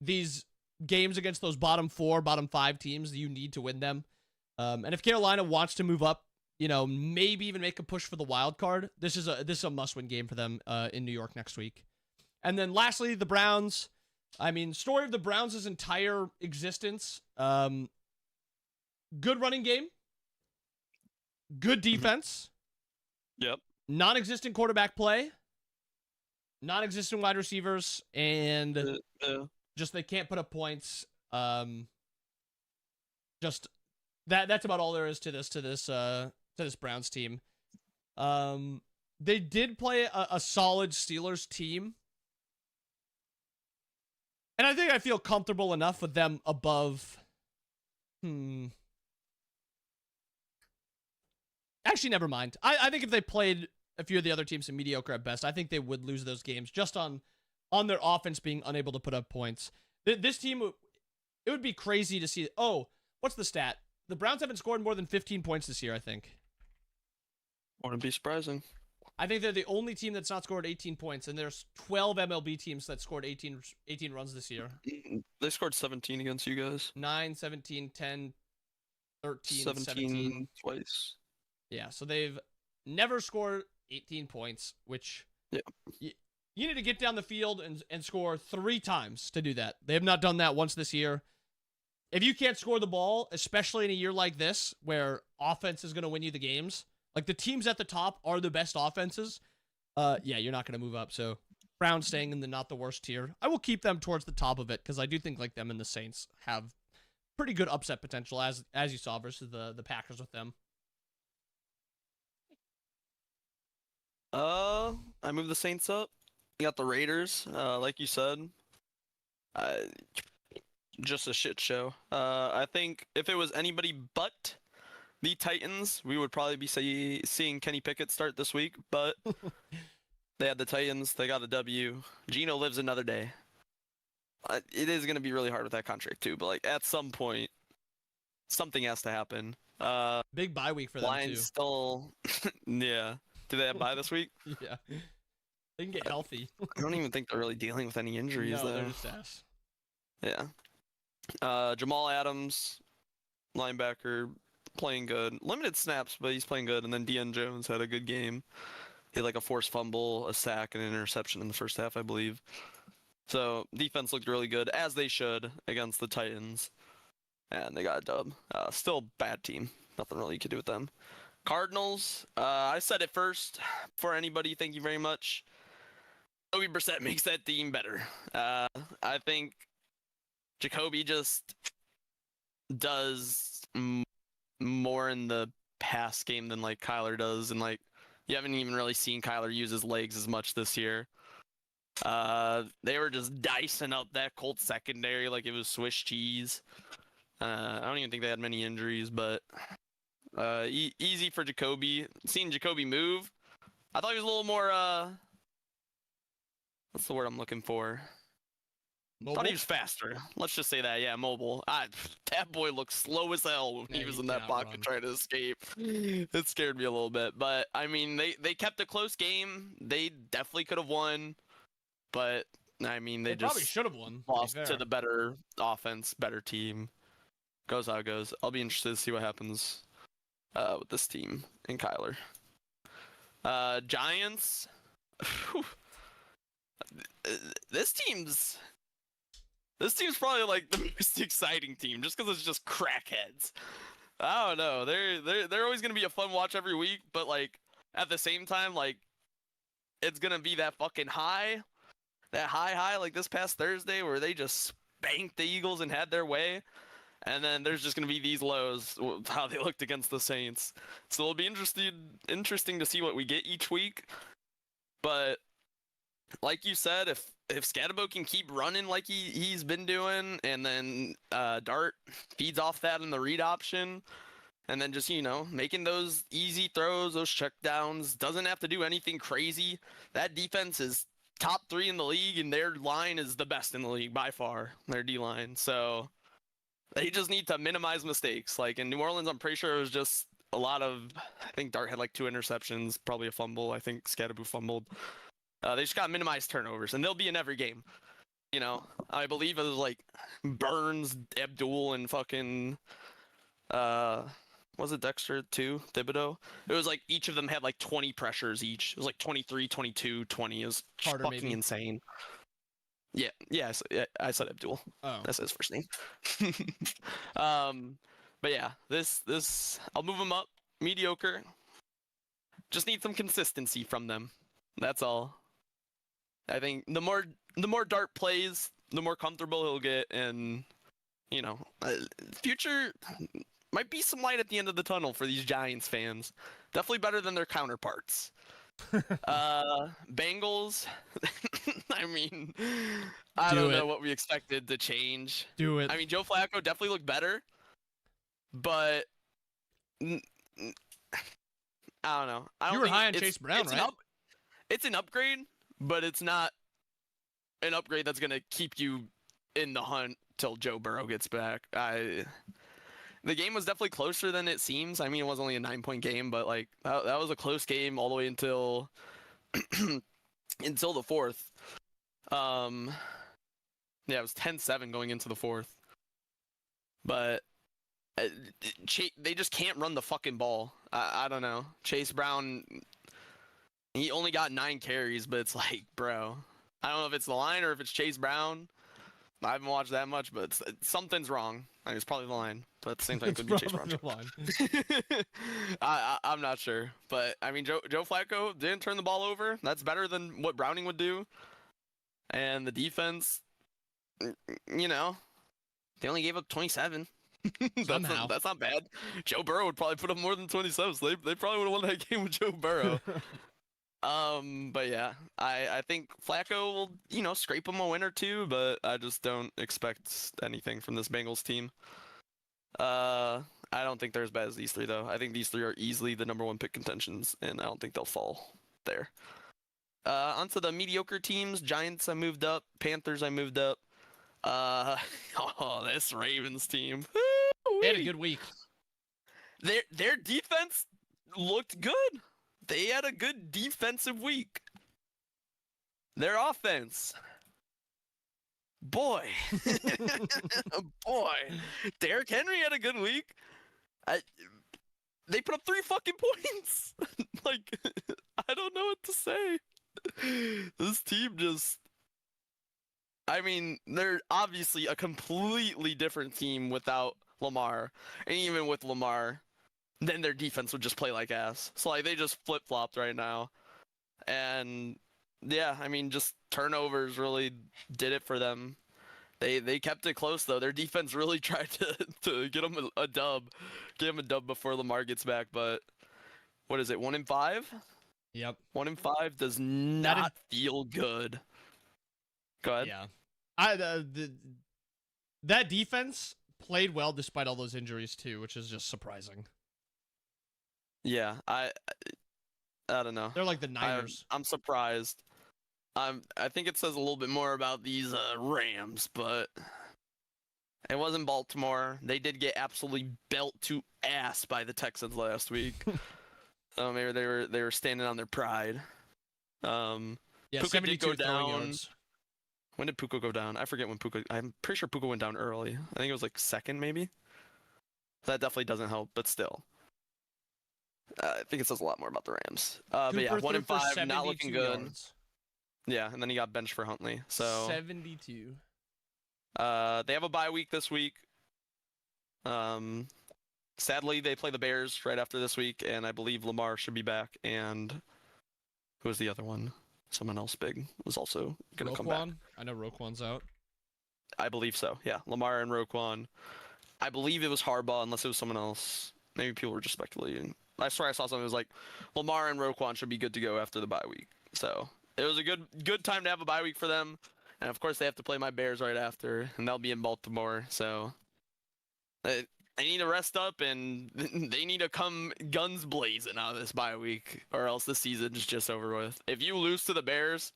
These games against those bottom 4, bottom 5 teams, you need to win them. And if Carolina wants to move up, maybe even make a push for the wild card, this is a must-win game for them in New York next week. And then lastly, the Browns. I mean, story of the Browns' entire existence. Good running game. Good defense. Yep. Non-existent quarterback play. Non-existent wide receivers. And just they can't put up points. Just that's about all there is to this Browns team. They did play a solid Steelers team. And I think I feel comfortable enough with them above. Actually, never mind. I think if they played a few of the other teams in mediocre at best, I think they would lose those games just on their offense being unable to put up points. This team, it would be crazy to see. Oh, what's the stat? The Browns haven't scored more than 15 points this year, I think. Wouldn't be surprising. I think they're the only team that's not scored 18 points, and there's 12 MLB teams that scored 18 runs this year. They scored 17 against you guys. 9, 17, 10, 13, 17 twice. Yeah, so they've never scored 18 points, which you need to get down the field and score 3 times to do that. They have not done that once this year. If you can't score the ball, especially in a year like this, where offense is going to win you the games, like the teams at the top are the best offenses, you're not going to move up. So Browns staying in the not the worst tier. I will keep them towards the top of it because I do think like them and the Saints have pretty good upset potential, as you saw versus the Packers with them. I moved the Saints up. You got the Raiders, like you said. Just a shit show. I think if it was anybody but the Titans, we would probably be seeing Kenny Pickett start this week, but they had the Titans. They got a W. Geno lives another day. It is going to be really hard with that contract, too, but like at some point, something has to happen. Big bye week for them, Lions too. still... yeah. Do they have bye this week? Yeah. They can get healthy. I don't even think they're really dealing with any injuries, No, though. they're just ass. Yeah. Jamal Adams, linebacker, playing good. Limited snaps, but he's playing good. And then Deion Jones had a good game. He had like a forced fumble, a sack, and an interception in the first half, I believe. So defense looked really good, as they should, against the Titans. And they got a dub. Still bad team. Nothing really you could do with them. Cardinals, I said it first for anybody. Thank you very much. Jacoby Brissett makes that team better. I think Jacoby just does more in the pass game than like Kyler does, and like you haven't even really seen Kyler use his legs as much this year. They were just dicing up that Colts secondary like it was Swiss cheese. I don't even think they had many injuries, but easy for Jacoby. Seeing Jacoby move, I thought he was a little more what's the word I'm looking for? Mobile? Thought he was faster. Let's just say that. Yeah, mobile. That boy looked slow as hell when he was in that pocket trying to escape. It scared me a little bit. But, I mean, they kept a close game. They definitely could have won. But, I mean, they just probably should have won. lost to the better offense, better team. Goes how it goes. I'll be interested to see what happens with this team and Kyler. Giants. This team's probably like the most exciting team, just because it's just crackheads. I don't know. They're always gonna be a fun watch every week, but like at the same time, like it's gonna be that fucking high, like this past Thursday where they just spanked the Eagles and had their way, and then there's just gonna be these lows, how they looked against the Saints. So it'll be interesting to see what we get each week. But like you said, if Scatterbo can keep running like he's been doing, and then Dart feeds off that in the read option, and then just, making those easy throws, those checkdowns, doesn't have to do anything crazy. That defense is top 3 in the league, and their line is the best in the league by far, their D-line. So they just need to minimize mistakes. Like in New Orleans, I'm pretty sure it was just a lot of, I think Dart had like 2 interceptions, probably a fumble. I think Scatterbo fumbled. They just got to minimize turnovers, and they'll be in every game. I believe it was like Burns, Abdul, and fucking, was it Dexter too? Thibodeau? It was like each of them had like 20 pressures each. It was like 23, 22, 20. It was Carter, fucking maybe. Insane. Yeah, I said Abdul. Oh. That's his first name. But yeah, this I'll move them up. Mediocre. Just need some consistency from them. That's all. I think the more Dart plays, the more comfortable he'll get, and future might be some light at the end of the tunnel for these Giants fans. Definitely better than their counterparts. Bengals. I mean, I don't know what we expected to change. Do it. I mean, Joe Flacco definitely looked better, but I don't know. You were high on Chase Brown, right? It's an upgrade, but it's not an upgrade that's gonna keep you in the hunt till Joe Burrow gets back. The game was definitely closer than it seems. I mean, it was only a 9-point game, but like that was a close game all the way until until the fourth. Yeah, it was 10-7 going into the fourth. But they just can't run the fucking ball. I don't know. Chase Brown, he only got 9 carries, but it's like, bro, I don't know if it's the line or if it's Chase Brown. I haven't watched that much, but something's wrong. I mean, it's probably the line, but at the same time, it could be Chase Brown. I'm not sure, but I mean, Joe Flacco didn't turn the ball over. That's better than what Browning would do. And the defense, you know, they only gave up 27. That's not bad. Joe Burrow would probably put up more than 27. So they probably would have won that game with Joe Burrow. But yeah, I think Flacco will, you know, scrape him a win or two, but I just don't expect anything from this Bengals team. I don't think they're as bad as these three, though. I think these three are easily the number 1 pick contentions, and I don't think they'll fall there. Onto the mediocre teams. Giants, I moved up. Panthers, I moved up. This Ravens team. They had a good week. Their defense looked good. They had a good defensive week. Their offense. Boy. Boy. Derrick Henry had a good week. They put up 3 fucking points. Like, I don't know what to say. This team just... I mean, they're obviously a completely different team without Lamar. And even with Lamar, then their defense would just play like ass. So, like, they just flip-flopped right now. And, yeah, I mean, just turnovers really did it for them. They kept it close, though. Their defense really tried to get them a dub. Get them a dub before Lamar gets back. But, what is it, 1-5? Yep. 1-5 does not feel good. Go ahead. Yeah. That defense played well despite all those injuries, too, which is just surprising. Yeah, I don't know. They're like the Niners. I'm surprised. I think it says a little bit more about these Rams, but it wasn't Baltimore. They did get absolutely belt to ass by the Texans last week. So maybe they were standing on their pride. Yeah, Puka 72 did go throwing down. yards. When did Puka go down? I forget when Puka. I'm pretty sure Puka went down early. I think it was like second, maybe. That definitely doesn't help, but still. I think it says a lot more about the Rams. But yeah, 1-5, not looking good. Yards. Yeah, and then he got benched for Huntley. So 72. They have a bye week this week. Sadly, they play the Bears right after this week, and I believe Lamar should be back. And who was the other one? Someone else big was also going to come back. I know Roquan's out. I believe so, yeah. Lamar and Roquan. I believe it was Harbaugh, unless it was someone else. Maybe people were just speculating. I swear I saw something that was like, Lamar and Roquan should be good to go after the bye week. So it was a good time to have a bye week for them. And of course, they have to play my Bears right after, and they'll be in Baltimore. So I need to rest up, and they need to come guns blazing out of this bye week, or else the season's just over with. If you lose to the Bears,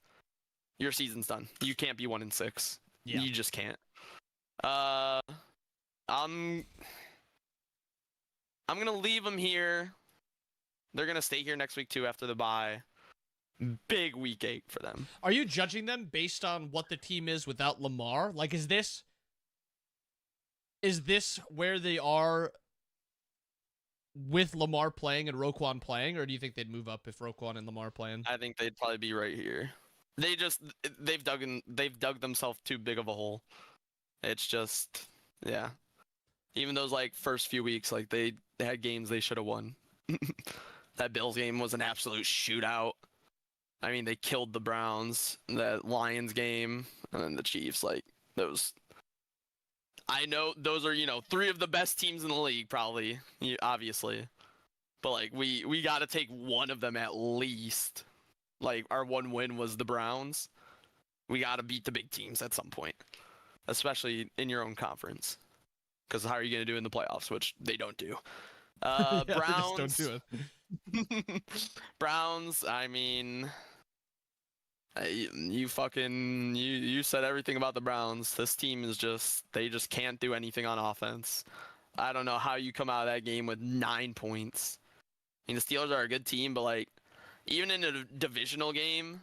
your season's done. You can't be 1-6. Yeah. You just can't. I'm gonna leave them here. They're gonna stay here next week too after the bye. Big week 8 for them. Are you judging them based on what the team is without Lamar? Like, is this where they are with Lamar playing and Roquan playing, or do you think they'd move up if Roquan and Lamar playing? I think they'd probably be right here. They've dug themselves too big of a hole. It's just, yeah. Even those like first few weeks, like they had games they should have won. That Bills game was an absolute shootout. I mean, they killed the Browns. That Lions game, and then the Chiefs, like those. I know those are, 3 of the best teams in the league, probably, obviously. But, like, we got to take one of them at least. Like, our one win was the Browns. We got to beat the big teams at some point, especially in your own conference. Because how are you going to do in the playoffs, which they don't do. Yeah, Browns. they just don't do it. Browns, I mean, you fucking you said everything about the Browns. This team is they just can't do anything on offense. I don't know how you come out of that game with 9 points. I mean, the Steelers are a good team, but like even in a divisional game,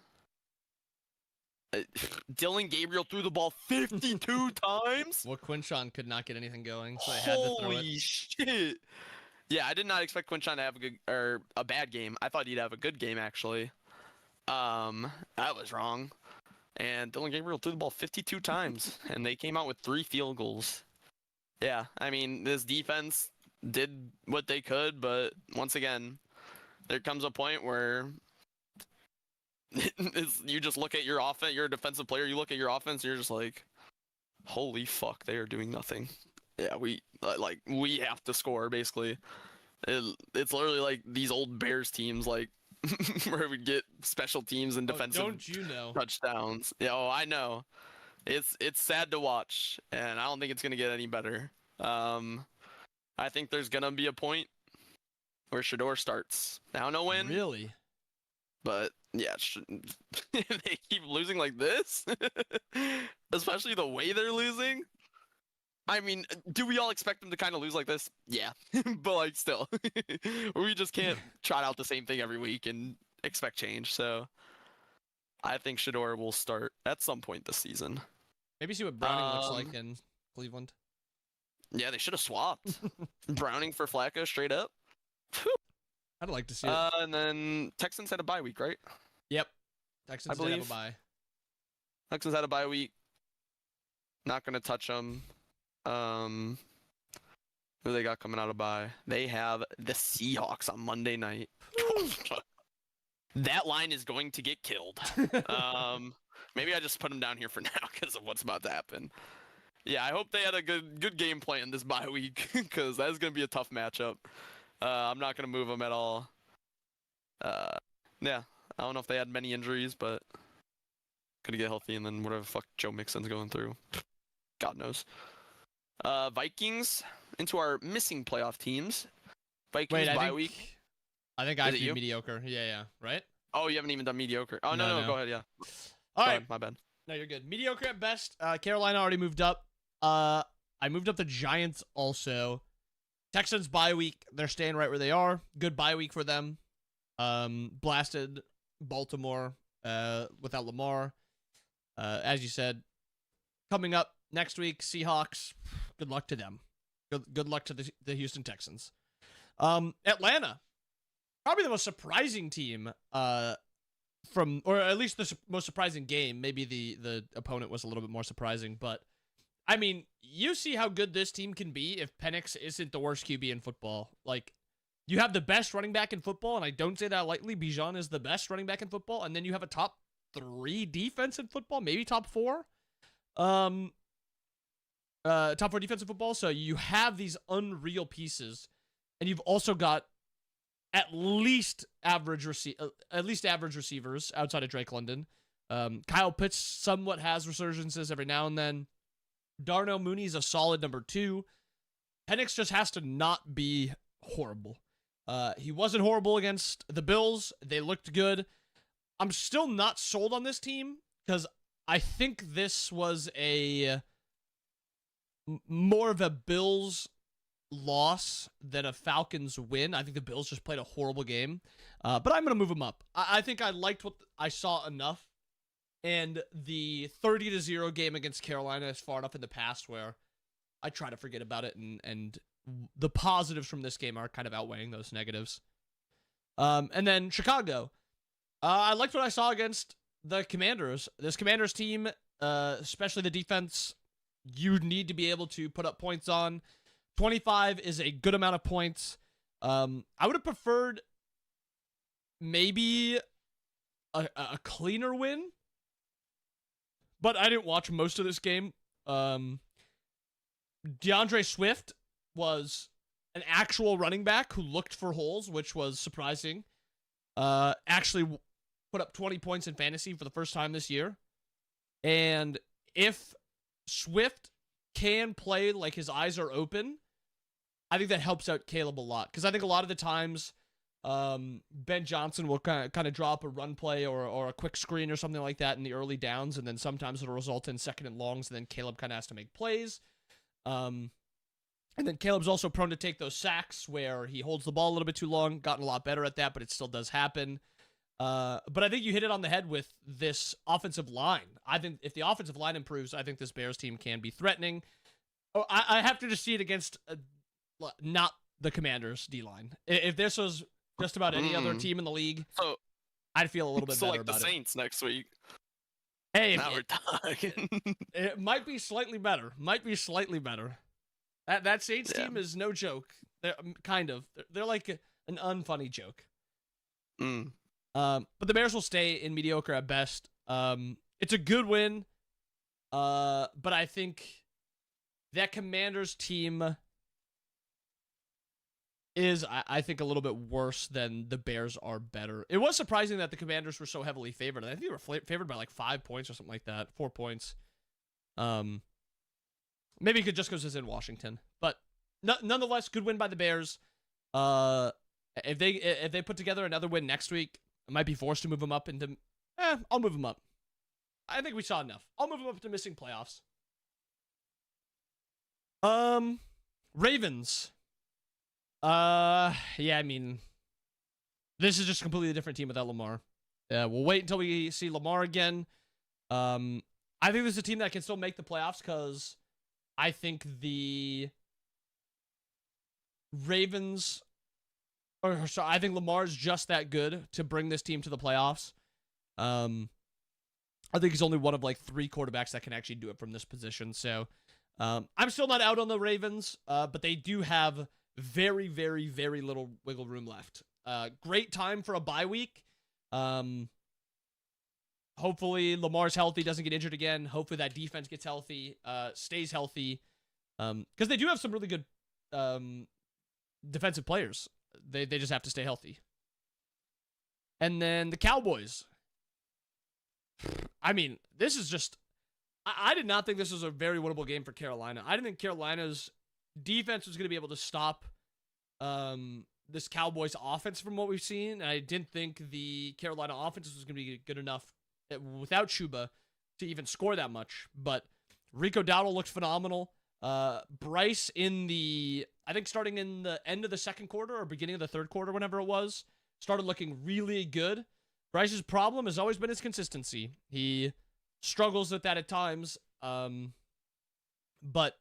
Dylan Gabriel threw the ball 52 times. Well, Quinshon could not get anything going, so they had to throw it. Holy shit! Yeah, I did not expect Quinshon to have a bad game. I thought he'd have a good game actually. I was wrong. And Dylan Gabriel threw the ball 52 times, and they came out with 3 field goals. Yeah, I mean, this defense did what they could, but once again, there comes a point where you just look at your offense. You're a defensive player. You look at your offense, and you're just like, "Holy fuck, they are doing nothing." Yeah, we have to score basically. It's literally like these old Bears teams, like where we get special teams and defensive don't you know? touchdowns. Yeah, I know. It's sad to watch, and I don't think it's gonna get any better. I think there's gonna be a point where Shador starts. I don't know when. Really? But yeah, they keep losing like this, especially the way they're losing. I mean, do we all expect them to kind of lose like this? Yeah, but like still, we just can't trot out the same thing every week and expect change. So I think Shador will start at some point this season. Maybe see what Browning looks like in Cleveland. Yeah, they should have swapped Browning for Flacco straight up. I'd like to see it. And then Texans had a bye week, right? Yep. Texans did have a bye. Texans had a bye week. Not gonna touch them. Who they got coming out of bye? They have the Seahawks on Monday night. That line is going to get killed. Maybe I just put them down here for now because of what's about to happen. Yeah, I hope they had a good game plan this bye week because that's gonna be a tough matchup. I'm not gonna move them at all. Yeah, I don't know if they had many injuries, but gonna get healthy and then whatever the fuck Joe Mixon's going through, God knows. Vikings into our missing playoff teams. Vikings bye week. I think I do mediocre. Yeah, right? Oh, you haven't even done mediocre. Oh, no, go ahead, yeah. All right. My bad. No, you're good. Mediocre at best. Carolina already moved up. I moved up the Giants also. Texans bye week. They're staying right where they are. Good bye week for them. Blasted Baltimore without Lamar. As you said, coming up next week, Seahawks. Good luck to them. Good luck to the Houston Texans. Atlanta, probably the most surprising team or at least the most surprising game. Maybe the opponent was a little bit more surprising, but I mean, you see how good this team can be if Penix isn't the worst QB in football. Like, you have the best running back in football, and I don't say that lightly. Bijan is the best running back in football, and then you have a top 3 defense in football, maybe top 4. Top 4 defensive football. So you have these unreal pieces, and you've also got at least average receivers outside of Drake London. Kyle Pitts somewhat has resurgences every now and then. Darnell Mooney's a solid number 2. Penix just has to not be horrible. He wasn't horrible against the Bills. They looked good. I'm still not sold on this team because I think this was more of a Bills loss than a Falcons win. I think the Bills just played a horrible game. But I'm going to move them up. I think I liked what I saw enough. And the 30-0 game against Carolina is far enough in the past where I try to forget about it, and the positives from this game are kind of outweighing those negatives. And then Chicago. I liked what I saw against the Commanders. This Commanders team, especially the defense, you need to be able to put up points on. 25 is a good amount of points. I would have preferred maybe a cleaner win, but I didn't watch most of this game. DeAndre Swift was an actual running back who looked for holes, which was surprising. Actually put up 20 points in fantasy for the first time this year. And if Swift can play like his eyes are open, I think that helps out Caleb a lot. Because I think a lot of the times Ben Johnson will kind of drop a run play or a quick screen or something like that in the early downs, and then sometimes it'll result in second and longs, and then Caleb kind of has to make plays. And then Caleb's also prone to take those sacks where he holds the ball a little bit too long. Gotten a lot better at that, but it still does happen. But I think you hit it on the head with this offensive line. I think if the offensive line improves, I think this Bears team can be threatening. Oh, I have to just see it against not the Commanders' D-line. If this was just about any other team in the league, So, I'd feel a little bit so better like the about Saints next week. Hey, Now we're talking. it might be slightly better. Might be slightly better. That Saints Yeah. team is no joke. They're kind of. They're like an unfunny joke. Mm. But the Bears will stay in mediocre at best. It's a good win. But I think that Commanders team is, I think, a little bit worse than the Bears are better. It was surprising that the Commanders were so heavily favored. I think they were favored by like 5 points or something like that. 4 points. Maybe it could just because it's in Washington. But nonetheless, good win by the Bears. If they put together another win next week, I might be forced to move them up into... I'll move them up. I think we saw enough. I'll move them up to missing playoffs. Ravens. Yeah, I mean, this is just a completely different team without Lamar. We'll wait until we see Lamar again. I think this is a team that can still make the playoffs because I think the Ravens, I think Lamar's just that good to bring this team to the playoffs. I think he's only one of like 3 quarterbacks that can actually do it from this position. So I'm still not out on the Ravens, but they do have very, very, very little wiggle room left. Great time for a bye week. Hopefully Lamar's healthy, doesn't get injured again. Hopefully that defense gets healthy, stays healthy. Because they do have some really good defensive players. They just have to stay healthy. And then the Cowboys. I mean, this is just... I did not think this was a very winnable game for Carolina. I didn't think Carolina's defense was going to be able to stop this Cowboys offense from what we've seen. I didn't think the Carolina offense was going to be good enough without Chuba to even score that much. But Rico Dowdle looked phenomenal. Bryce I think starting in the end of the second quarter or beginning of the third quarter, whenever it was, started looking really good. Bryce's problem has always been his consistency. He struggles with that at times. But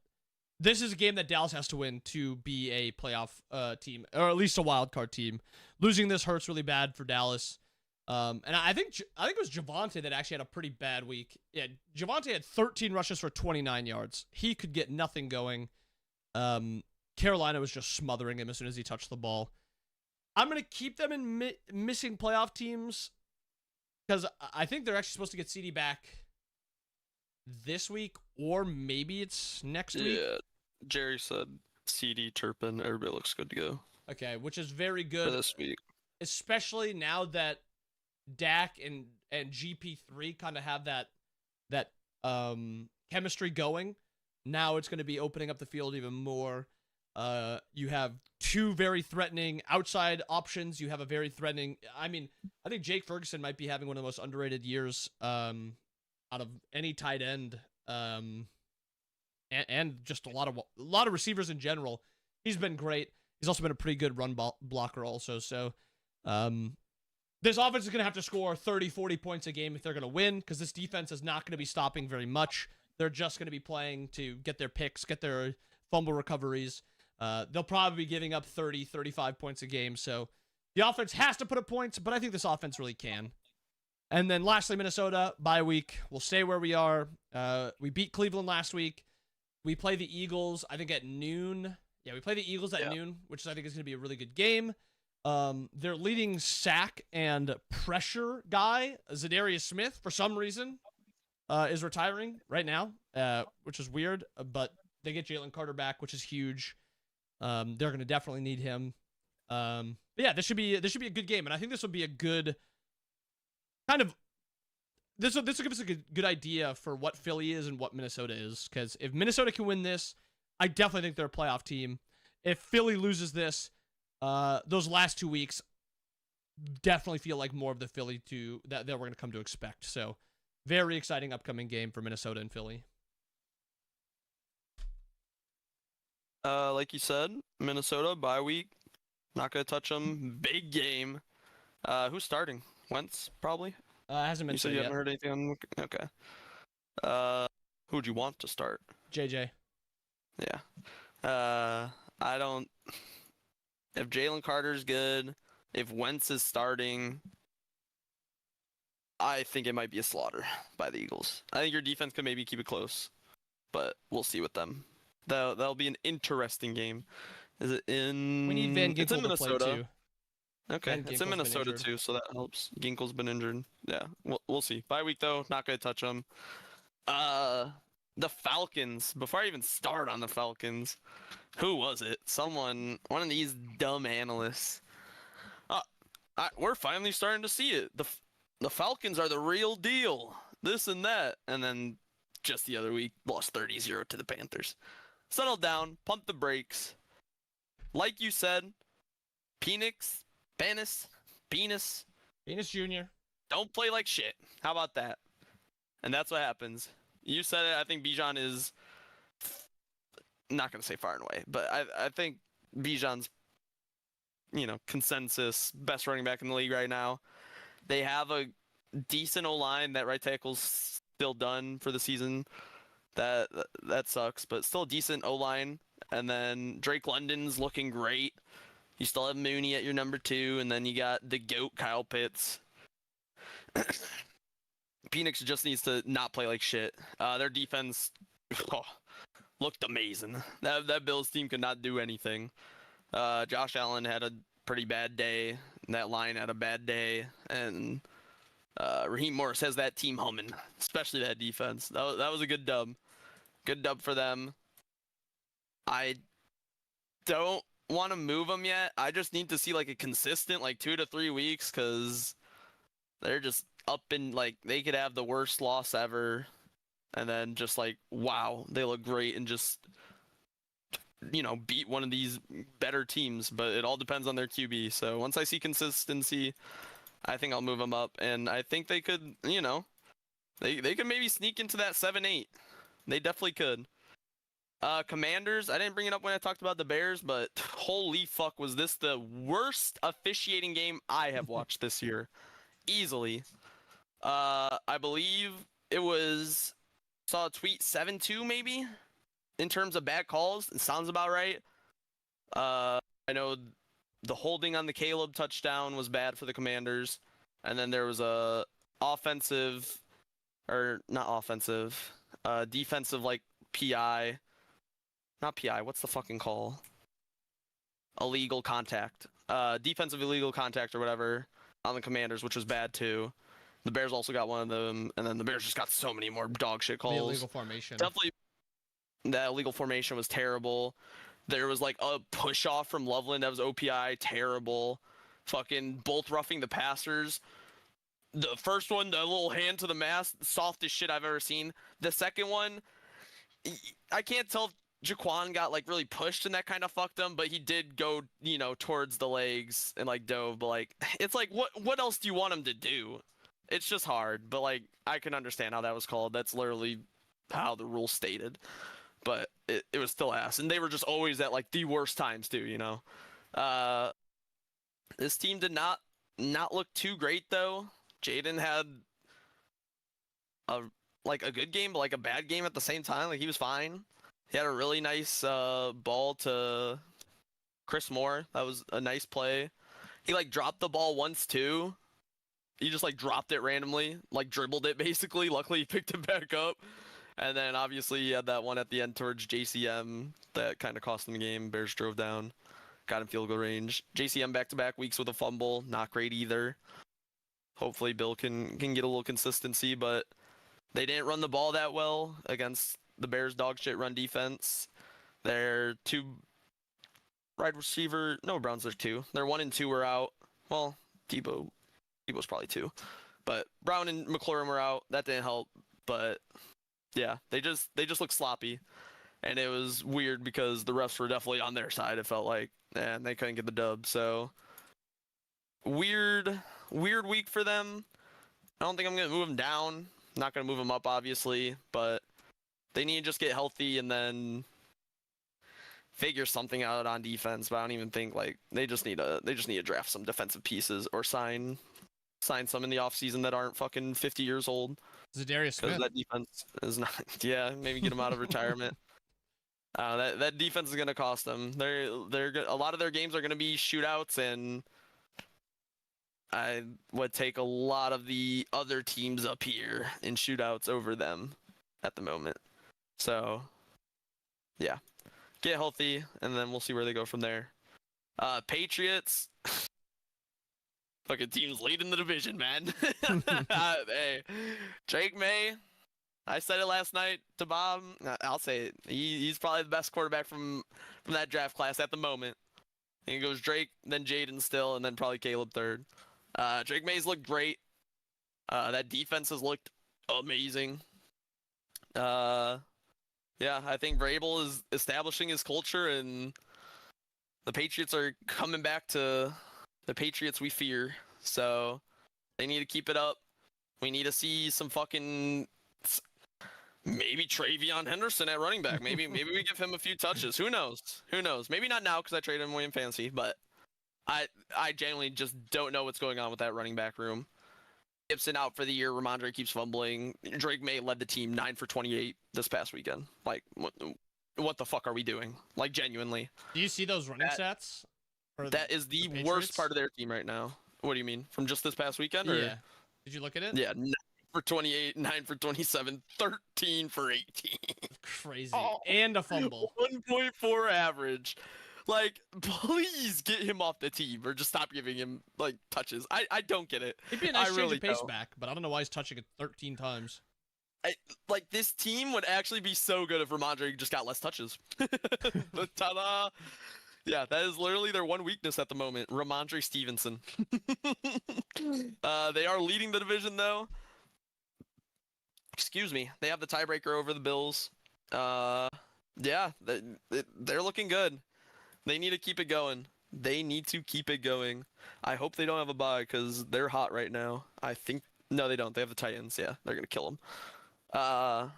this is a game that Dallas has to win to be a playoff team, or at least a wild card team. Losing this hurts really bad for Dallas. And I think it was Javonte that actually had a pretty bad week. Yeah, Javonte had 13 rushes for 29 yards. He could get nothing going. Carolina was just smothering him as soon as he touched the ball. I'm going to keep them in missing playoff teams because I think they're actually supposed to get CD back this week, or maybe it's next week. Yeah, Jerry said CD, Turpin, everybody looks good to go Okay, which is very for good, this week. especially now that Dak and GP3 kind of have that chemistry going. Now it's going to be opening up the field even more. You have 2 very threatening outside options. You have a very threatening... I mean, I think Jake Ferguson might be having one of the most underrated years out of any tight end, and just a lot of receivers in general. He's been great. He's also been a pretty good run blocker also. So this offense is going to have to score 30, 40 points a game if they're going to win, because this defense is not going to be stopping very much. They're just going to be playing to get their picks, get their fumble recoveries. They'll probably be giving up 30, 35 points a game. So the offense has to put up points, but I think this offense really can. And then lastly, Minnesota, bye week. We'll stay where we are. We beat Cleveland last week. We play the Eagles, I think, at noon. Yeah, we play the Eagles at noon, which I think is going to be a really good game. Their leading sack and pressure guy, Zadarius Smith, for some reason, is retiring right now, which is weird. But They get Jalen Carter back, which is huge. They're going to definitely need him. But yeah, this should be a good game, and I think this will be a good kind of this will give us a good idea for what Philly is and what Minnesota is. Because if Minnesota can win this, I definitely think they're a playoff team. If Philly loses this, those last 2 weeks definitely feel like more of the Philly that we're going to come to expect. So very exciting upcoming game for Minnesota and Philly. Like you said, Minnesota bye week. Not gonna touch them. Big game. Who's starting? Wentz probably. Hasn't been You said said you yet. haven't heard anything on. Okay. Who would you want to start? JJ. Yeah. I don't. If Jalen Carter's good, if Wentz is starting, I think it might be a slaughter by the Eagles. I think your defense could maybe keep it close, but we'll see with them. That'll be an interesting game. Is it in? We need Van It's in Ginkel to play Minnesota. too. Okay, Van it's Ginkel's in been Minnesota injured. too, so that helps. Ginkel's been injured. Yeah, we'll see. Bye week though, not gonna touch them. The Falcons. Before I even start on the Falcons, who was it? One of these dumb analysts. We're finally starting to see it. The Falcons are the real deal. This and that, and then just the other week lost 30-0 to the Panthers. Settle down, pump the brakes. Like you said, Penix Jr. don't play like shit. How about that? And that's what happens. You said it. I think Bijan is not going to say far and away, but I think Bijan's, consensus best running back in the league right now. They have a decent O-line. That right tackle's still done for the season. That sucks, but still a decent O-line. And then Drake London's looking great. You still have Mooney at your number 2, and then you got the GOAT Kyle Pitts. Penix just needs to not play like shit. Their defense looked amazing. That Bills team could not do anything. Josh Allen had a pretty bad day. That line had a bad day, and Raheem Morris has that team humming, especially that defense. That was a good dub. Good dub for them. I don't want to move them yet. I just need to see like a consistent 2 to 3 weeks, because they're just up in they could have the worst loss ever, and then just wow, they look great and just beat one of these better teams. But it all depends on their QB. So once I see consistency, I think I'll move them up, and I think they could they could maybe sneak into that 7-8. They definitely could. Commanders, I didn't bring it up when I talked about the Bears, but holy fuck, was this the worst officiating game I have watched this year. Easily. I believe it was, saw a tweet 7-2 maybe in terms of bad calls. It sounds about right. I know the holding on the Caleb touchdown was bad for the Commanders. And then there was a defensive PI. Not PI, what's the fucking call? Illegal contact. Defensive illegal contact or whatever on the Commanders, which was bad too. The Bears also got one of them, and then the Bears just got so many more dog shit calls. The illegal formation. Definitely, that illegal formation was terrible. There was a push off from Loveland that was OPI, terrible. Fucking both roughing the passers. The first one, the little hand to the mask, softest shit I've ever seen. The second one, I can't tell if Jaquan got really pushed and that kind of fucked him, but he did go, towards the legs and dove. But it's what else do you want him to do? It's just hard. But I can understand how that was called. That's literally how the rule stated. But it was still ass, and they were just always at the worst times too. This team did not look too great though. Jaden had a good game, but a bad game at the same time. He was fine. He had a really nice ball to Chris Moore. That was a nice play. He dropped the ball once too. He just dropped it randomly, dribbled it basically. Luckily he picked it back up. And then obviously he had that one at the end towards JCM that kind of cost him the game. Bears drove down, got in field goal range. JCM back-to-back weeks with a fumble, not great either. Hopefully Bill can get a little consistency, but they didn't run the ball that well against the Bears dog shit run defense. Their 2 wide receiver, no, Browns are 2. Their 1 and 2 were out. Well, Debo's probably 2, but Brown and McLaurin were out. That didn't help. But yeah, they just look sloppy, and it was weird because the refs were definitely on their side. It felt like, and they couldn't get the dub. So weird week for them. I don't think I'm gonna move them down. Not gonna move them up, obviously, but they need to just get healthy and then figure something out on defense. But I don't even think like they just need to draft some defensive pieces or sign some in the offseason that aren't fucking 50 years old. Zadarius Smith. Because that defense is not. Yeah, maybe get them out of retirement. That defense is gonna cost them. A lot of their games are gonna be shootouts, and I would take a lot of the other teams up here in shootouts over them at the moment. So, yeah, get healthy, and then we'll see where they go from there. Patriots. Fucking teams leading the division, man. Hey, Drake May. I said it last night to Bob. I'll say it. He's probably the best quarterback from that draft class at the moment. And it goes Drake, then Jaden still, and then probably Caleb third. Drake May's looked great. That defense has looked amazing. Yeah, I think Vrabel is establishing his culture, and the Patriots are coming back to the Patriots we fear. So they need to keep it up. We need to see some fucking maybe Travion Henderson at running back. Maybe we give him a few touches. Who knows? Maybe not now because I traded him away in fantasy, but I genuinely just don't know what's going on with that running back room. Gibson out for the year. Ramondre keeps fumbling. Drake May led the team 9 for 28 this past weekend. Like, what the fuck are we doing? Like, genuinely. Do you see those running stats? That is the worst part of their team right now. What do you mean? From just this past weekend? Or? Yeah. Did you look at it? Yeah, 9 for 28, 9 for 27, 13 for 18. Crazy. And a fumble. 1.4 average. Like, please get him off the team or just stop giving him, like, touches. I don't get it. It'd be a nice change of pace back, but I don't know why he's touching it 13 times. Like, this team would actually be so good if Ramondre just got less touches. Ta-da! Yeah, that is literally their one weakness at the moment. Ramondre Stevenson. They are leading the division, though. Excuse me. They have the tiebreaker over the Bills. Yeah, they're looking good. They need to keep it going. I hope they don't have a bye because they're hot right now. I think... No, they don't. They have the Titans. Yeah, they're going to kill them.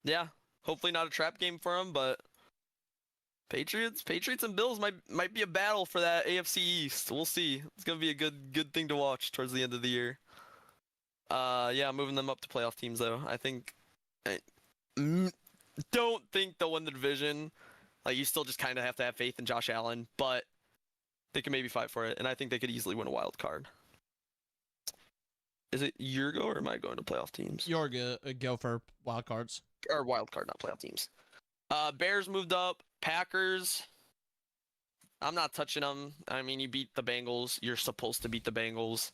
Yeah, hopefully not a trap game for them, but... Patriots and Bills might be a battle for that AFC East. We'll see. It's gonna be a good thing to watch towards the end of the year. Yeah, moving them up to playoff teams though. I don't think they'll win the division. Like, you still just kind of have to have faith in Josh Allen, but they can maybe fight for it, and I think they could easily win a wild card. Is it your go, or am I going to playoff teams? Your go for wild cards. Or wild card, not playoff teams. Bears moved up. Packers, I'm not touching them. I mean, you beat the Bengals. You're supposed to beat the Bengals.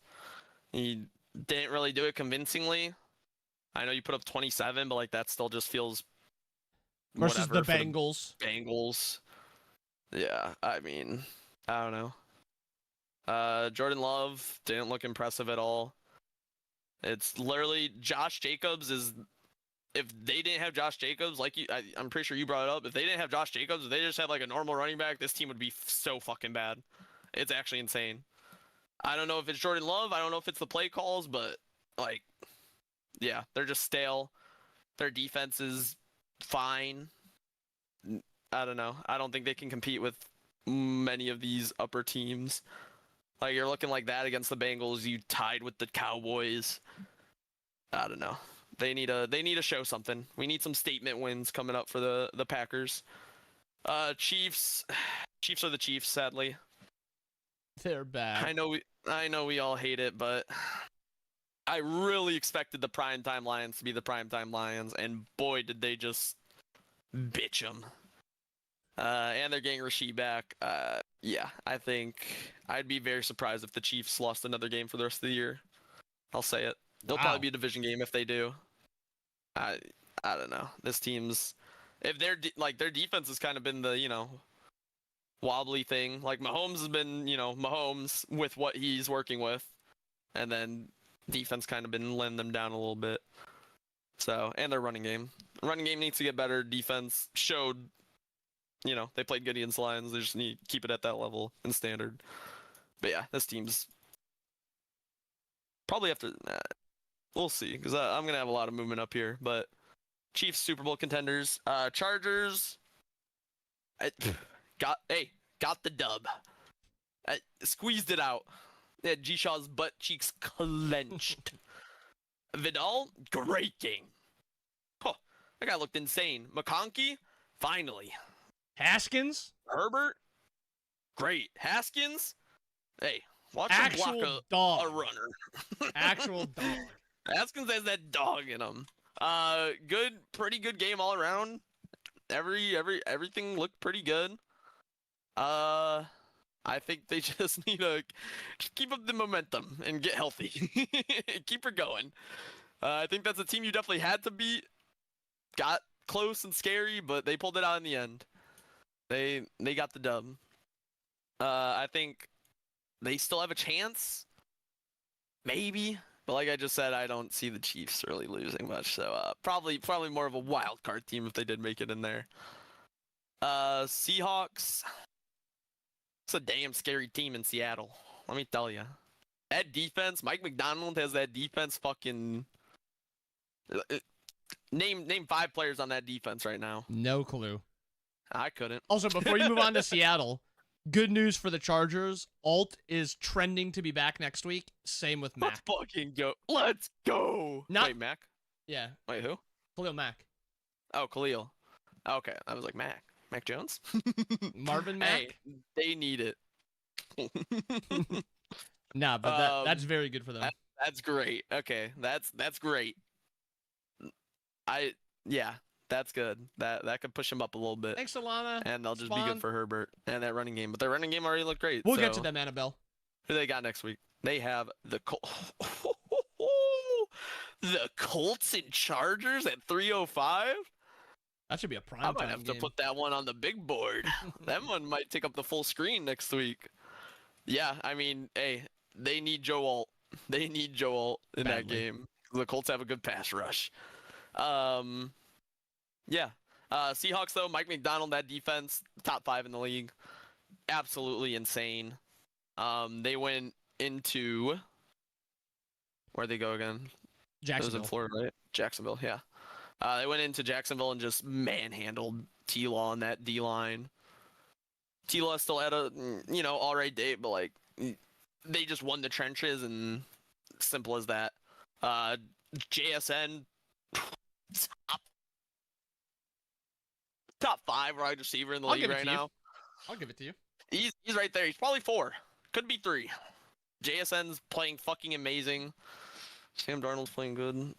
You didn't really do it convincingly. I know you put up 27, but like that still just feels versus the Bengals. Bengals. Yeah, I mean, I don't know. Jordan Love didn't look impressive at all. It's literally Josh Jacobs is... If they didn't have Josh Jacobs, like I'm pretty sure you brought it up, if they didn't have Josh Jacobs, if they just had like a normal running back, this team would be so fucking bad. It's actually insane. I don't know if it's Jordan Love. I don't know if it's the play calls, but like, yeah, they're just stale. Their defense is fine. I don't know. I don't think they can compete with many of these upper teams. Like, you're looking like that against the Bengals. You tied with the Cowboys. I don't know. They need to show something. We need some statement wins coming up for the Packers. Chiefs are the Chiefs, sadly. They're bad. I know we all hate it, but I really expected the primetime Lions to be the primetime Lions, and boy did they just bitch them. And they're getting Rasheed back. Yeah, I think I'd be very surprised if the Chiefs lost another game for the rest of the year. I'll say it. They'll probably be a division game if they do. I I don't know. This team's if their defense has kind of been the wobbly thing. Like Mahomes has been Mahomes with what he's working with, and then defense kind of been letting them down a little bit. So and their running game needs to get better. Defense showed they played good against Lions. They just need to keep it at that level and standard. But yeah, this team's probably after. We'll see, because I'm gonna have a lot of movement up here. But Chiefs Super Bowl contenders, Chargers. Got the dub. Squeezed it out. G Shaw's butt cheeks clenched. Vidal, great game. Oh, that guy looked insane. McConkey, finally. Haskins, Herbert, great. Haskins, hey, watch him actual block dog. a runner. Actual dog. Haskins has that dog in him. Pretty good game all around. Everything looked pretty good. I think they just need to just keep up the momentum and get healthy. Keep her going. I think that's a team you definitely had to beat. Got close and scary, but they pulled it out in the end. They got the dub. I think they still have a chance. Maybe. But like I just said, I don't see the Chiefs really losing much. So probably more of a wild card team if they did make it in there. Seahawks. It's a damn scary team in Seattle. Let me tell you. That defense, Mike McDonald has that defense fucking... Name 5 players on that defense right now. No clue. I couldn't. Also, before you move on to Seattle, good news for the Chargers. Alt is trending to be back next week. Same with Mac. Let's fucking go. Let's go. Wait, Mac? Yeah. Wait, who? Khalil Mack. Oh, Khalil. Okay, I was like, Mac. Mac Jones? Marvin Mack? Hey, they need it. Nah, but that's very good for them. That's great. Okay, that's great. Yeah, that's good. That could push him up a little bit. Thanks, Alana. And they'll just be Spawn. good for Herbert and that running game. But their running game already looked great. We'll get to them, Annabelle. Who they got next week? They have the the Colts and Chargers at 3:05. That should be a prime I might time have game. to put that one on the big board. That one might take up the full screen next week. Yeah, I mean, hey, they need Joe Alt. They need Joe Alt in that Badly. game. The Colts have a good pass rush. Yeah. Seahawks, though, Mike McDonald, that defense, top 5 in the league. Absolutely insane. They went into... Where'd they go again? It was in Jacksonville. Florida, right? Jacksonville, yeah. They went into Jacksonville and just manhandled T-Law on that D-line. T-Law still had a, all right day, but, like, they just won the trenches, and simple as that. JSN, top 5 wide receiver in the I'll league give it right to you. now. I'll give it to you. He's right there. He's probably 4. Could be 3. JSN's playing fucking amazing. Sam Darnold's playing good.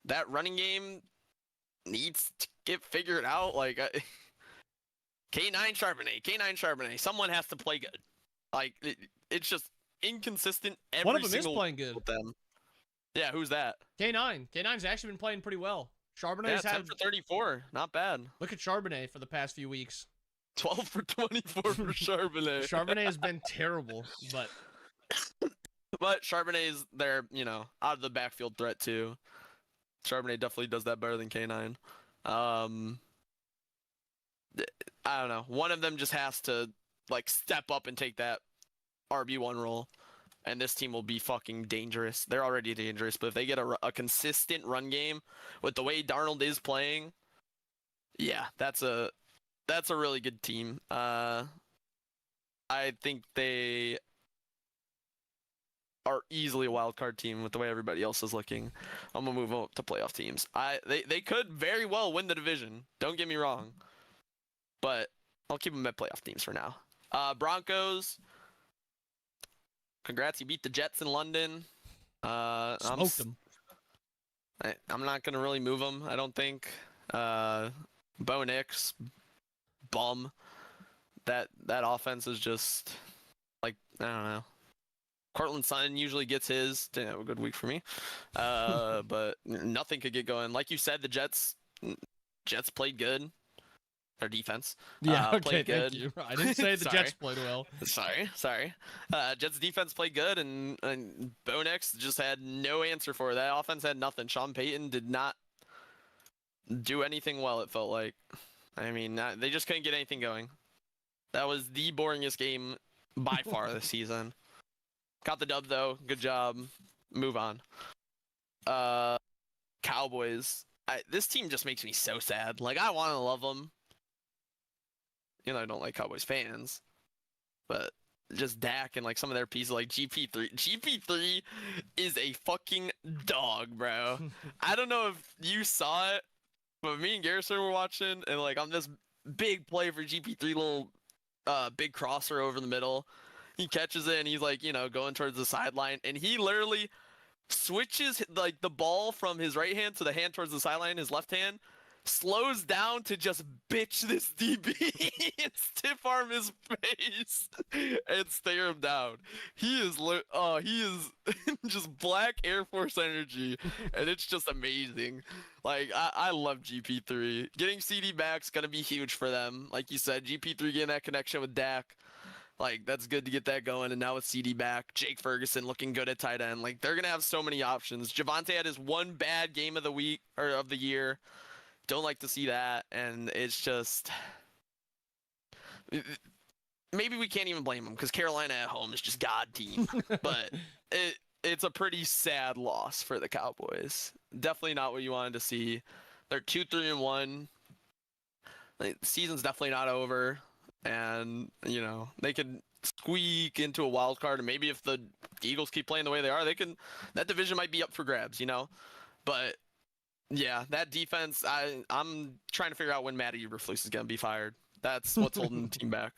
That running game needs to get figured out. Like, K9 Charbonnet. Someone has to play good. Like, it's just inconsistent every One of them is single playing good. with them. Yeah, who's that? K9. K9's actually been playing pretty well. Charbonnet's Yeah, 10 had... for 34. Not bad. Look at Charbonnet for the past few weeks. 12 for 24 for Charbonnet. Charbonnet has been terrible, but... But Charbonnet's their, out of the backfield threat too. Charbonnet definitely does that better than K9. I don't know. One of them just has to, like, step up and take that RB1 role. And this team will be fucking dangerous. They're already dangerous, but if they get a consistent run game with the way Darnold is playing, yeah, that's a really good team. I think they are easily a wild card team with the way everybody else is looking. I'm gonna move on to playoff teams. They could very well win the division. Don't get me wrong, but I'll keep them at playoff teams for now. Broncos. Congrats, you beat the Jets in London. Smoked them. I'm not gonna really move them. I don't think. Bo Nix, bum. That offense is just like, I don't know. Cortland Sutton usually gets his. Didn't have a good week for me. But nothing could get going. Like you said, the Jets played good. Their defense. Yeah, okay, played good. thank you. I didn't say the Jets played well. Sorry. Jets defense played good, and Bo Nix just had no answer for it. That offense had nothing. Sean Payton did not do anything well, it felt like. I mean, they just couldn't get anything going. That was the boringest game by far this season. Got the dub, though. Good job. Move on. Cowboys. This team just makes me so sad. Like, I want to love them. You know, I don't like Cowboys fans, but just Dak and like some of their pieces, like GP3. GP3 is a fucking dog, bro. I don't know if you saw it, but me and Garrison were watching, and like on this big play for GP3, little big crosser over the middle, he catches it and he's like, you know, going towards the sideline, and he literally switches like the ball from his right hand to the hand towards the sideline, his left hand. Slows down to just bitch this DB and stiff arm his face and stare him down. He is just black Air Force energy, and it's just amazing. Like, I love GP3. Getting CD back's gonna be huge for them. Like you said, GP3 getting that connection with Dak. Like, that's good to get that going. And now with CD back, Jake Ferguson looking good at tight end. Like, they're gonna have so many options. Javonte had his one bad game of the week or of the year. Don't like to see that, and it's just maybe we can't even blame them because Carolina at home is just God team. But it's a pretty sad loss for the Cowboys. Definitely not what you wanted to see. They're 2-3-1. The season's definitely not over, and you know they could squeak into a wild card, and maybe if the Eagles keep playing the way they are, that division might be up for grabs. You know, but. Yeah, that defense, I'm trying to figure out when Matt Eberflus is going to be fired. That's what's holding the team back.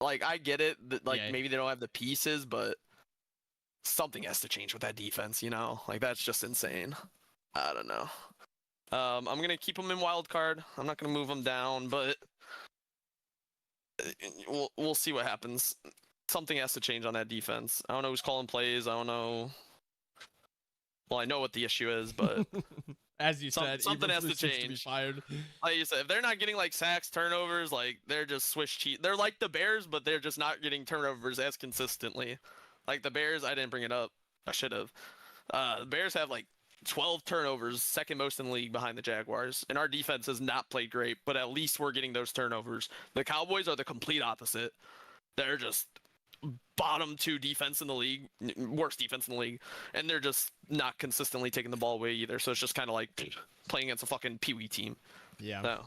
Like, I get it, that, like, maybe they don't have the pieces, but something has to change with that defense, you know? Like, that's just insane. I don't know. I'm going to keep them in wild card. I'm not going to move them down, but we'll see what happens. Something has to change on that defense. I don't know who's calling plays. I don't know. Well, I know what the issue is, but... As you said, something has to change. To be fired. Like you said, if they're not getting like sacks, turnovers, like they're just swish cheat. They're like the Bears, but they're just not getting turnovers as consistently. Like the Bears, I didn't bring it up. I should have. The Bears have like 12 turnovers, second most in the league behind the Jaguars. And our defense has not played great, but at least we're getting those turnovers. The Cowboys are the complete opposite. They're just bottom 2 defense in the league, worst defense in the league, and they're just not consistently taking the ball away either. So it's just kind of like playing against a fucking peewee team. Yeah. No,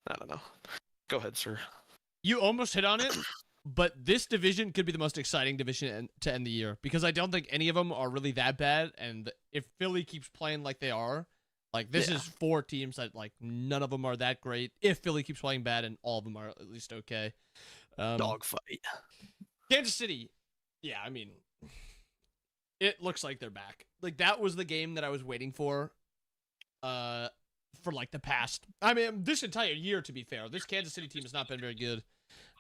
I don't know. Go ahead, sir. You almost hit on it, but this division could be the most exciting division to end the year because I don't think any of them are really that bad. And if Philly keeps playing like they are, like this is 4 teams that like none of them are that great. If Philly keeps playing bad and all of them are at least okay. Dogfight. Kansas City, yeah, I mean, it looks like they're back. Like, that was the game that I was waiting for like, the past, I mean, this entire year, to be fair. This Kansas City team has not been very good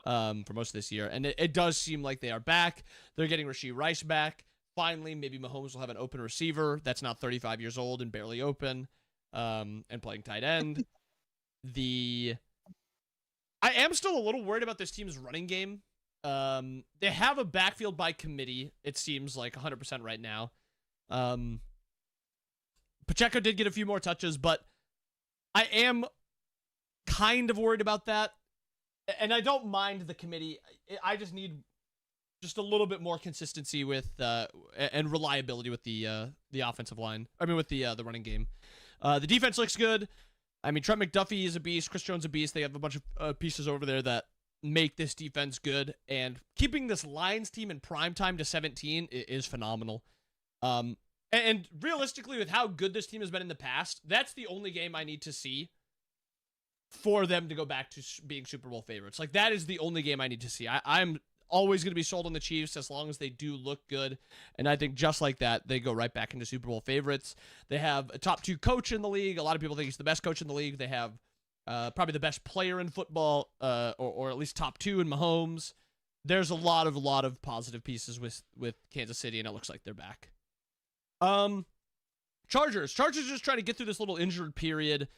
for most of this year, and it does seem like they are back. They're getting Rashee Rice back. Finally, maybe Mahomes will have an open receiver that's not 35 years old and barely open and playing tight end. I am still a little worried about this team's running game. They have a backfield by committee, it seems like 100% right now. Pacheco did get a few more touches, but I am kind of worried about that. And I don't mind the committee. I just need just a little bit more consistency with and reliability with the offensive line. I mean, with the running game. The defense looks good. I mean, Trent McDuffie is a beast. Chris Jones is a beast. They have a bunch of pieces over there that make this defense good, and keeping this Lions team in prime time to 17 is phenomenal. And realistically, with how good this team has been in the past, that's the only game I need to see for them to go back to being Super Bowl favorites. Like, that is the only game I need to see. I'm always going to be sold on the Chiefs as long as they do look good, and I think just like that, they go right back into Super Bowl favorites. They have a top 2 coach in the league. A lot of people think he's the best coach in the league. They have probably the best player in football, or at least top 2 in Mahomes. there's a lot of positive pieces with Kansas City, and it looks like they're back. Chargers just trying to get through this little injured period.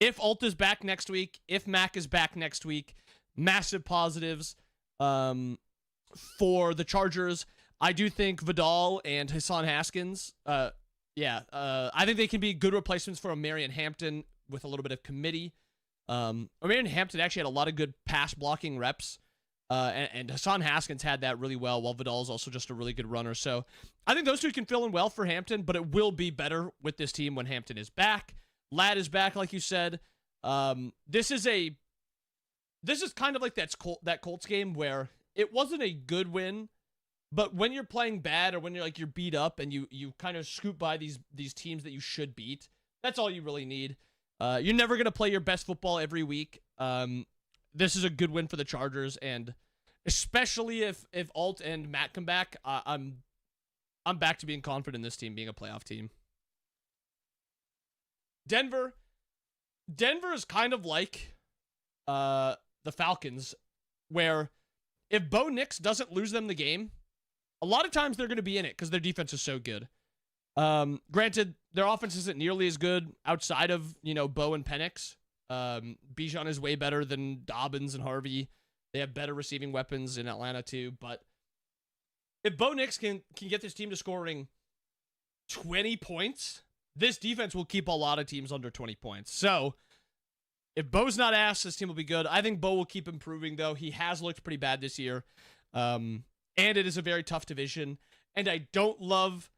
If Alt is back next week, if Mac is back next week, massive positives for the Chargers. I do think Vidal and Hassan Haskins, I think they can be good replacements for Marion Hampton with a little bit of committee. Marion Hampton actually had a lot of good pass blocking reps, and Hassan Haskins had that really well, while Vidal is also just a really good runner. So I think those two can fill in well for Hampton, but it will be better with this team when Hampton is back. Ladd is back, like you said. This is kind of like that Colts game where it wasn't a good win, but when you're playing bad or when you're beat up and you kind of scoop by these teams that you should beat, that's all you really need. You're never gonna play your best football every week. This is a good win for the Chargers, and especially if Alt and Matt come back, I'm back to being confident in this team being a playoff team. Denver is kind of like the Falcons, where if Bo Nix doesn't lose them the game, a lot of times they're going to be in it because their defense is so good. Granted, their offense isn't nearly as good outside of, Bo and Penix. Bijan is way better than Dobbins and Harvey. They have better receiving weapons in Atlanta too. But if Bo Nix can get this team to scoring 20 points, this defense will keep a lot of teams under 20 points. So if Bo's not asked, this team will be good. I think Bo will keep improving, though. He has looked pretty bad this year. And it is a very tough division. And I don't love,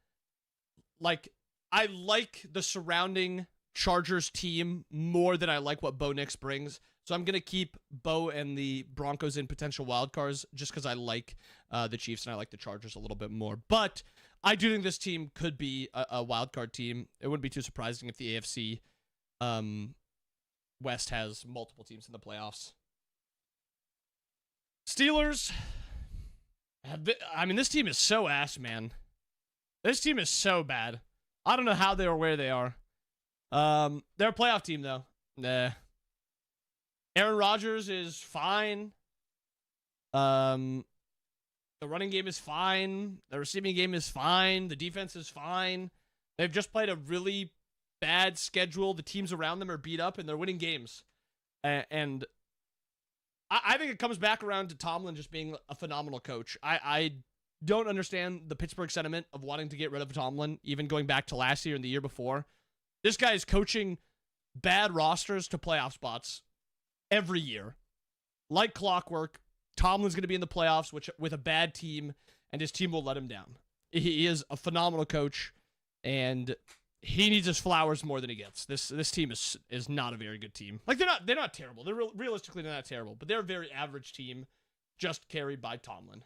I like the surrounding Chargers team more than I like what Bo Nix brings. So I'm going to keep Bo and the Broncos in potential wild cards just because I like the Chiefs and I like the Chargers a little bit more. But I do think this team could be a wild card team. It wouldn't be too surprising if the AFC West has multiple teams in the playoffs. Steelers. This team is so ass, man. This team is so bad. I don't know how they are where they are. They're a playoff team, though. Nah. Aaron Rodgers is fine. The running game is fine. The receiving game is fine. The defense is fine. They've just played a really bad schedule. The teams around them are beat up, and they're winning games. And I think it comes back around to Tomlin just being a phenomenal coach. I don't understand the Pittsburgh sentiment of wanting to get rid of Tomlin, even going back to last year and the year before. This guy is coaching bad rosters to playoff spots every year. Like clockwork, Tomlin's going to be in the playoffs with a bad team, and his team will let him down. He is a phenomenal coach, and he needs his flowers more than he gets. This team is not a very good team. They're not terrible. They're realistically they're not terrible, but they're a very average team, just carried by Tomlin.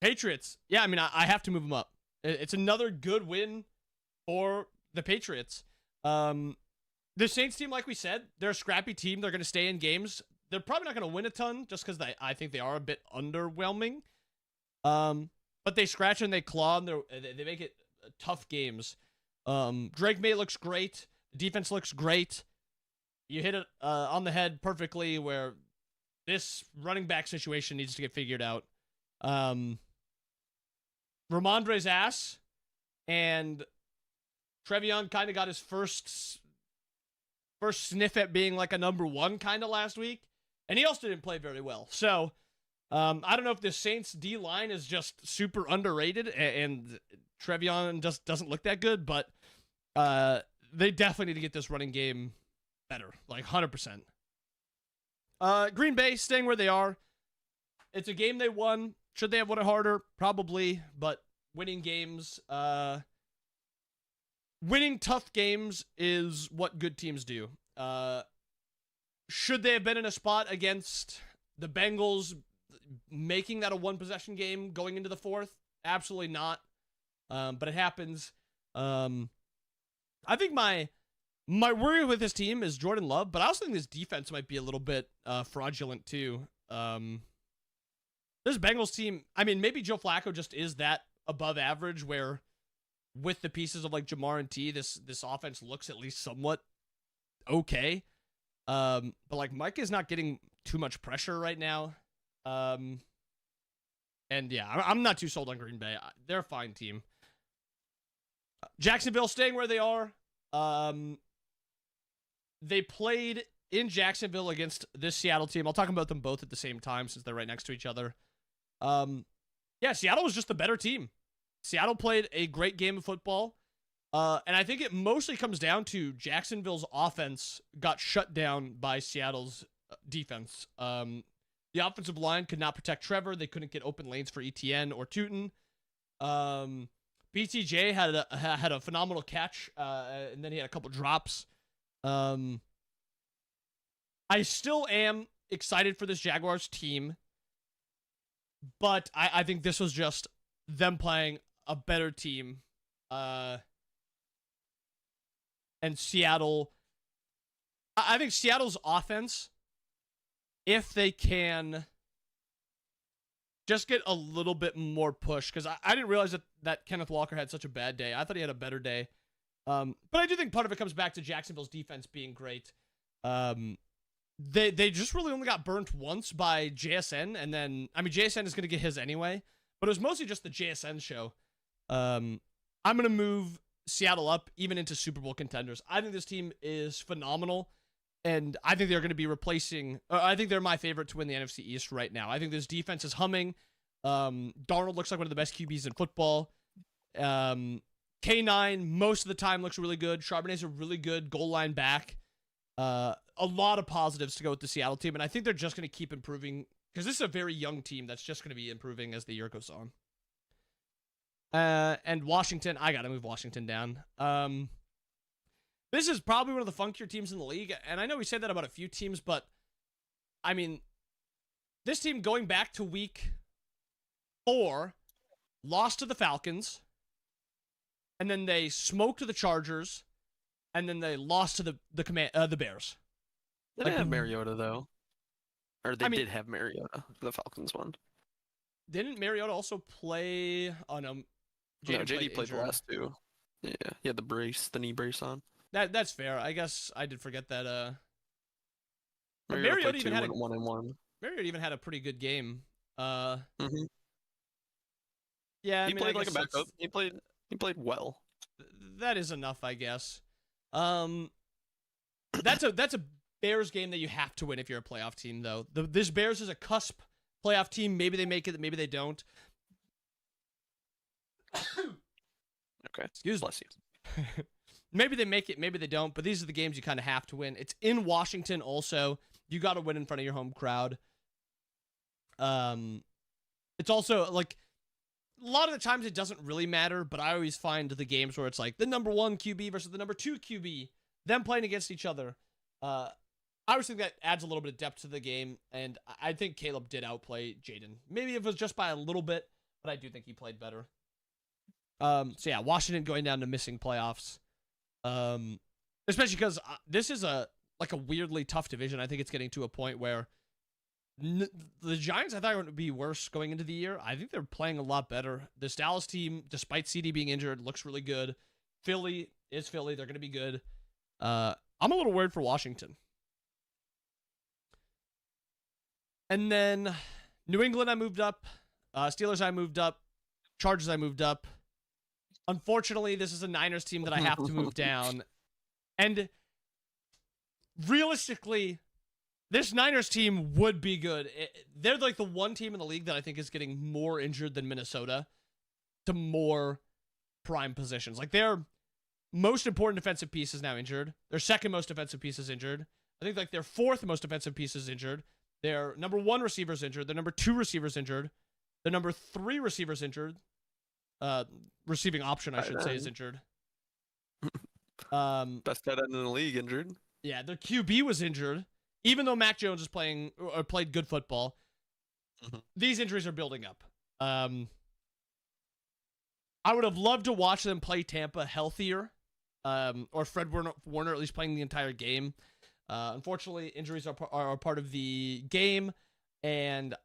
Patriots. Yeah, I have to move them up. It's another good win for the Patriots. The Saints team, like we said, they're a scrappy team. They're going to stay in games. They're probably not going to win a ton just because I think they are a bit underwhelming. But they scratch and they claw, and they make it tough games. Drake May looks great. The defense looks great. You hit it on the head perfectly where this running back situation needs to get figured out. Ramondre's ass, and Trevion kind of got his first sniff at being like a number one kind of last week, and he also didn't play very well. So I don't know if the Saints D-line is just super underrated and Trevion just doesn't look that good, but they definitely need to get this running game better, like 100%. Green Bay staying where they are. It's a game they won. Should they have won it harder? Probably, but winning games, winning tough games is what good teams do. Should they have been in a spot against the Bengals, making that a one-possession game going into the fourth? Absolutely not. But it happens. I think my worry with this team is Jordan Love, but I also think this defense might be a little bit fraudulent too. This Bengals team, maybe Joe Flacco just is that above average where with the pieces of like Jamar and T, this offense looks at least somewhat okay. But like Mike is not getting too much pressure right now. And yeah, I'm not too sold on Green Bay. They're a fine team. Jacksonville staying where they are. They played in Jacksonville against this Seattle team. I'll talk about them both at the same time since they're right next to each other. Yeah, Seattle was just the better team. Seattle played a great game of football. And I think it mostly comes down to Jacksonville's offense got shut down by Seattle's defense. The offensive line could not protect Trevor. They couldn't get open lanes for ETN or Tootin. BTJ had a phenomenal catch, and then he had a couple drops. I still am excited for this Jaguars team, but I think this was just them playing a better team. And Seattle, I think Seattle's offense, if they can just get a little bit more push, because I didn't realize that Kenneth Walker had such a bad day. I thought he had a better day. But I do think part of it comes back to Jacksonville's defense being great. They just really only got burnt once by JSN, and then, I mean, JSN is going to get his anyway, but it was mostly just the JSN show. I'm going to move Seattle up even into Super Bowl contenders. I think this team is phenomenal, and I think they're going to be replacing, I think they're my favorite to win the NFC East right now. I think this defense is humming. Darnold looks like one of the best QBs in football. K9 most of the time looks really good. Charbonnet's a really good goal line back. A lot of positives to go with the Seattle team, and I think they're just going to keep improving because this is a very young team that's just going to be improving as the year goes on. And Washington, I got to move Washington down. This is probably one of the funkier teams in the league, and I know we said that about a few teams, but I mean, this team going back to week 4, lost to the Falcons, and then they smoked the Chargers, and then they lost to the Bears. They didn't have Mariota, though. Or they did have Mariota, the Falcons one. Didn't Mariota also play? Oh, no. JD played the last 2. Yeah, he had the knee brace on. That's fair. I guess I did forget that. Mariota even had 1-1. Mariota even had a pretty good game. Mm-hmm. Yeah, he played like a backup. He played well. That is enough, I guess. That's a Bears game that you have to win if you're a playoff team, though. This Bears is a cusp playoff team. Maybe they make it, maybe they don't. Okay. Excuse Bless you. Maybe they make it, maybe they don't, but these are the games you kind of have to win. It's in Washington also. You got to win in front of your home crowd. It's also, like, a lot of the times it doesn't really matter, but I always find the games where it's like the number 1 QB versus the number 2 QB, them playing against each other. I always think that adds a little bit of depth to the game, and I think Caleb did outplay Jaden. Maybe it was just by a little bit, but I do think he played better. So yeah, Washington going down to missing playoffs. Especially because this is a weirdly tough division. I think it's getting to a point where the Giants, I thought, were going to be worse going into the year. I think they're playing a lot better. This Dallas team, despite CD being injured, looks really good. Philly is Philly. They're going to be good. I'm a little worried for Washington. And then New England, I moved up. Steelers, I moved up. Chargers, I moved up. Unfortunately, this is a Niners team that I have to move down. And realistically, this Niners team would be good. They're like the one team in the league that I think is getting more injured than Minnesota to more prime positions. Like, their most important defensive piece is now injured. Their second most defensive piece is injured. I think like their fourth most defensive piece is injured. Their number 1 receiver is injured. Their number 2 receiver is injured. Their number 3 receiver is injured. Receiving option, I should say, is injured. Best tight end in the league injured. Yeah, their QB was injured. Even though Mac Jones is playing or played good football, these injuries are building up. I would have loved to watch them play Tampa healthier, or Fred Warner at least playing the entire game. Unfortunately, injuries are part of the game, and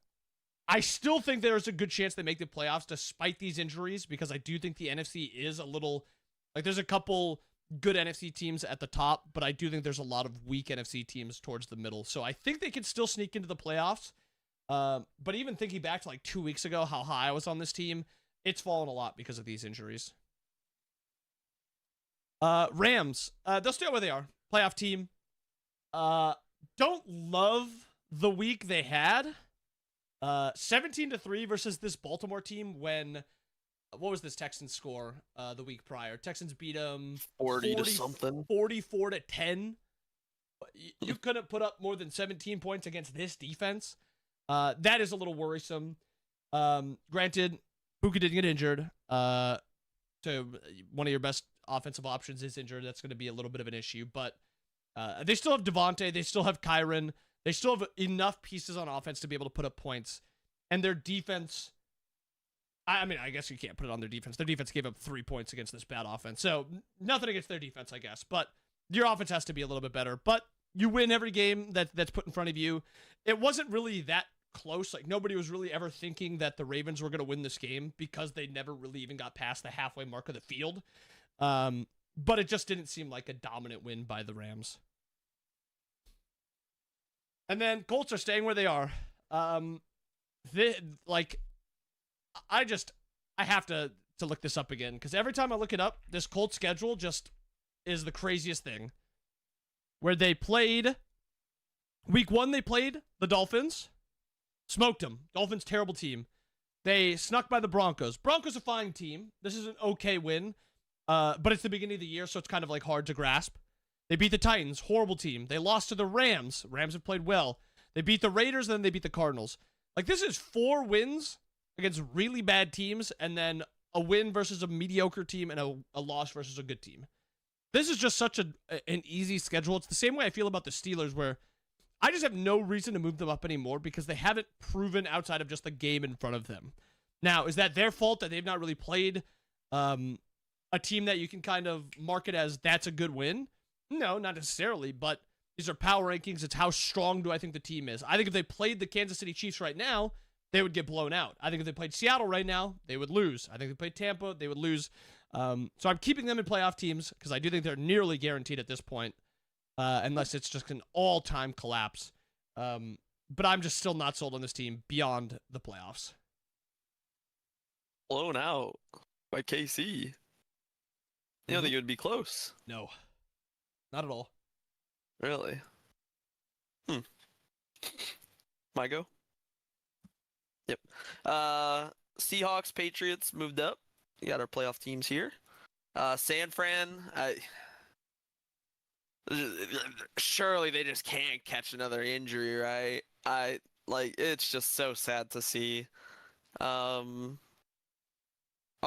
I still think there's a good chance they make the playoffs despite these injuries, because I do think the NFC is a little, like, there's a couple good NFC teams at the top, but I do think there's a lot of weak NFC teams towards the middle. So I think they could still sneak into the playoffs. But even thinking back to like 2 weeks ago, how high I was on this team, it's fallen a lot because of these injuries. Rams, they'll stay where they are. Playoff team. Don't love the week they had. 17-3 versus this Baltimore team when, what was this Texans score the week prior? Texans beat them 40 to something. 44-10. You couldn't put up more than 17 points against this defense. That is a little worrisome. Granted, Puka didn't get injured. So one of your best offensive options is injured. That's going to be a little bit of an issue. But they still have Devontae. They still have Kyron. They still have enough pieces on offense to be able to put up points. And their defense, I mean, I guess you can't put it on their defense. Their defense gave up 3 points against this bad offense. So nothing against their defense, I guess. But your offense has to be a little bit better. But you win every game that's put in front of you. It wasn't really that close. Like, nobody was really ever thinking that the Ravens were going to win this game because they never really even got past the halfway mark of the field. But it just didn't seem like a dominant win by the Rams. And then Colts are staying where they are. I have to look this up again because every time I look it up, this Colts schedule just is the craziest thing. Where they played week 1, they played the Dolphins, smoked them. Dolphins, terrible team. They snuck by the Broncos. Broncos a fine team. This is an okay win, but it's the beginning of the year, so it's kind of like hard to grasp. They beat the Titans, horrible team. They lost to the Rams. Rams have played well. They beat the Raiders, and then they beat the Cardinals. Like, this is 4 wins against really bad teams, and then a win versus a mediocre team and a loss versus a good team. This is just such an easy schedule. It's the same way I feel about the Steelers, where I just have no reason to move them up anymore because they haven't proven outside of just the game in front of them. Now, is that their fault that they've not really played a team that you can kind of market as that's a good win? No, not necessarily, but these are power rankings. It's how strong do I think the team is. I think if they played the Kansas City Chiefs right now, they would get blown out. I think if they played Seattle right now, they would lose. I think if they played Tampa, they would lose. So I'm keeping them in playoff teams because I do think they're nearly guaranteed at this point, unless it's just an all-time collapse. But I'm just still not sold on this team beyond the playoffs. Blown out by KC. You don't think it would be close? No. Not at all. Really? My go? Yep. Seahawks, Patriots moved up. You got our playoff teams here. San Fran, surely they just can't catch another injury, right? It's just so sad to see. I'll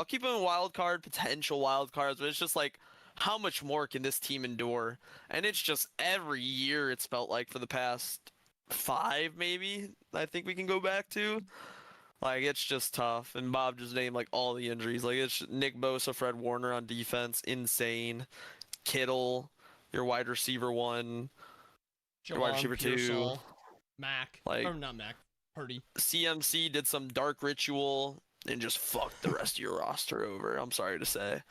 keep them in wild card, potential wild cards, but it's just like, how much more can this team endure? And it's just every year it's felt like for the past 5, maybe, I think we can go back to. Like, it's just tough. And Bob just named, like, all the injuries. Like, it's Nick Bosa, Fred Warner on defense. Insane. Kittle, your wide receiver 1. Your wide receiver 2. Pearsall, Mac. Like, or not Mac. Purdy. CMC did some dark ritual and just fucked the rest of your roster over. I'm sorry to say.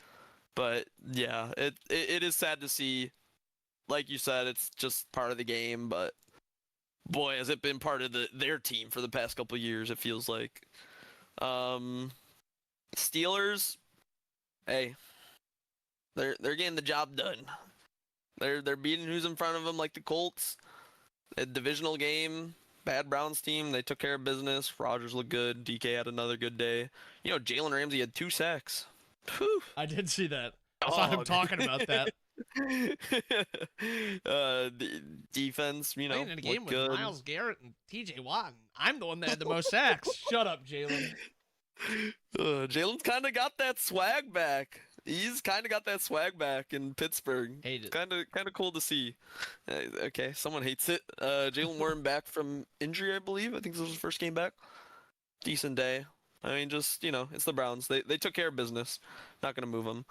But, yeah, it is sad to see. Like you said, it's just part of the game, but boy, has it been part of their team for the past couple of years, it feels like. Steelers, hey, they're getting the job done. They're beating who's in front of them, like the Colts. A divisional game, bad Browns team, they took care of business. Rodgers looked good. DK had another good day. You know, Jalen Ramsey had 2 sacks. Whew. I did see that. I saw him talking about that. The defense, you know, playing in a game with good. Myles Garrett and TJ Watt. I'm the one that had the most sacks. Shut up, Jalen. Jalen's kind of got that swag back. He's kind of got that swag back in Pittsburgh. Hate it. Kind of cool to see. Okay, someone hates it. Jalen Warren back from injury, I believe. I think this was his first game back. Decent day. I mean, just, you know, it's the Browns. They took care of business. Not going to move them.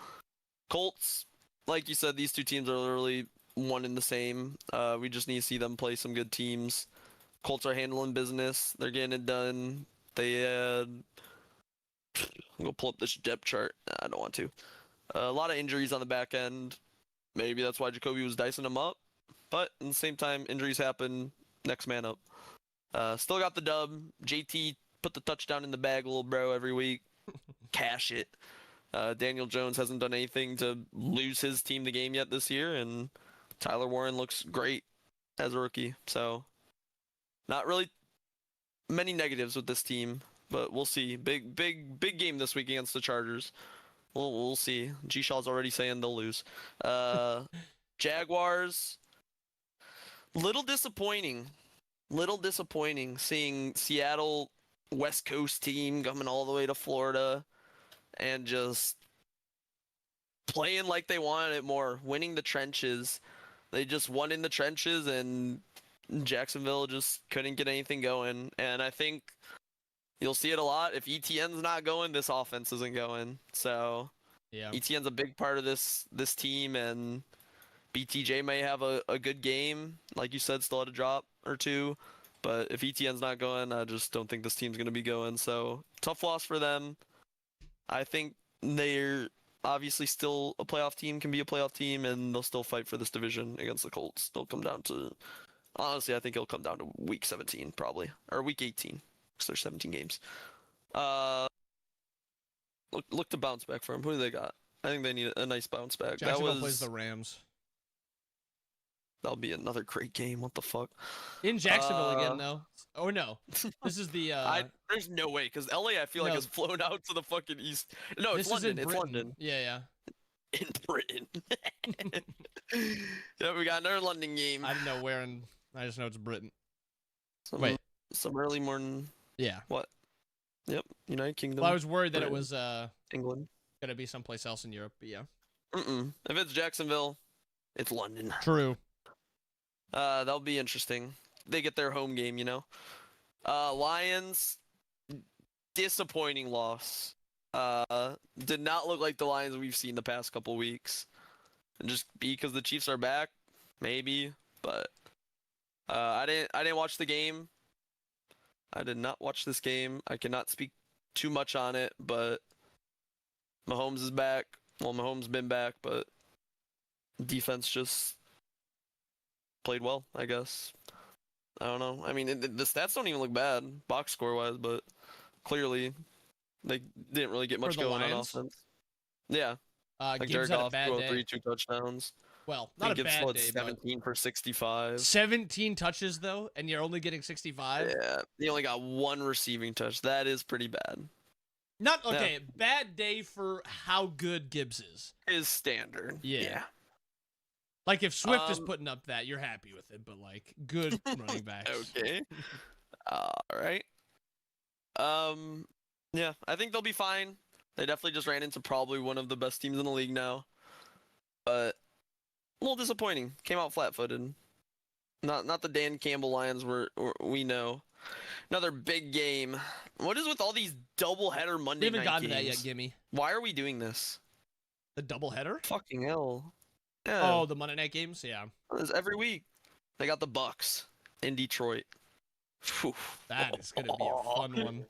Colts, like you said, these two teams are literally one and the same. We just need to see them play some good teams. Colts are handling business. They're getting it done. They had... I'm going to pull up this depth chart. I don't want to. A lot of injuries on the back end. maybe that's why Jacoby was dicing him up. But at the same time, injuries happen. Next man up. Still got the dub. JT put the touchdown in the bag, little bro, every week. Cash it. Daniel Jones hasn't done anything to lose his team the game yet this year, and Tyler Warren looks great as a rookie. So, not really many negatives with this team, but we'll see. Big game this week against the Chargers. We'll see. G Shaw's already saying they'll lose. Jaguars. Little disappointing seeing Seattle West Coast team coming all the way to Florida and just playing like they wanted it more, winning the trenches. They just won in the trenches, and Jacksonville just couldn't get anything going. And I think you'll see it a lot. If ETN's not going, this offense isn't going. So Yeah. ETN's a big part of this team, and BTJ may have a good game. Like you said, still had a drop or two. But if ETN's not going, I just don't think this team's going to be going. So, tough loss for them. I think they're obviously still a playoff team, can be a playoff team, and they'll still fight for this division against the Colts. They'll come down to, honestly, I think it'll come down to week 17 probably, or week 18, because there's 17 games. Look to bounce back for them. Who do they got? I think they need a nice bounce back. Jacksonville plays the Rams. That'll be another great game. What the fuck? In Jacksonville again, though. Oh, no. This is the... There's no way, because LA, I feel like, has flown out to the fucking east. No, it's London. It's London. Yeah. In Britain. Yeah, we got another London game. I don't know where, and I just know it's Britain. Wait. Some early morning. Yeah. What? Yep. United Kingdom. Well, I was worried that it Britain, was England. going to be someplace else in Europe, but yeah. If it's Jacksonville, it's London. True. That'll be interesting. They get their home game, you know. Lions, disappointing loss. Did not look like the Lions we've seen the past couple weeks. And just because the Chiefs are back, maybe. But I didn't watch the game. I did not watch this game. I cannot speak too much on it, but Mahomes is back. Well, Mahomes been back, but defense just played well, I guess. I don't know. I mean, the stats don't even look bad, box score wise, but clearly they didn't really get much For the going on Lions? offense. Yeah, like Gibbs Jared had a Goff bad threw day. 2 touchdowns. Well, I not think a Gibbs bad had day, but 17 for 65. 17 touches, though, and you're only getting 65? Yeah, he only got 1 receiving touch. That is pretty bad. Not, okay, bad day for how good Gibbs is. Is standard. Yeah. Like, if Swift is putting up that, you're happy with it, but, like, good running backs. Okay. All right. Yeah, I think they'll be fine. They definitely just ran into probably one of the best teams in the league now. But a little disappointing. Came out flat-footed. Not the Dan Campbell Lions we know. Another big game. What is with all these double-header Monday We night haven't games? gotten to that yet, Gimme. Why are we doing this? The doubleheader? Fucking hell. Yeah. Oh, the Monday night games? Yeah. It's every week. They got the Bucks in Detroit. Whew. That is going to be a fun one.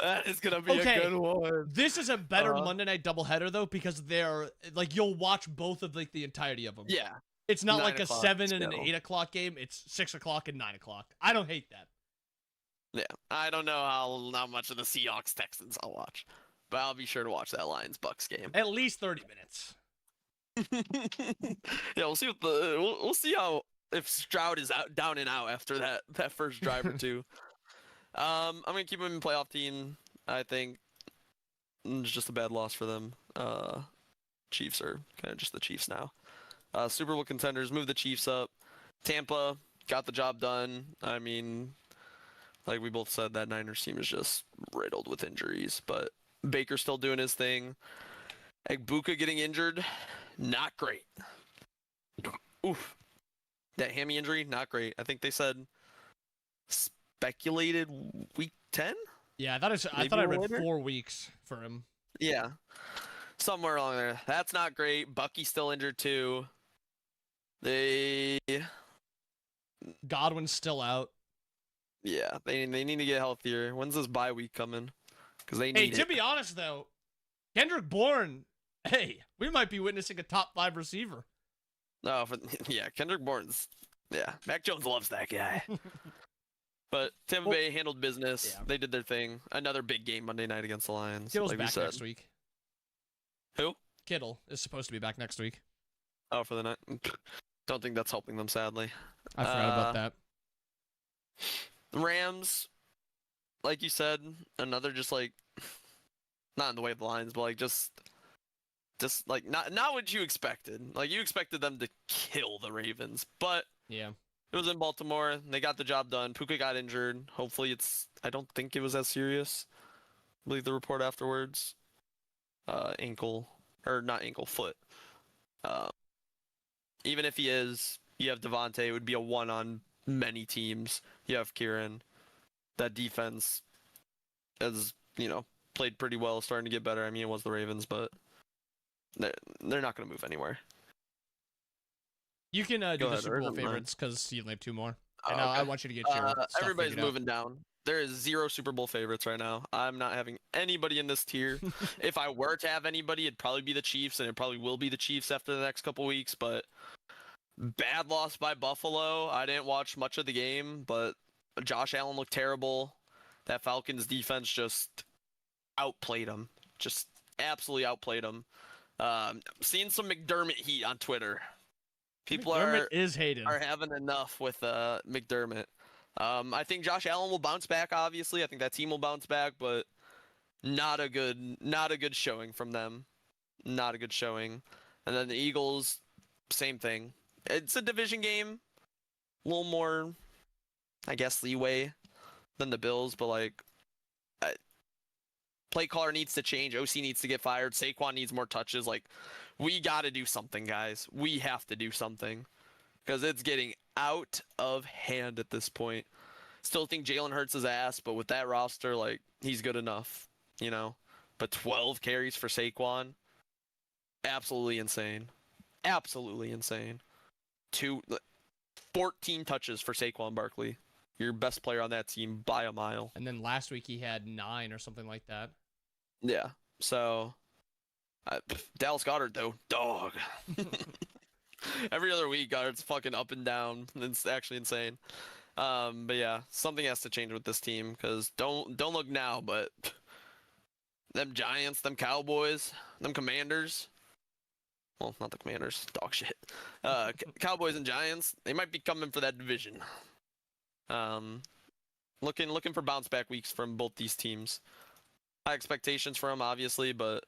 That is gonna be a good one. This is a better Monday night doubleheader, though, because they're, like, you'll watch both of, like, the entirety of them. Yeah. It's not 9 like a o'clock 7 and an still. 8 o'clock game. It's 6 o'clock and 9 o'clock. I don't hate that. Yeah. I don't know how much of the Seahawks Texans I'll watch, but I'll be sure to watch that Lions Bucks game. At least 30 minutes. Yeah, we'll see what we'll see how if Stroud is out down and out after that first drive or two. I'm gonna keep him in playoff team. I think it's just a bad loss for them. Chiefs are kind of just the Chiefs now. Super Bowl contenders move the Chiefs up. Tampa got the job done. I mean, like we both said, that Niners team is just riddled with injuries, but Baker's still doing his thing. Egbuka getting injured, not great. Oof. That hammy injury, not great. I think they said speculated week 10? Yeah, I thought I read 4 weeks for him. Yeah. Somewhere along there. That's not great. Bucky's still injured too. Godwin's still out. Yeah, they need to get healthier. When's this bye week coming? Because they need Hey, to be honest, though, Kendrick Bourne, hey, we might be witnessing a top 5 receiver. No, yeah, Kendrick Bourne's. Yeah, Mac Jones loves that guy. But Tampa Bay handled business. yeah. They did their thing. Another big game Monday night against the Lions. Kittle's like we back said. next week. Who? Kittle is supposed to be back next week. Oh, for the night. Don't think that's helping them, sadly. I forgot about that. The Rams, like you said, another just like not in the way of the Lions, but like just like not what you expected. Like you expected them to kill the Ravens, but Yeah. it was in Baltimore. They got the job done. Puka got injured. Hopefully I don't think it was as serious. I believe the report afterwards. Ankle, or not ankle, foot. Even if he is, you have Devontae. It would be a one on many teams. You have Kieran. That defense has, played pretty well, starting to get better. I mean, it was the Ravens, but they're not going to move anywhere. You can do Go the ahead, Super Bowl Aaron. favorites because you only have two more. Oh, And I okay. want you to get your stuff Everybody's figured out. moving down. There is 0 Super Bowl favorites right now. I'm not having anybody in this tier. If I were to have anybody, it'd probably be the Chiefs, and it probably will be the Chiefs after the next couple weeks. But bad loss by Buffalo. I didn't watch much of the game, but Josh Allen looked terrible. That Falcons defense just outplayed him. Just absolutely outplayed him. Seeing some McDermott heat on Twitter. People McDermott is hated. are having enough with McDermott. I think Josh Allen will bounce back. Obviously, I think that team will bounce back, but not a good showing from them. Not a good showing. And then the Eagles, same thing. It's a division game, a little more, I guess, leeway than the Bills, but like, play caller needs to change. OC needs to get fired. Saquon needs more touches. Like, we got to do something, guys. We have to do something because it's getting out of hand at this point. Still think Jalen Hurts his ass, but with that roster, like, he's good enough, But 12 carries for Saquon, absolutely insane. Absolutely insane. 14 touches for Saquon Barkley. Your best player on that team by a mile. And then last week he had 9 or something like that. Yeah. So, Dallas Goedert, though, dog. Every other week, Goddard's fucking up and down. It's actually insane. But yeah, something has to change with this team because don't look now, but them Giants, them Cowboys, them Commanders. Well, not the Commanders, dog shit. Cowboys and Giants, they might be coming for that division. Looking for bounce back weeks from both these teams. High expectations for them, obviously, but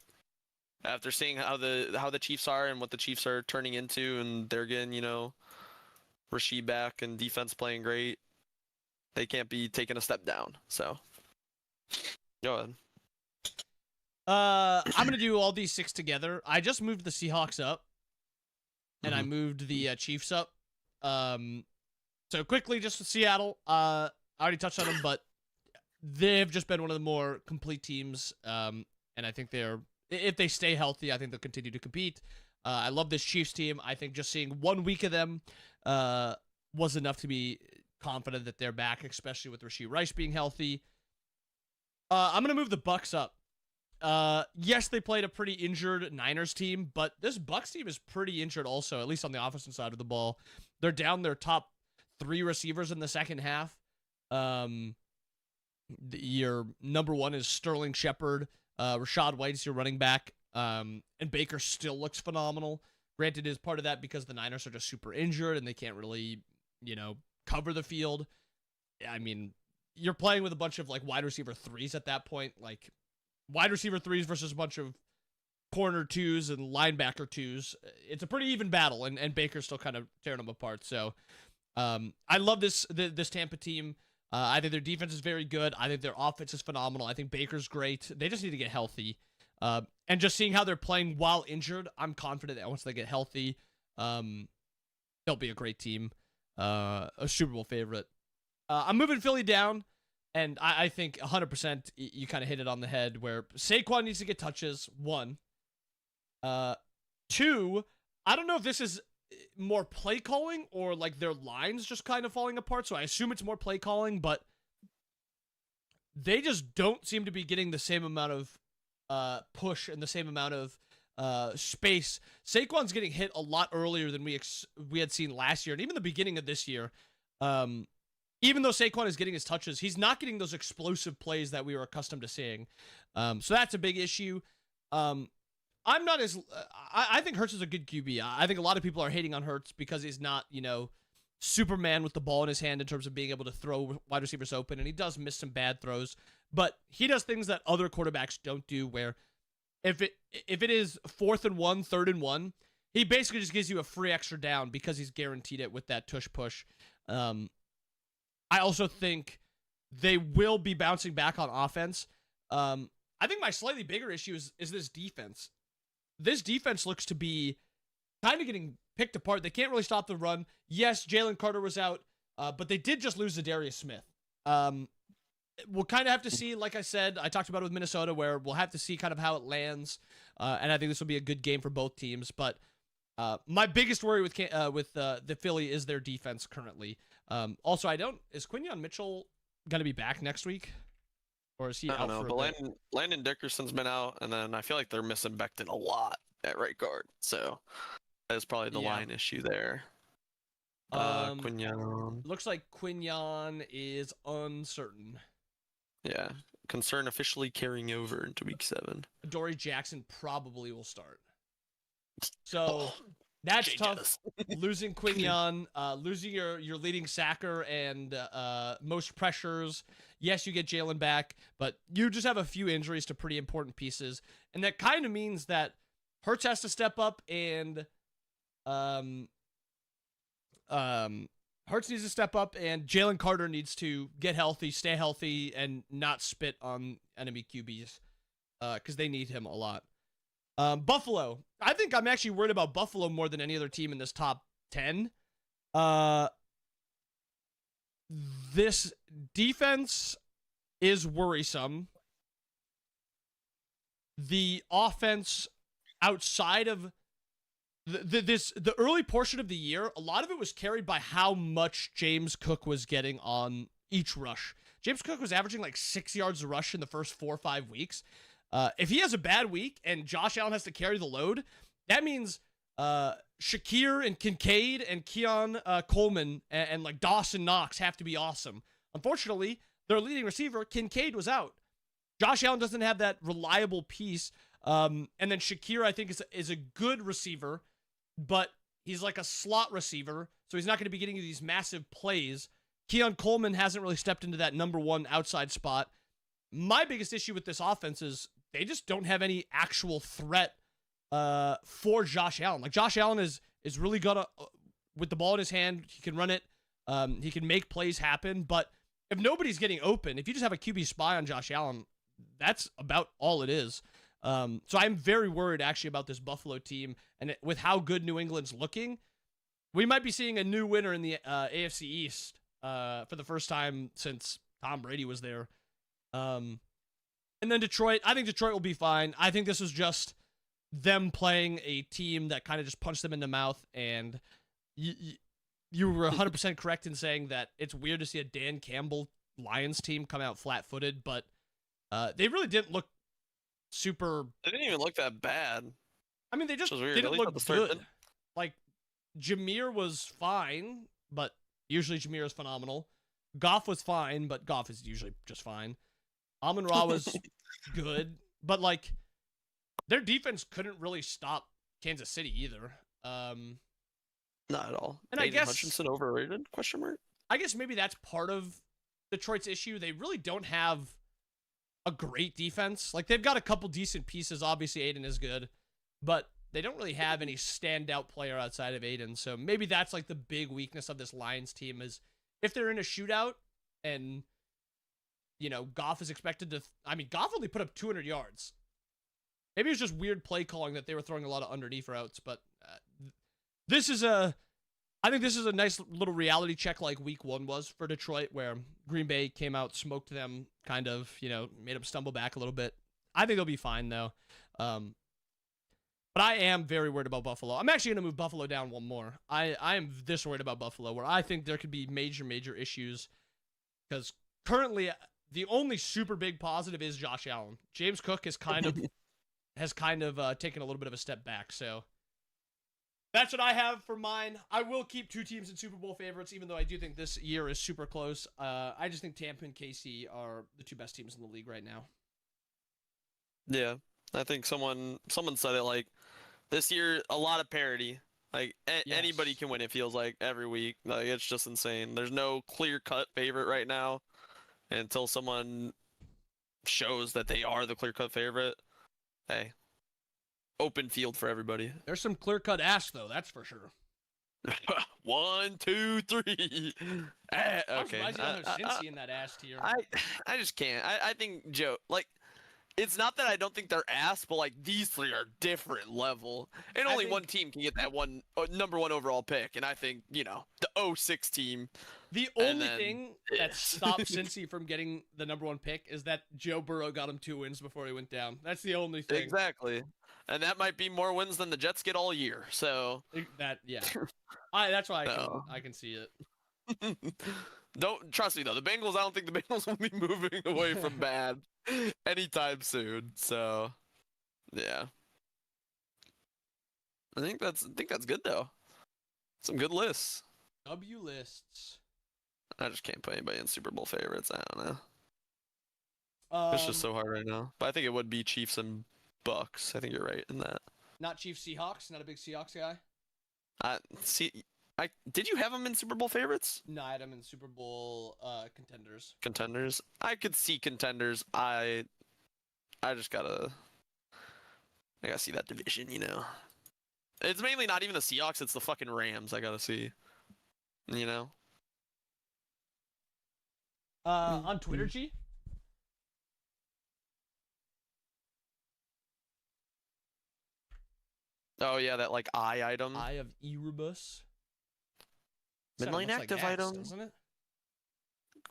after seeing how the Chiefs are and what the Chiefs are turning into, and they're getting Rasheed back and defense playing great, they can't be taking a step down. So, go ahead. I'm gonna do all these 6 together. I just moved the Seahawks up, and I moved the Chiefs up. So quickly, just Seattle. I already touched on them, but they've just been one of the more complete teams. And I think if they stay healthy, I think they'll continue to compete. I love this Chiefs team. I think just seeing 1 week of them was enough to be confident that they're back, especially with Rashee Rice being healthy. I'm gonna move the Bucks up. Yes, they played a pretty injured Niners team, but this Bucks team is pretty injured also, at least on the offensive side of the ball. They're down their top 3 receivers in the second half. Your number 1 is Sterling Shepard. Rashad White's your running back. And Baker still looks phenomenal. Granted, is part of that because the Niners are just super injured and they can't really, cover the field. I mean, you're playing with a bunch of like wide receiver 3s at that point, like wide receiver 3s versus a bunch of corner 2s and linebacker 2s. It's a pretty even battle, and Baker's still kind of tearing them apart. So, I love this Tampa team. I think their defense is very good. I think their offense is phenomenal. I think Baker's great. They just need to get healthy. And just seeing how they're playing while injured, I'm confident that once they get healthy, they'll be a great team, a Super Bowl favorite. I'm moving Philly down, and I think 100% you kind of hit it on the head where Saquon needs to get touches, 1. 2, I don't know if this is more play calling or like their lines just kind of falling apart, so I assume it's more play calling, but they just don't seem to be getting the same amount of push and the same amount of space. Saquon's getting hit a lot earlier than we had seen last year, and even the beginning of this year. Even though Saquon is getting his touches, he's not getting those explosive plays that we were accustomed to seeing. So that's a big issue. I'm not as... I think Hurts is a good QB. I think a lot of people are hating on Hurts because he's not, Superman with the ball in his hand in terms of being able to throw wide receivers open, and he does miss some bad throws. But he does things that other quarterbacks don't do, where if it is 4th and 1, 3rd and 1, he basically just gives you a free extra down because he's guaranteed it with that tush push. I also think they will be bouncing back on offense. I think my slightly bigger issue is this defense. This defense looks to be kind of getting picked apart. They can't really stop the run. Yes, Jalen Carter was out, but they did just lose to Darius Smith. We'll kind of have to see, like I said, I talked about it with Minnesota, where we'll have to see kind of how it lands, and I think this will be a good game for both teams. But my biggest worry with the Philly is their defense currently. Also, is Quinyon Mitchell going to be back next week? Or is he out? I don't know, for but Landon Dickerson's been out, and then I feel like they're missing Becton a lot at right guard. So that's probably the line issue there. Quinyon. Looks like Quinyon is uncertain. Yeah. Concern officially carrying over into week 7. Dory Jackson probably will start. So that's tough. Losing Quinyon, losing your leading sacker and most pressures. Yes, you get Jalen back, but you just have a few injuries to pretty important pieces. And that kind of means that Hurts has to step up, and Hurts needs to step up, and Jalen Carter needs to get healthy, stay healthy, and not spit on enemy QBs because they need him a lot. Buffalo. I think I'm actually worried about Buffalo more than any other team in this top 10. This defense is worrisome. The offense outside of the early portion of the year, a lot of it was carried by how much James Cook was getting on each rush. James Cook was averaging like 6 yards a rush in the first 4 or 5 weeks. If he has a bad week and Josh Allen has to carry the load, that means Shakir and Kincaid and Keon Coleman and like Dawson Knox have to be awesome. Unfortunately, their leading receiver, Kincaid, was out. Josh Allen doesn't have that reliable piece. And then Shakir, I think, is a good receiver, but he's like a slot receiver, so he's not going to be getting you these massive plays. Keon Coleman hasn't really stepped into that number 1 outside spot. My biggest issue with this offense is they just don't have any actual threat for Josh Allen. Like, Josh Allen is really good with the ball in his hand. He can run it. He can make plays happen. But if nobody's getting open, if you just have a QB spy on Josh Allen, that's about all it is. So I'm very worried actually about this Buffalo team, and with how good New England's looking, we might be seeing a new winner in the AFC East for the first time since Tom Brady was there. And then Detroit, I think Detroit will be fine. I think this was just them playing a team that kind of just punched them in the mouth, and you were 100% correct in saying that it's weird to see a Dan Campbell Lions team come out flat-footed, but they really didn't look super... They didn't even look that bad. I mean, they just didn't look good. Like, Jameer was fine, but usually Jameer is phenomenal. Goff was fine, but Goff is usually just fine. Amon-Ra was good, but like their defense couldn't really stop Kansas City either. Not at all. And Aiden I guess Hutchinson overrated? ? I guess maybe that's part of Detroit's issue. They really don't have a great defense. Like, they've got a couple decent pieces. Obviously, Aiden is good, but they don't really have any standout player outside of Aiden. So maybe that's like the big weakness of this Lions team is if they're in a shootout and, you know, Goff is expected to... Goff only put up 200 yards. Maybe it was just weird play calling that they were throwing a lot of underneath routes, but I think this is a nice little reality check like week 1 was for Detroit, where Green Bay came out, smoked them, kind of, you know, made them stumble back a little bit. I think they'll be fine, though. But I am very worried about Buffalo. I'm actually going to move Buffalo down one more. I am this worried about Buffalo, where I think there could be major issues, because currently the only super big positive is Josh Allen. James Cook is kind of has kind of taken a little bit of a step back. So that's what I have for mine. I will keep 2 teams in Super Bowl favorites, even though I do think this year is super close. I just think Tampa and KC are the 2 best teams in the league right now. Yeah, I think someone said it like this year, a lot of parity. Like anybody can win. It feels like every week. Like it's just insane. There's no clear-cut favorite right now, and until someone shows that they are the clear-cut favorite. Hey, open field for everybody. There's some clear-cut ass though, that's for sure. 1, 2, 3. Okay. I'm surprised you don't have Cincy in that ass tier. I just can't. I think Joe, like, it's not that I don't think they're ass, but like these 3 are different level, and only one team can get that number 1 overall pick, and I think the 06 team. The only thing that stopped Cincy from getting the number 1 pick is that Joe Burrow got him 2 wins before he went down. That's the only thing. Exactly, and that might be more wins than the Jets get all year. So yeah, that's why I can see it. Don't trust me though. The Bengals, I don't think the Bengals will be moving away from bad anytime soon. So, yeah, I think that's good though. Some good lists. W lists. I just can't put anybody in Super Bowl favorites. I don't know. It's just so hard right now. But I think it would be Chiefs and Bucks. I think you're right in that. Not Chiefs Seahawks. Not a big Seahawks guy. Did you have them in Super Bowl favorites? No, I had them in Super Bowl contenders. Contenders? I could see contenders. I just gotta see that division, It's mainly not even the Seahawks, it's the fucking Rams I gotta see. On Twitter, G? Oh yeah, that like eye item. Eye of Erebus. Midline active item, doesn't it?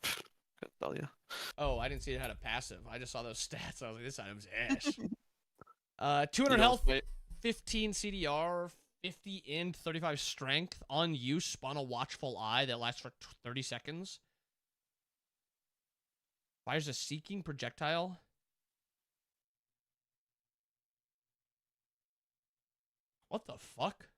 Couldn't tell you. Oh, I didn't see it had a passive. I just saw those stats. I was like, this item's ash. 200 health, 15 CDR, 50 int, 35 strength. On use, spawn a watchful eye that lasts for 30 seconds. Fires a seeking projectile. What the fuck?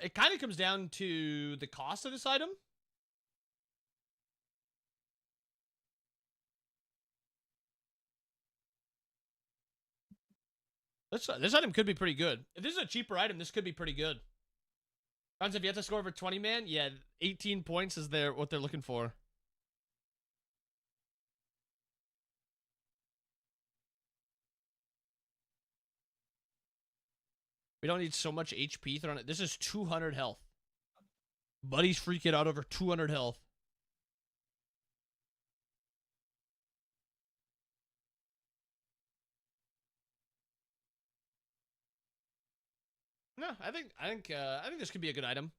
It kind of comes down to the cost of this item. This item could be pretty good. If this is a cheaper item, this could be pretty good. If you have to score over 20, man, yeah, 18 points is what they're looking for. We don't need so much HP thrown at. This is 200 health. Buddy's freaking out over 200 health. No, I think this could be a good item.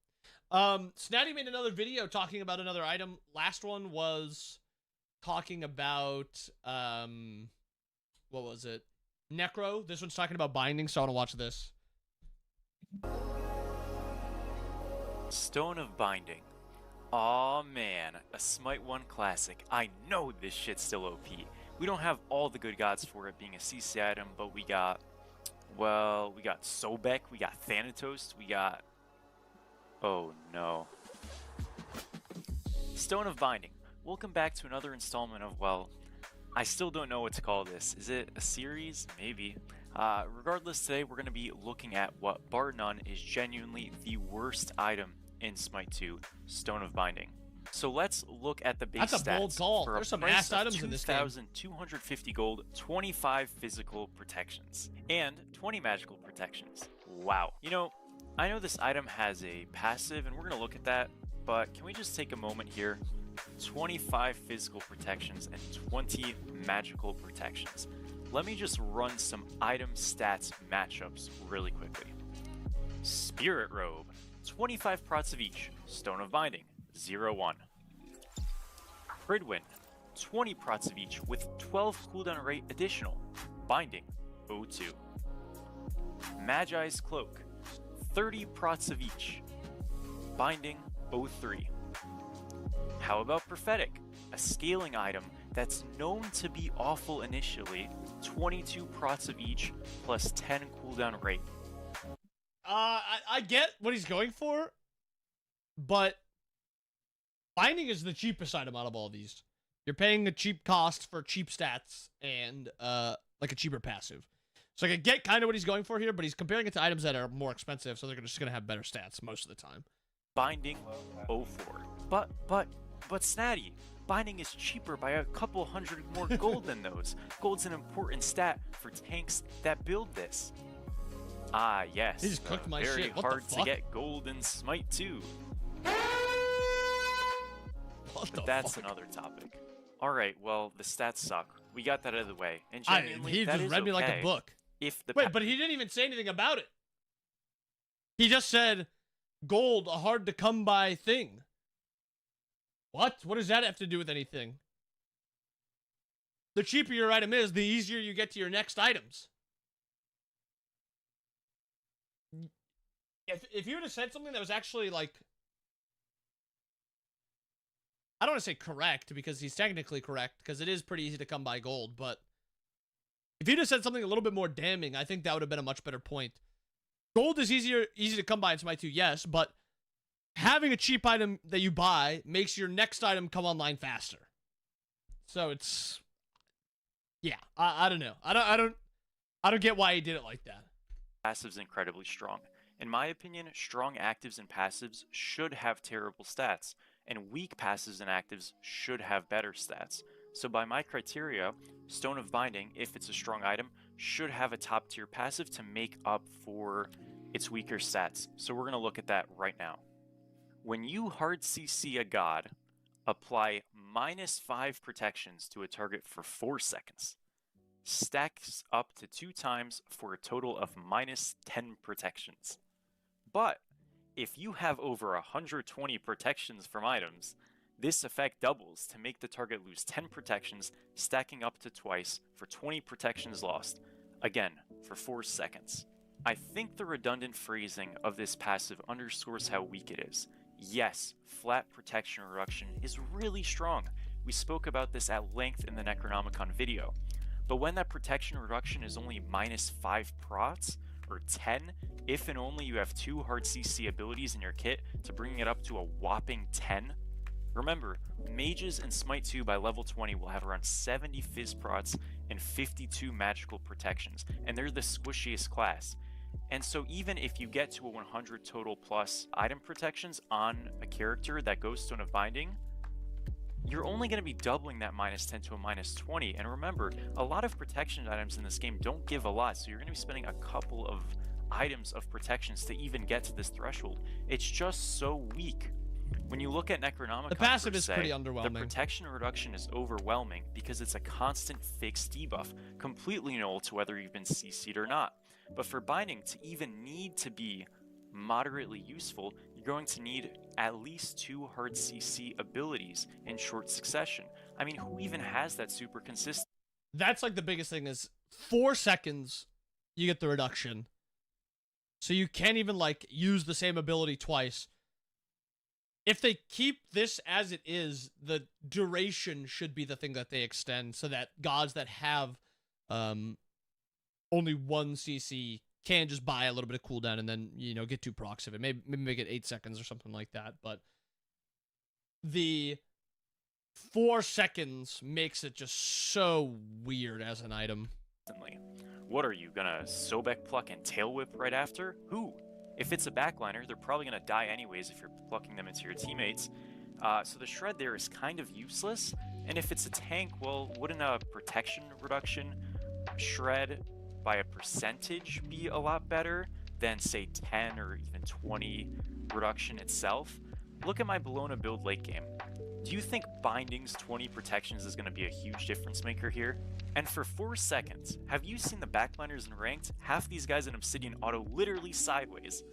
Snatty made another video talking about another item. Last one was talking about what was it? Necro. This one's talking about binding, so I want to watch this. Stone of Binding. Aw man, a Smite 1 classic. I know this shit's still OP. We don't have all the good gods for it being a CC item, but we got Sobek, we got Thanatos, we got... Oh no. Stone of Binding. Welcome back to another installment of, well, I still don't know what to call this. Is it a series? Maybe. Regardless, today we're going to be looking at what bar none is genuinely the worst item in Smite 2, Stone of Binding. So let's look at the base stats. That's a bold call. There's some ass items in this game. 2,250 gold, 25 physical protections, and 20 magical protections. Wow. I know this item has a passive, and we're going to look at that, but can we just take a moment here? 25 physical protections and 20 magical protections. Let me just run some item stats matchups really quickly. Spirit Robe, 25 prots of each. Stone of Binding, 0-1. Cridwind, 20 prots of each with 12 cooldown rate additional. Binding, 0-2. Magi's Cloak, 30 prots of each. Binding, 0-3. How about Prophetic? A scaling item that's known to be awful initially, 22 prots of each, plus 10 cooldown rate. I get what he's going for, but Binding is the cheapest item out of all these. You're paying a cheap cost for cheap stats and like a cheaper passive. So I can get kind of what he's going for here, but he's comparing it to items that are more expensive, so they're just going to have better stats most of the time. Binding 04. But Snatty, Binding is cheaper by a couple hundred more gold than those. Gold's an important stat for tanks that build this. Ah, yes. He just cooked my very shit. What hard the fuck? to get gold in Smite 2. What But the that's fuck? another topic. Alright, well, the stats suck. We got that out of the way. And He genuinely, that just is read me like okay a book. If the Wait, but he didn't even say anything about it. He just said, gold, a hard to come by thing. What? What does that have to do with anything? The cheaper your item is, the easier you get to your next items. If you would have said something that was actually, like, I don't want to say correct, because he's technically correct, because it is pretty easy to come by gold, but if he'd have said something a little bit more damning, I think that would have been a much better point. Gold is easy to come by in Smite 2, yes, but having a cheap item that you buy makes your next item come online faster. So it's, yeah, I don't know. I don't get why he did it like that. passive's incredibly strong. In my opinion, strong actives and passives should have terrible stats, and weak passives and actives should have better stats. So by my criteria, Stone of Binding, if it's a strong item, should have a top tier passive to make up for its weaker stats. So we're going to look at that right now. When you hard CC a god, apply -5 protections to a target for 4 seconds. Stacks up to 2 times for a total of -10 protections. But if you have over 120 protections from items, this effect doubles to make the target lose 10 protections, stacking up to twice for 20 protections lost, again, for 4 seconds. I think the redundant phrasing of this passive underscores how weak it is. Yes, flat protection reduction is really strong. We spoke about this at length in the Necronomicon video. But when that protection reduction is only -5 prots, or 10, if and only you have 2 hard CC abilities in your kit to bring it up to a whopping 10, remember, mages in Smite 2 by level 20 will have around 70 fizz prots and 52 magical protections, and they're the squishiest class. And so even if you get to a 100 total plus item protections on a character that goes Stone of Binding, you're only going to be doubling that -10 to a -20. And remember, a lot of protection items in this game don't give a lot, so you're going to be spending a couple of items of protections to even get to this threshold. It's just so weak. When you look at Necronomicon, The passive per is se, pretty the underwhelming. protection reduction is overwhelming because it's a constant fixed debuff, completely null to whether you've been CC'd or not. But for Binding to even need to be moderately useful, you're going to need at least 2 hard CC abilities in short succession. I mean, who even has that super consistent? That's like the biggest thing is 4 seconds you get the reduction. So you can't even like use the same ability twice. If they keep this as it is, the duration should be the thing that they extend so that gods that have only 1 CC can just buy a little bit of cooldown and then, you know, get 2 procs of it. Maybe make it 8 seconds or something like that. But the 4 seconds makes it just so weird as an item. What are you, gonna Sobek pluck and tail whip right after? Who? If it's a backliner, they're probably gonna die anyways if you're plucking them into your teammates. So the shred there is kind of useless. And if it's a tank, well, wouldn't a protection reduction shred by a percentage be a lot better than, say, 10 or even 20 reduction itself? Look at my Bologna build late game. Do you think Binding's 20 protections is going to be a huge difference maker here? And for 4 seconds, have you seen the backliners in ranked? Half these guys in Obsidian auto literally sideways.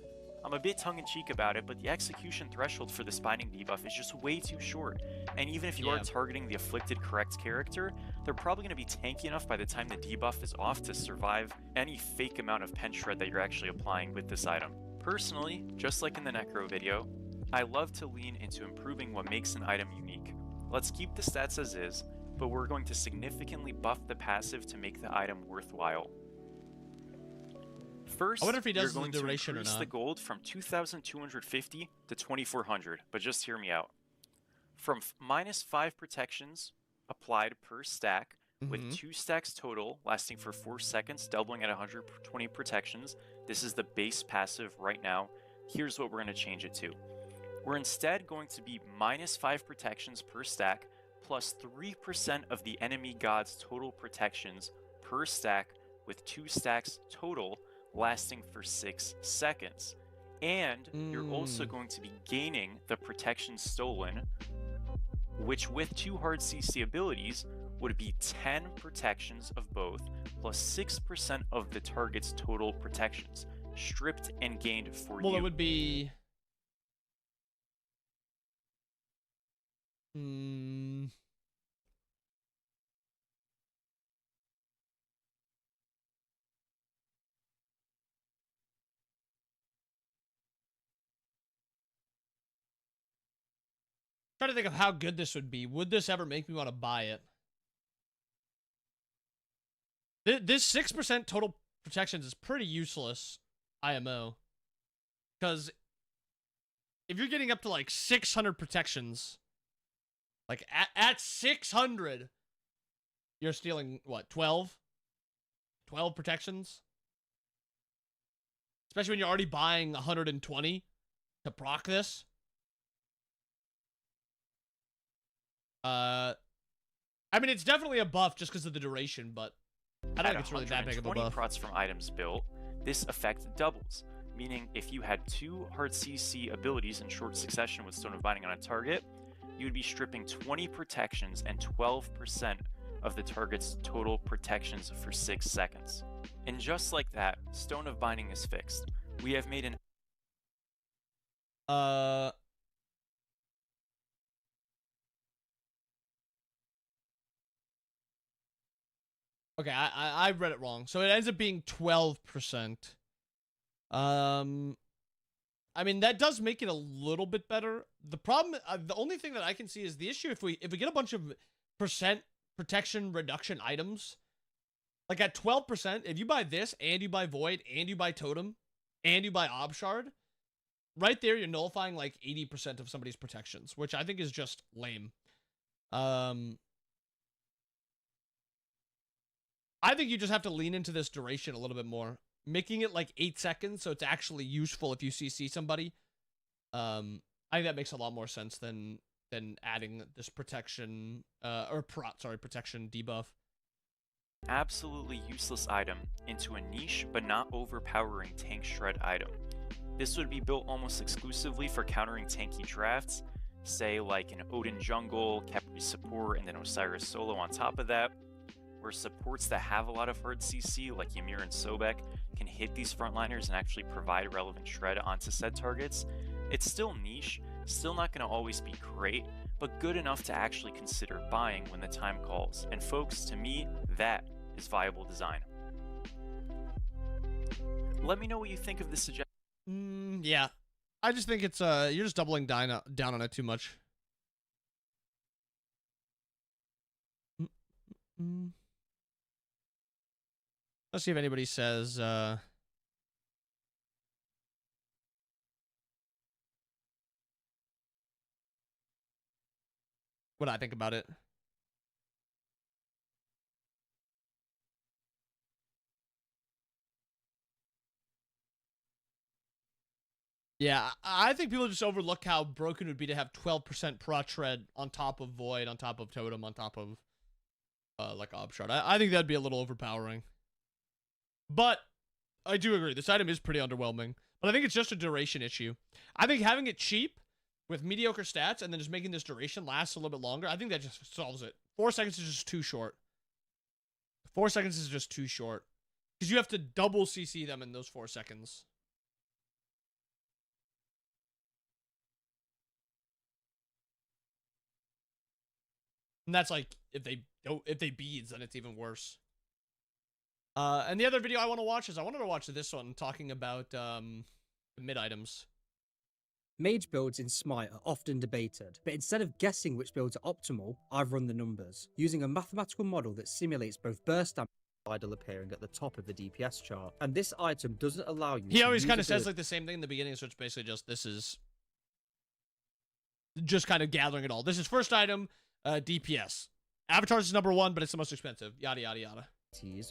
I'm a bit tongue-in-cheek about it, but the execution threshold for this Binding debuff is just way too short. And even if you are targeting the afflicted correct character, they're probably going to be tanky enough by the time the debuff is off to survive any fake amount of pen shred that you're actually applying with this item. Personally, just like in the Necro video, I love to lean into improving what makes an item unique. Let's keep the stats as is, but we're going to significantly buff the passive to make the item worthwhile. First, I wonder if he does you're the going to duration or increase not. the gold from 2,250 to 2,400, but just hear me out. From -5 protections applied per stack, with 2 stacks total, lasting for 4 seconds, doubling at 120 protections. This is the base passive right now. Here's what we're going to change it to. We're instead going to be -5 protections per stack, plus 3% of the enemy god's total protections per stack, with 2 stacks total, lasting for 6 seconds. And you're also going to be gaining the protection stolen, which with 2 hard CC abilities would be 10 protections of both, plus 6% of the target's total protections, stripped and gained for you. Well, it would be... Trying to think of how good this would be. Would this ever make me want to buy it? This 6% total protections is pretty useless, IMO. Because if you're getting up to like 600 protections, like at 600, you're stealing, what, 12? 12 protections? Especially when you're already buying 120 to proc this. I mean, it's definitely a buff just because of the duration, but I don't think it's really that big of a buff. Prots from items built, this effect doubles, meaning if you had 2 hard CC abilities in short succession with Stone of Binding on a target, you would be stripping 20 protections and 12% of the target's total protections for 6 seconds. And just like that, Stone of Binding is fixed. We have made an Okay, I read it wrong. So it ends up being 12%. I mean, that does make it a little bit better. The problem, the only thing that I can see is the issue if we get a bunch of percent protection reduction items, like at 12%, if you buy this and you buy Void and you buy Totem and you buy Obshard, right there you're nullifying like 80% of somebody's protections, which I think is just lame. I think you just have to lean into this duration a little bit more, making it like 8 seconds so it's actually useful if you CC somebody. I think that makes a lot more sense than adding this protection protection debuff. Absolutely useless item into a niche but not overpowering tank shred item. This would be built almost exclusively for countering tanky drafts, say like an Odin jungle, Khepri support, and then Osiris solo on top of that, where supports that have a lot of hard CC, like Ymir and Sobek, can hit these frontliners and actually provide relevant shred onto said targets. It's still niche, still not going to always be great, but good enough to actually consider buying when the time calls. And folks, to me, that is viable design. Let me know what you think of this suggestion. Yeah. I just think it's, you're just doubling down on it too much. Let's see if anybody says, what I think about it. Yeah, I think people just overlook how broken it would be to have 12% prot shred on top of Void, on top of Totem, on top of, like, Obshard. I think that'd be a little overpowering. But I do agree. This item is pretty underwhelming. But I think it's just a duration issue. I think having it cheap with mediocre stats and then just making this duration last a little bit longer, I think that just solves it. 4 seconds is just too short. 4 seconds is just too short. Because you have to double CC them in those 4 seconds. And that's like, if they beads, then it's even worse. And the other video I want to watch is I wanted to watch this one talking about the mid items. Mage builds in Smite are often debated, but instead of guessing which builds are optimal, I've run the numbers, using a mathematical model that simulates both burst damage and idle appearing at the top of the DPS chart. And this item doesn't allow you He always kind of says like the same thing in the beginning, so it's basically just, this is just kind of gathering it all. This is first item, DPS. Avatars is number 1, but it's the most expensive. Yada, yada, yada.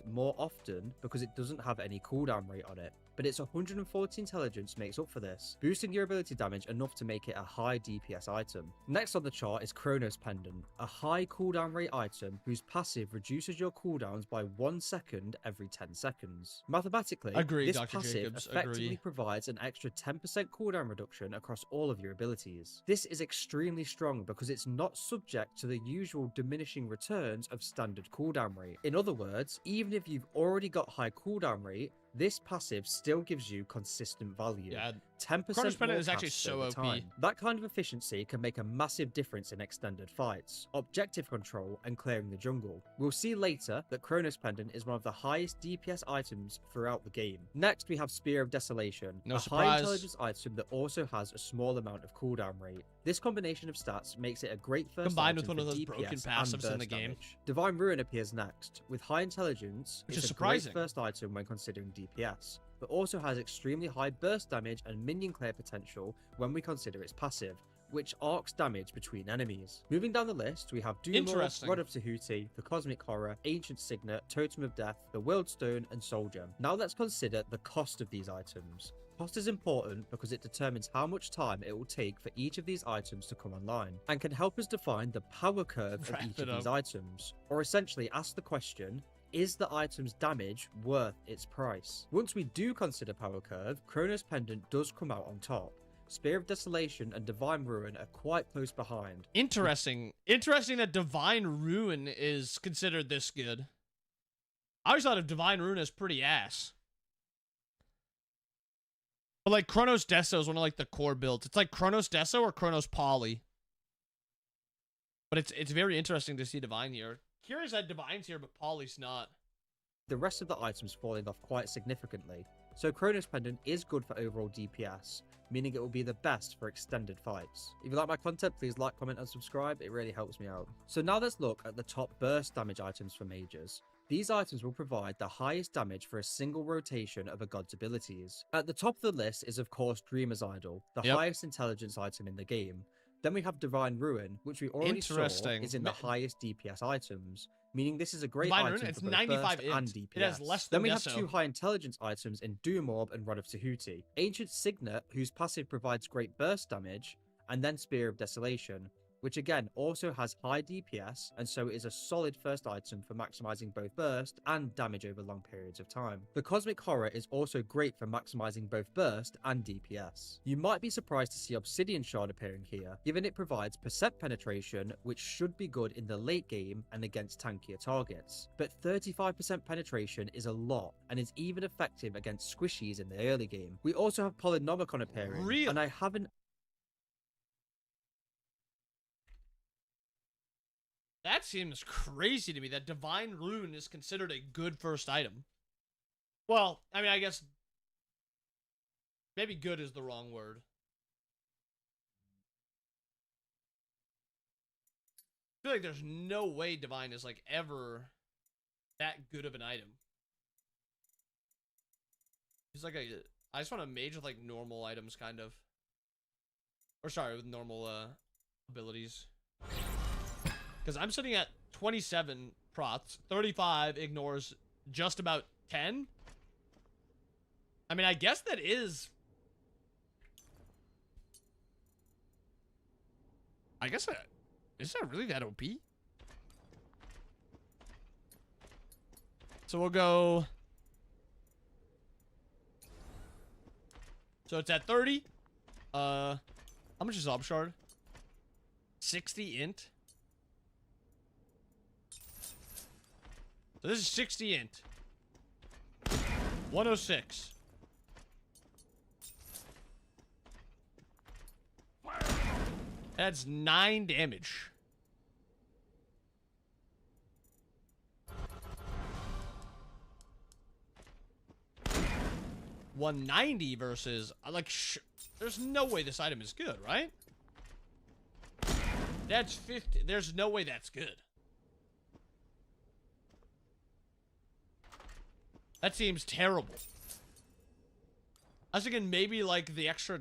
More often because it doesn't have any cooldown rate on it, but its 140 intelligence makes up for this, boosting your ability damage enough to make it a high DPS item. Next on the chart is Chronos Pendant, a high cooldown rate item whose passive reduces your cooldowns by 1 second every 10 seconds. Mathematically, this Dr. passive Jacobs, effectively provides an extra 10% cooldown reduction across all of your abilities. This is extremely strong because it's not subject to the usual diminishing returns of standard cooldown rate. In other words, even if you've already got high cooldown rate, this passive still gives you consistent value. Yeah, 10% Chronos Pendant more is actually casts so over OP. time. That kind of efficiency can make a massive difference in extended fights, objective control, and clearing the jungle. We'll see later that Chronos Pendant is one of the highest DPS items throughout the game. Next, we have Spear of Desolation, No a surprise. high intelligence item that also has a small amount of cooldown rate. This combination of stats makes it a great first Combined item with one for of those DPS broken and passives in the burst game. damage. Divine Ruin appears next. With high intelligence, Which it's is a great surprising. first item when considering DPS, but also has extremely high burst damage and minion clear potential when we consider its passive, which arcs damage between enemies. Moving down the list, we have Doom Lord, Interesting. Rod of Tahuti, the Cosmic Horror, Ancient Signet, Totem of Death, the World Stone, and Soul Gem. Now let's consider the cost of these items. Cost is important because it determines how much time it will take for each of these items to come online, and can help us define the power curve of Wrap each it of these up. items, or essentially ask the question, is the item's damage worth its price? Once we do consider power curve, Chronos Pendant does come out on top. Spear of Desolation and Divine Ruin are quite close behind. Interesting. Interesting that Divine Ruin is considered this good. I always thought of Divine Ruin as pretty ass. But like Chronos Deso is one of like the core builds. It's like Chronos Deso or Chronos Poly. But it's very interesting to see Divine here. Curious that Divine's here, but Poly's not. The rest of the items falling off quite significantly. So Chronos Pendant is good for overall DPS, meaning it will be the best for extended fights. If you like my content, please like, comment, and subscribe. It really helps me out. So now let's look at the top burst damage items for mages. These items will provide the highest damage for a single rotation of a god's abilities. At the top of the list is of course Dreamer's Idol, the highest intelligence item in the game. Then we have Divine Ruin, which we already saw Interesting. is in the highest DPS items, meaning this is a great Divine item Ruin, for it's both 95 burst and int. DPS. It has less Then than we have Deso. 2 high intelligence items in Doom Orb and Rod of Tahuti. Ancient Signet, whose passive provides great burst damage, and then Spear of Desolation, which again also has high DPS, and so is a solid first item for maximizing both burst and damage over long periods of time. The Cosmic Horror is also great for maximizing both burst and DPS. You might be surprised to see Obsidian Shard appearing here, given it provides percent penetration, which should be good in the late game and against tankier targets. But 35% penetration is a lot, and is even effective against squishies in the early game. We also have Polynomicon appearing, Really? and I haven't That seems crazy to me that Divine Ruin is considered a good first item. Well, I mean, I guess maybe good is the wrong word. I feel like there's no way Divine is like ever that good of an item. He's like I just want a mage with like normal items kind of. Or sorry, with normal abilities. Because I'm sitting at 27 prots, 35 ignores just about 10. I mean, I guess that is... I guess that... Is that really that OP? So we'll go... So it's at 30. How much is Ob Shard? 60 int. So this is 60 int. 106. That's 9 damage. $190 versus... There's no way this item is good, right? That's 50. There's no way that's good. That seems terrible. I was thinking maybe like the extra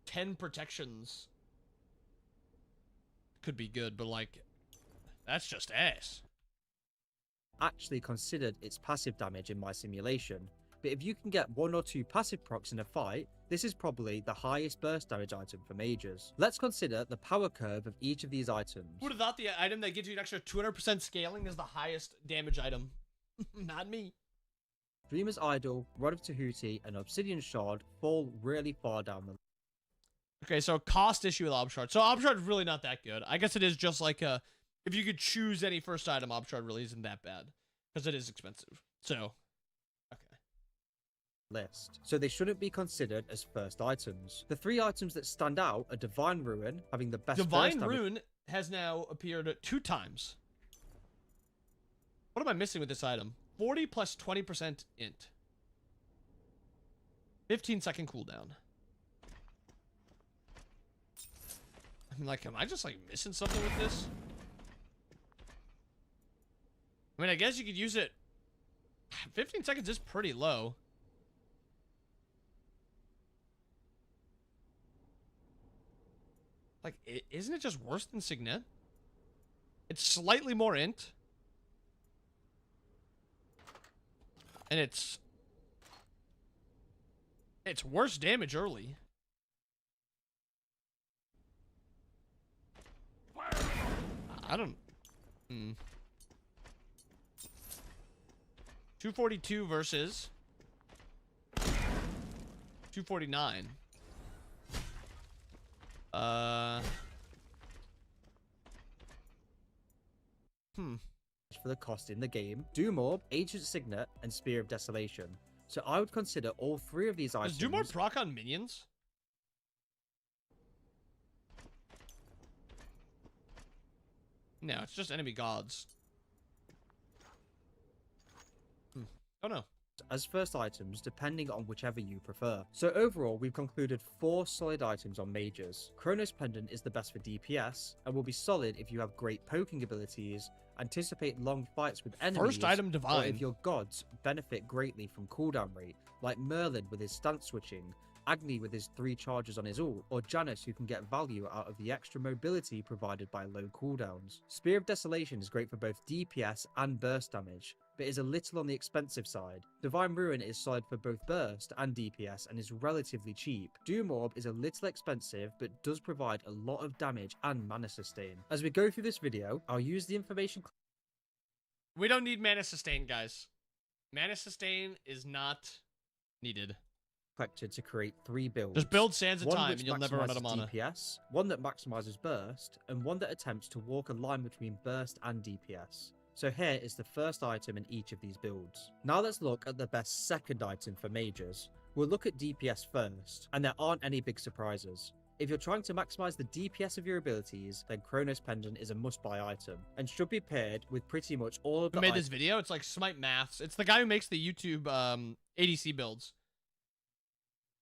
10 protections could be good, but like, that's just ass. Actually considered its passive damage in my simulation, but if you can get 1 or 2 passive procs in a fight, this is probably the highest burst damage item for mages. Let's consider the power curve of each of these items. Who would have thought the item that gives you an extra 200% scaling is the highest damage item? Not me. Dreamer's Idol, Rod of Tahuti, and Obsidian Shard fall really far down the list. Okay, so cost issue with Ob Shard. So Ob Shard is really not that good. I guess it is just like a, if you could choose any first item, Ob Shard really isn't that bad. Because it is expensive. So, okay. List, so they shouldn't be considered as first items. The 3 items that stand out are Divine Ruin, having the best Divine burst Rune has now appeared 2 times. What am I missing with this item? 40 plus 20% int. 15-second cooldown. I mean, like, am I just, like, missing something with this? I mean, I guess you could use it. 15 seconds is pretty low. Like, isn't it just worse than Signet? It's slightly more int. And it's worse damage early. I don't... 242 versus 249. For the cost in the game, Doom Orb, Ancient Signet, and Spear of Desolation. So I would consider all 3 of these items. Does Doom Orb proc on minions? No, it's just enemy gods. Oh no. As first items, depending on whichever you prefer. So overall, we've concluded 4 solid items on mages. Chronos Pendant is the best for DPS, and will be solid if you have great poking abilities, anticipate long fights with enemies, First item or Divine. if your gods benefit greatly from cooldown rate, like Merlin with his stance switching, Agni with his 3 charges on his ult, or Janus who can get value out of the extra mobility provided by low cooldowns. Spear of Desolation is great for both DPS and burst damage, but is a little on the expensive side. Divine Ruin is solid for both burst and DPS and is relatively cheap. Doom Orb is a little expensive but does provide a lot of damage and mana sustain. As we go through this video, I'll use the information... We don't need mana sustain, guys. Mana sustain is not needed. collected to create 3 builds. Just build Sands of One Time which and you'll never run out of maximizes mana. DPS, one that maximizes burst, and one that attempts to walk a line between burst and DPS. So here is the first item in each of these builds. Now let's look at the best second item for mages. We'll look at DPS first, and there aren't any big surprises. If you're trying to maximize the DPS of your abilities, then Chronos Pendant is a must-buy item, and should be paired with pretty much all of the Who made this video? It's like Smite Maths. It's the guy who makes the YouTube ADC builds.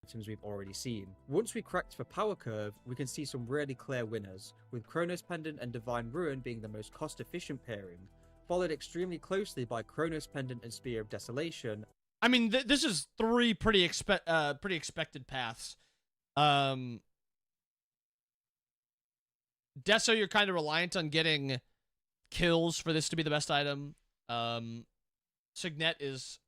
Items we've already seen. Once we correct for power curve, we can see some really clear winners, with Chronos Pendant and Divine Ruin being the most cost-efficient pairing, followed extremely closely by Chronos Pendant and Spear of Desolation. I mean, this is 3 pretty expected paths. Deso, you're kind of reliant on getting kills for this to be the best item. Signet is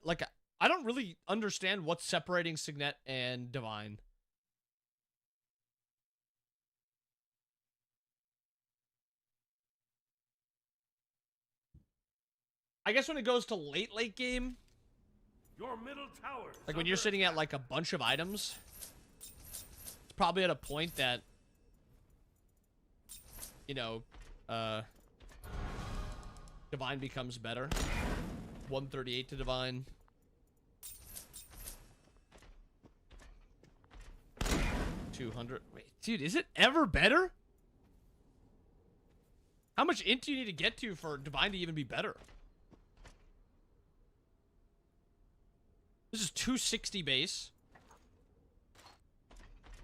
like, I don't really understand what's separating Signet and Divine. I guess when it goes to late game, Your middle tower. like when you're sitting at like a bunch of items, it's probably at a point that, you know, Divine becomes better. 138 to Divine. $200. Wait, dude, is it ever better? How much int do you need to get to for Divine to even be better? This is 260 base.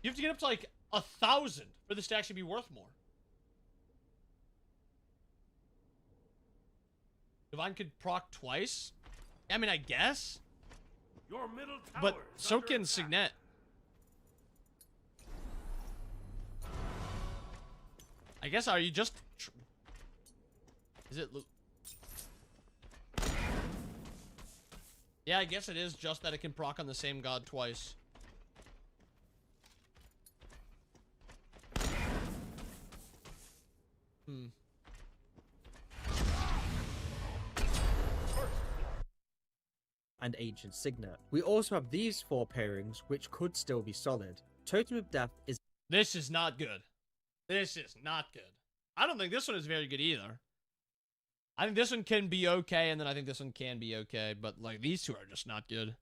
You have to get up to like 1,000 for this to actually be worth more. Divine could proc twice. I mean, I guess. Your middle tower But is so under can attack. Signet. I guess, are you just... Is it... Yeah, I guess it is just that it can proc on the same god twice. And Ancient Signet. We also have these 4 pairings, which could still be solid. Totem of Death is This is not good. This is not good. I don't think this one is very good either. I think this one can be okay, and then I think this one can be okay, but like these two are just not good.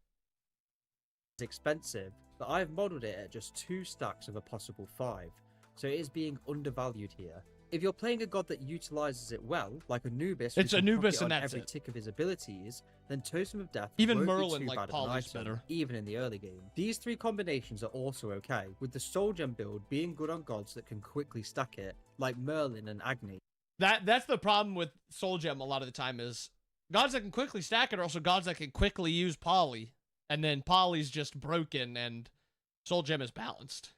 expensive, but I've modeled it at just 2 stacks of a possible 5, so it is being undervalued here. If you're playing a god that utilizes it well, like Anubis, who It's can Anubis proc it and on that's every it. tick of his abilities, then Totem of Death Even won't Merlin, be too like, bad of an Polly's item, better. even in the early game. These 3 combinations are also okay, with the Soul Gem build being good on gods that can quickly stack it, like Merlin and Agni. That's the problem with Soul Gem a lot of the time is gods that can quickly stack it are also gods that can quickly use Poly. And then Poly's just broken and Soul Gem is balanced.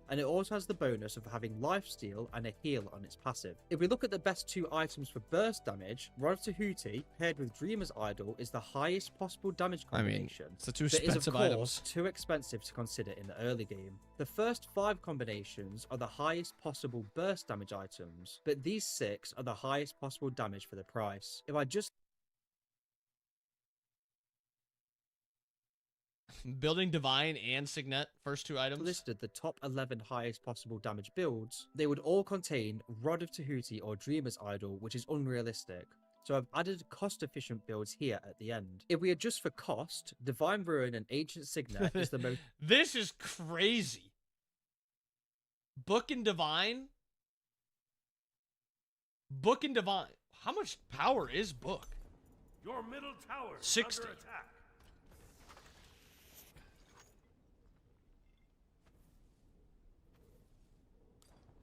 And it also has the bonus of having lifesteal and a heal on its passive. If we look at the best 2 items for burst damage, Rod of Tahuti paired with Dreamer's Idol is the highest possible damage combination. it's the 2 but is of expensive course items. too expensive to consider in the early game. The first 5 combinations are the highest possible burst damage items, but these 6 are the highest possible damage for the price. If I just Building Divine and Signet, first 2 items. listed the top 11 highest possible damage builds, they would all contain Rod of Tahuti or Dreamer's Idol, which is unrealistic. So I've added cost-efficient builds here at the end. If we adjust for cost, Divine Ruin and Ancient Signet is the most... This is crazy. Book and Divine? Book and Divine. How much power is Book? Your middle tower is 60. under attack.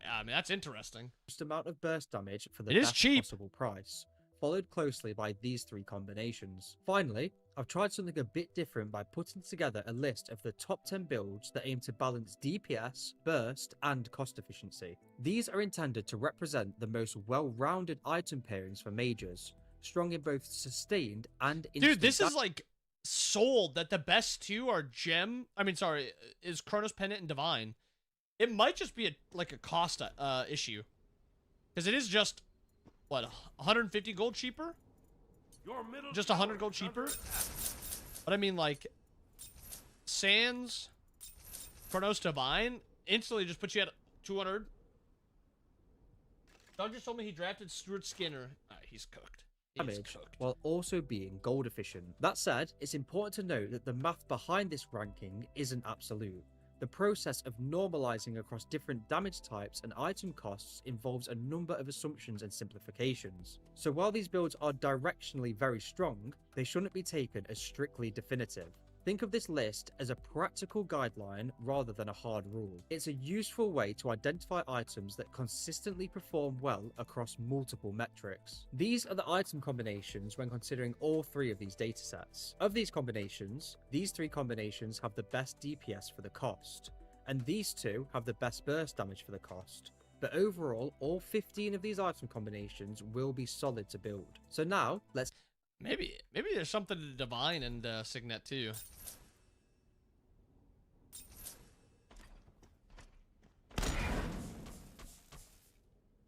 I mean, that's interesting. amount of burst damage for the It is best cheap. possible price, followed closely by these 3 combinations. Finally, I've tried something a bit different by putting together a list of the top 10 builds that aim to balance DPS, burst, and cost efficiency. These are intended to represent the most well-rounded item pairings for mages, strong in both sustained and Dude, this instant is like sold that the best 2 are is Chronos Pendant and Divine. It might just be like a cost issue. Because it is just, what, 150 gold cheaper? Your middle Just tower 100 gold is under cheaper? attack. But I mean, like, Sans, Chronos Divine, instantly just put you at 200. Doug just told me he drafted Stuart Skinner. He's cooked. He's damage cooked. while also being gold efficient. That said, it's important to note that the math behind this ranking isn't absolute. The process of normalizing across different damage types and item costs involves a number of assumptions and simplifications. So while these builds are directionally very strong, they shouldn't be taken as strictly definitive. Think of this list as a practical guideline rather than a hard rule. It's a useful way to identify items that consistently perform well across multiple metrics. These are the item combinations when considering all 3 of these datasets. Of these combinations, these 3 combinations have the best DPS for the cost, and these 2 have the best burst damage for the cost. But overall, all 15 of these item combinations will be solid to build. So now, let's Maybe there's something to Divine and Signet too.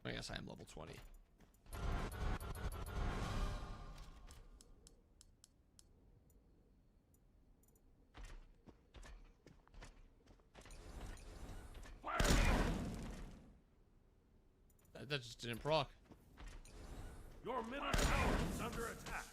I guess I am level 20. That just didn't proc. Your middle tower is under attack.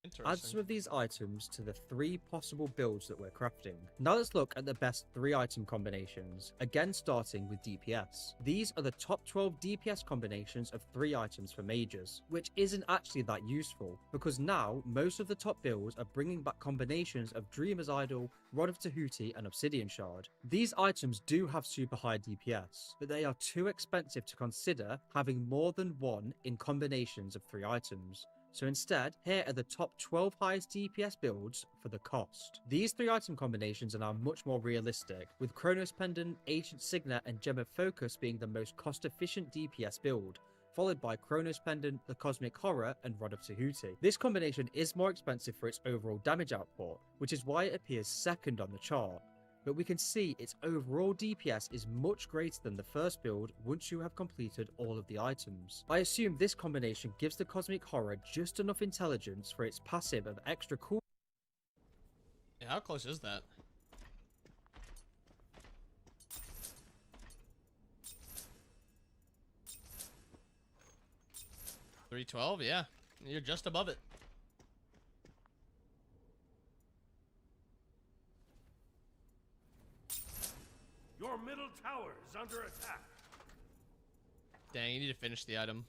Add Interesting. some of these items to the 3 possible builds that we're crafting. Now let's look at the best 3 item combinations, again starting with DPS. These are the top 12 DPS combinations of 3 items for mages, which isn't actually that useful, because now most of the top builds are bringing back combinations of Dreamer's Idol, Rod of Tahuti, and Obsidian Shard. These items do have super high DPS, but they are too expensive to consider having more than one in combinations of 3 items. So instead, here are the top 12 highest DPS builds for the cost. These 3 item combinations are now much more realistic, with Chronos Pendant, Ancient Signet, and Gem of Focus being the most cost-efficient DPS build, followed by Chronos Pendant, the Cosmic Horror, and Rod of Tahuti. This combination is more expensive for its overall damage output, which is why it appears second on the chart. But we can see its overall DPS is much greater than the first build once you have completed all of the items. I assume this combination gives the Cosmic Horror just enough intelligence for its passive of extra cool. Yeah, how close is that? $312, yeah. You're just above it. Your middle tower is under attack. Dang, you need to finish the item.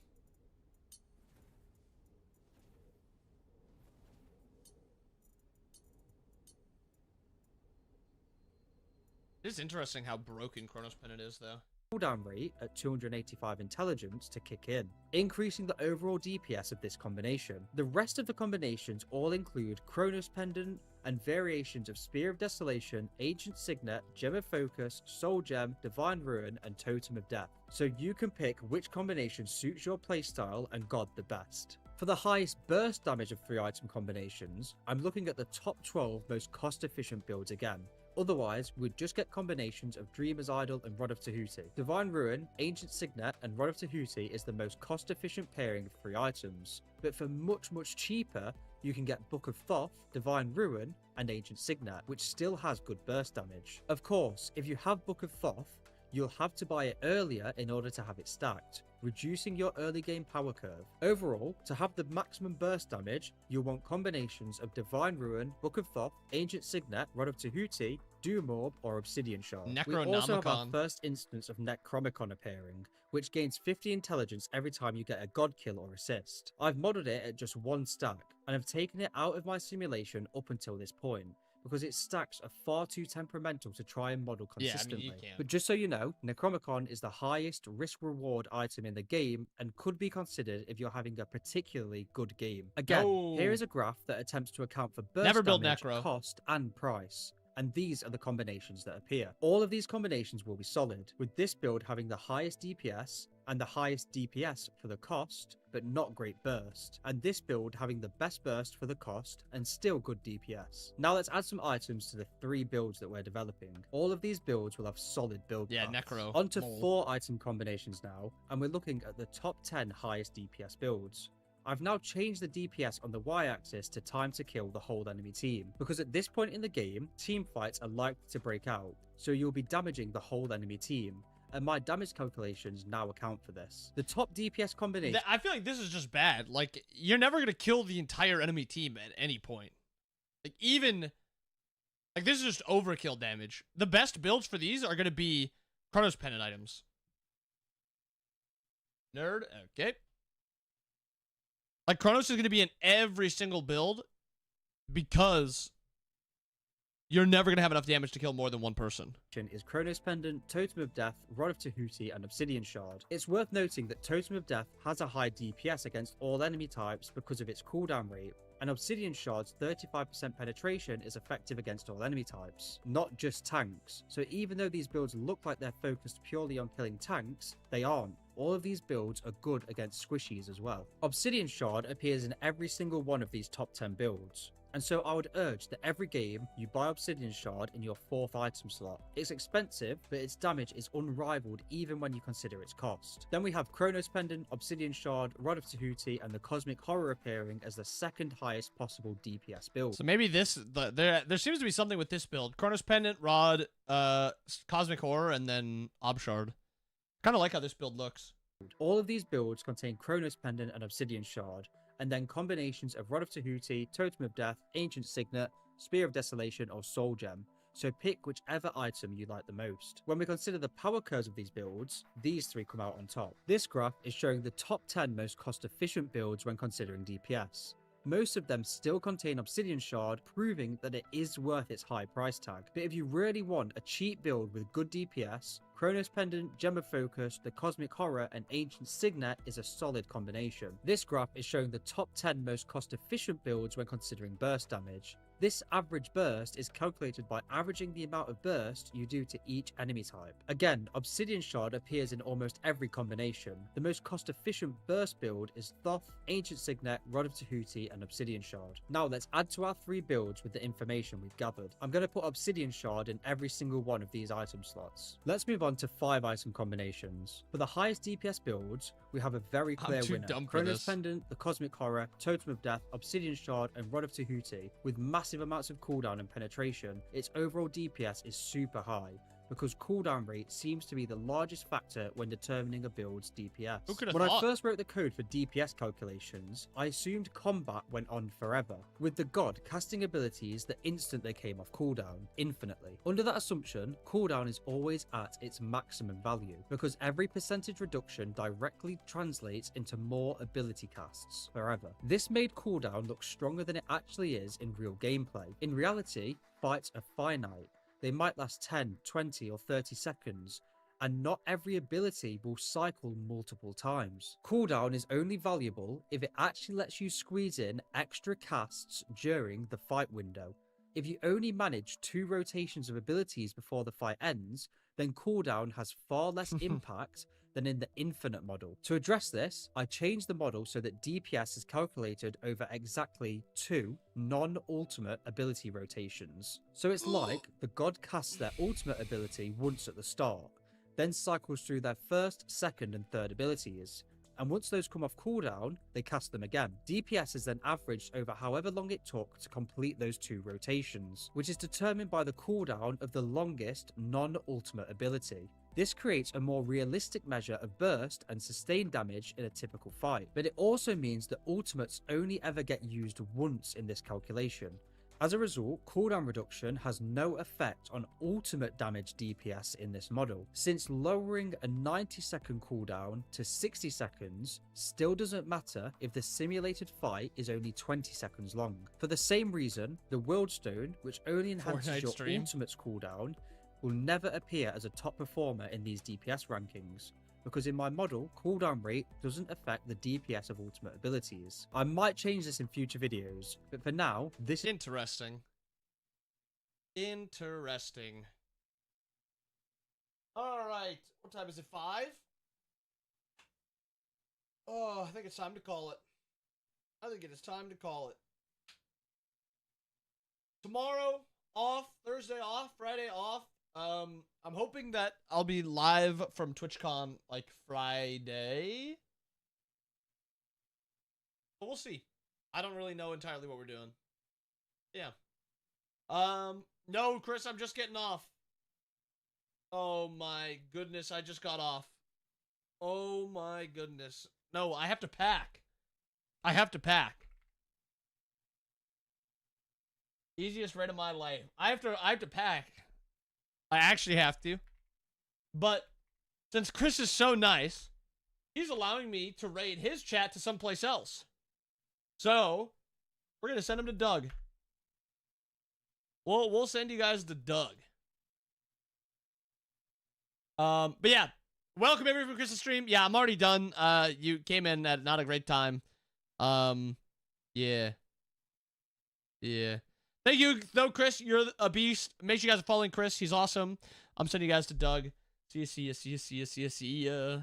It is interesting how broken Chronos Pendant is, though. Cooldown rate at 285 intelligence to kick in, increasing the overall DPS of this combination. The rest of the combinations all include Chronos Pendant and variations of Spear of Desolation, Ancient Signet, Gem of Focus, Soul Gem, Divine Ruin, and Totem of Death. So you can pick which combination suits your playstyle and God the best. For the highest burst damage of 3 item combinations, I'm looking at the top 12 most cost efficient builds again. Otherwise, we'd just get combinations of Dreamer's Idol and Rod of Tahuti. Divine Ruin, Ancient Signet, and Rod of Tahuti is the most cost-efficient pairing of 3 items. But for much cheaper, you can get Book of Thoth, Divine Ruin, and Ancient Signet, which still has good burst damage. Of course, if you have Book of Thoth, you'll have to buy it earlier in order to have it stacked, reducing your early game power curve. Overall, to have the maximum burst damage, you'll want combinations of Divine Ruin, Book of Thoth, Ancient Signet, Rod of Tahuti, Doom Orb, or Obsidian Shard. We also have our first instance of Necromicon appearing, which gains 50 intelligence every time you get a god kill or assist. I've modded it at just 1 stack, and have taken it out of my simulation up until this point, because its stacks are far too temperamental to try and model consistently. Yeah, I mean, you can't. But just so you know, Necromicon is the highest risk-reward item in the game and could be considered if you're having a particularly good game. Again, here is a graph that attempts to account for burst Never build damage, Necro. cost, and price. And these are the combinations that appear. All of these combinations will be solid, with this build having the highest DPS and the highest DPS for the cost, but not great burst, and this build having the best burst for the cost and still good DPS. Now let's add some items to the 3 builds that we're developing. All of these builds will have solid build paths. Necro. Onto 4 item combinations now, and we're looking at the top 10 highest DPS builds. I've now changed the DPS on the y-axis to time to kill the whole enemy team, because at this point in the game, team fights are likely to break out, so you'll be damaging the whole enemy team, and my damage calculations now account for this. The top DPS combination... I feel like this is just bad. Like, you're never going to kill the entire enemy team at any point. Like, even... Like, this is just overkill damage. The best builds for these are going to be Chronos Pendant items. Nerd. Okay. Like, Chronos is going to be in every single build because you're never going to have enough damage to kill more than 1 person. Is Chronos Pendant, Totem of Death, Rod of Tahuti, and Obsidian Shard. It's worth noting that Totem of Death has a high DPS against all enemy types because of its cooldown rate, and Obsidian Shard's 35% penetration is effective against all enemy types, not just tanks. So even though these builds look like they're focused purely on killing tanks, they aren't. All of these builds are good against squishies as well. Obsidian Shard appears in every single one of these top 10 builds, and so I would urge that every game you buy Obsidian Shard in your 4th item slot. It's expensive, but its damage is unrivaled even when you consider its cost. Then we have Chronos Pendant, Obsidian Shard, Rod of Tahuti, and the Cosmic Horror appearing as the 2nd highest possible DPS build. So maybe this, there seems to be something with this build. Chronos Pendant, Rod, Cosmic Horror, and then Ob Shard. Kind of like how this build looks. All of these builds contain Chronos Pendant and Obsidian Shard, and then combinations of Rod of Tahuti, Totem of Death, Ancient Signet, Spear of Desolation, or Soul Gem. So pick whichever item you like the most. When we consider the power curves of these builds, these three come out on top. This graph is showing the top 10 most cost efficient builds when considering DPS. Most of them still contain Obsidian Shard, proving that it is worth its high price tag. But if you really want a cheap build with good DPS, Chronos Pendant, Gem of Focus, the Cosmic Horror, and Ancient Signet is a solid combination. This graph is showing the top 10 most cost efficient builds when considering burst damage. This average burst is calculated by averaging the amount of burst you do to each enemy type. Again, Obsidian Shard appears in almost every combination. The most cost-efficient burst build is Thoth, Ancient Signet, Rod of Tahuti, and Obsidian Shard. Now let's add to our 3 builds with the information we've gathered. I'm going to put Obsidian Shard in every single one of these item slots. Let's move on to 5 item combinations. For the highest DPS builds, we have a very clear winner. Chronos Pendant, the Cosmic Horror, Totem of Death, Obsidian Shard, and Rod of Tahuti. With massive amounts of cooldown and penetration, its overall DPS is super high, because cooldown rate seems to be the largest factor when determining a build's DPS. When I first wrote the code for DPS calculations, I assumed combat went on forever, with the god casting abilities the instant they came off cooldown, infinitely. Under that assumption, cooldown is always at its maximum value, because every percentage reduction directly translates into more ability casts forever. This made cooldown look stronger than it actually is in real gameplay. In reality, fights are finite. They might last 10, 20, or 30 seconds, and not every ability will cycle multiple times. Cooldown is only valuable if it actually lets you squeeze in extra casts during the fight window. If you only manage 2 rotations of abilities before the fight ends, then cooldown has far less impact than in the infinite model. To address this, I changed the model so that DPS is calculated over exactly 2 non-ultimate ability rotations. So it's like the god casts their ultimate ability once at the start, then cycles through their first, second, and third abilities. And once those come off cooldown, they cast them again. DPS is then averaged over however long it took to complete those 2 rotations, which is determined by the cooldown of the longest non-ultimate ability. This creates a more realistic measure of burst and sustained damage in a typical fight, but it also means that ultimates only ever get used once in this calculation. As a result, cooldown reduction has no effect on ultimate damage DPS in this model, since lowering a 90-second cooldown to 60 seconds still doesn't matter if the simulated fight is only 20 seconds long. For the same reason, the World Stone, which only enhances your ultimate's cooldown, will never appear as a top performer in these DPS rankings, because in my model, cooldown rate doesn't affect the DPS of ultimate abilities. I might change this in future videos, but for now, this is interesting. Interesting. Alright, what time is it, 5? Oh, I think it's time to call it. I think it is time to call it. Tomorrow, off. Thursday, off. Friday, off. I'm hoping that I'll be live from TwitchCon like Friday. But we'll see. I don't really know entirely what we're doing. Yeah. No, Chris, I'm just getting off. Oh my goodness, I just got off. Oh my goodness. No, I have to pack. I have to pack. Easiest raid of my life. I have to pack. I actually have to. But since Chris is so nice, he's allowing me to raid his chat to someplace else. So, we're going to send him to Doug. We'll send you guys to Doug. But yeah, welcome everyone for Chris's stream. Yeah, I'm already done. You came in at not a great time. Yeah. Yeah. Thank you, though, Chris. You're a beast. Make sure you guys are following Chris. He's awesome. I'm sending you guys to Doug. See ya, see ya, see ya, see ya, see ya, see ya.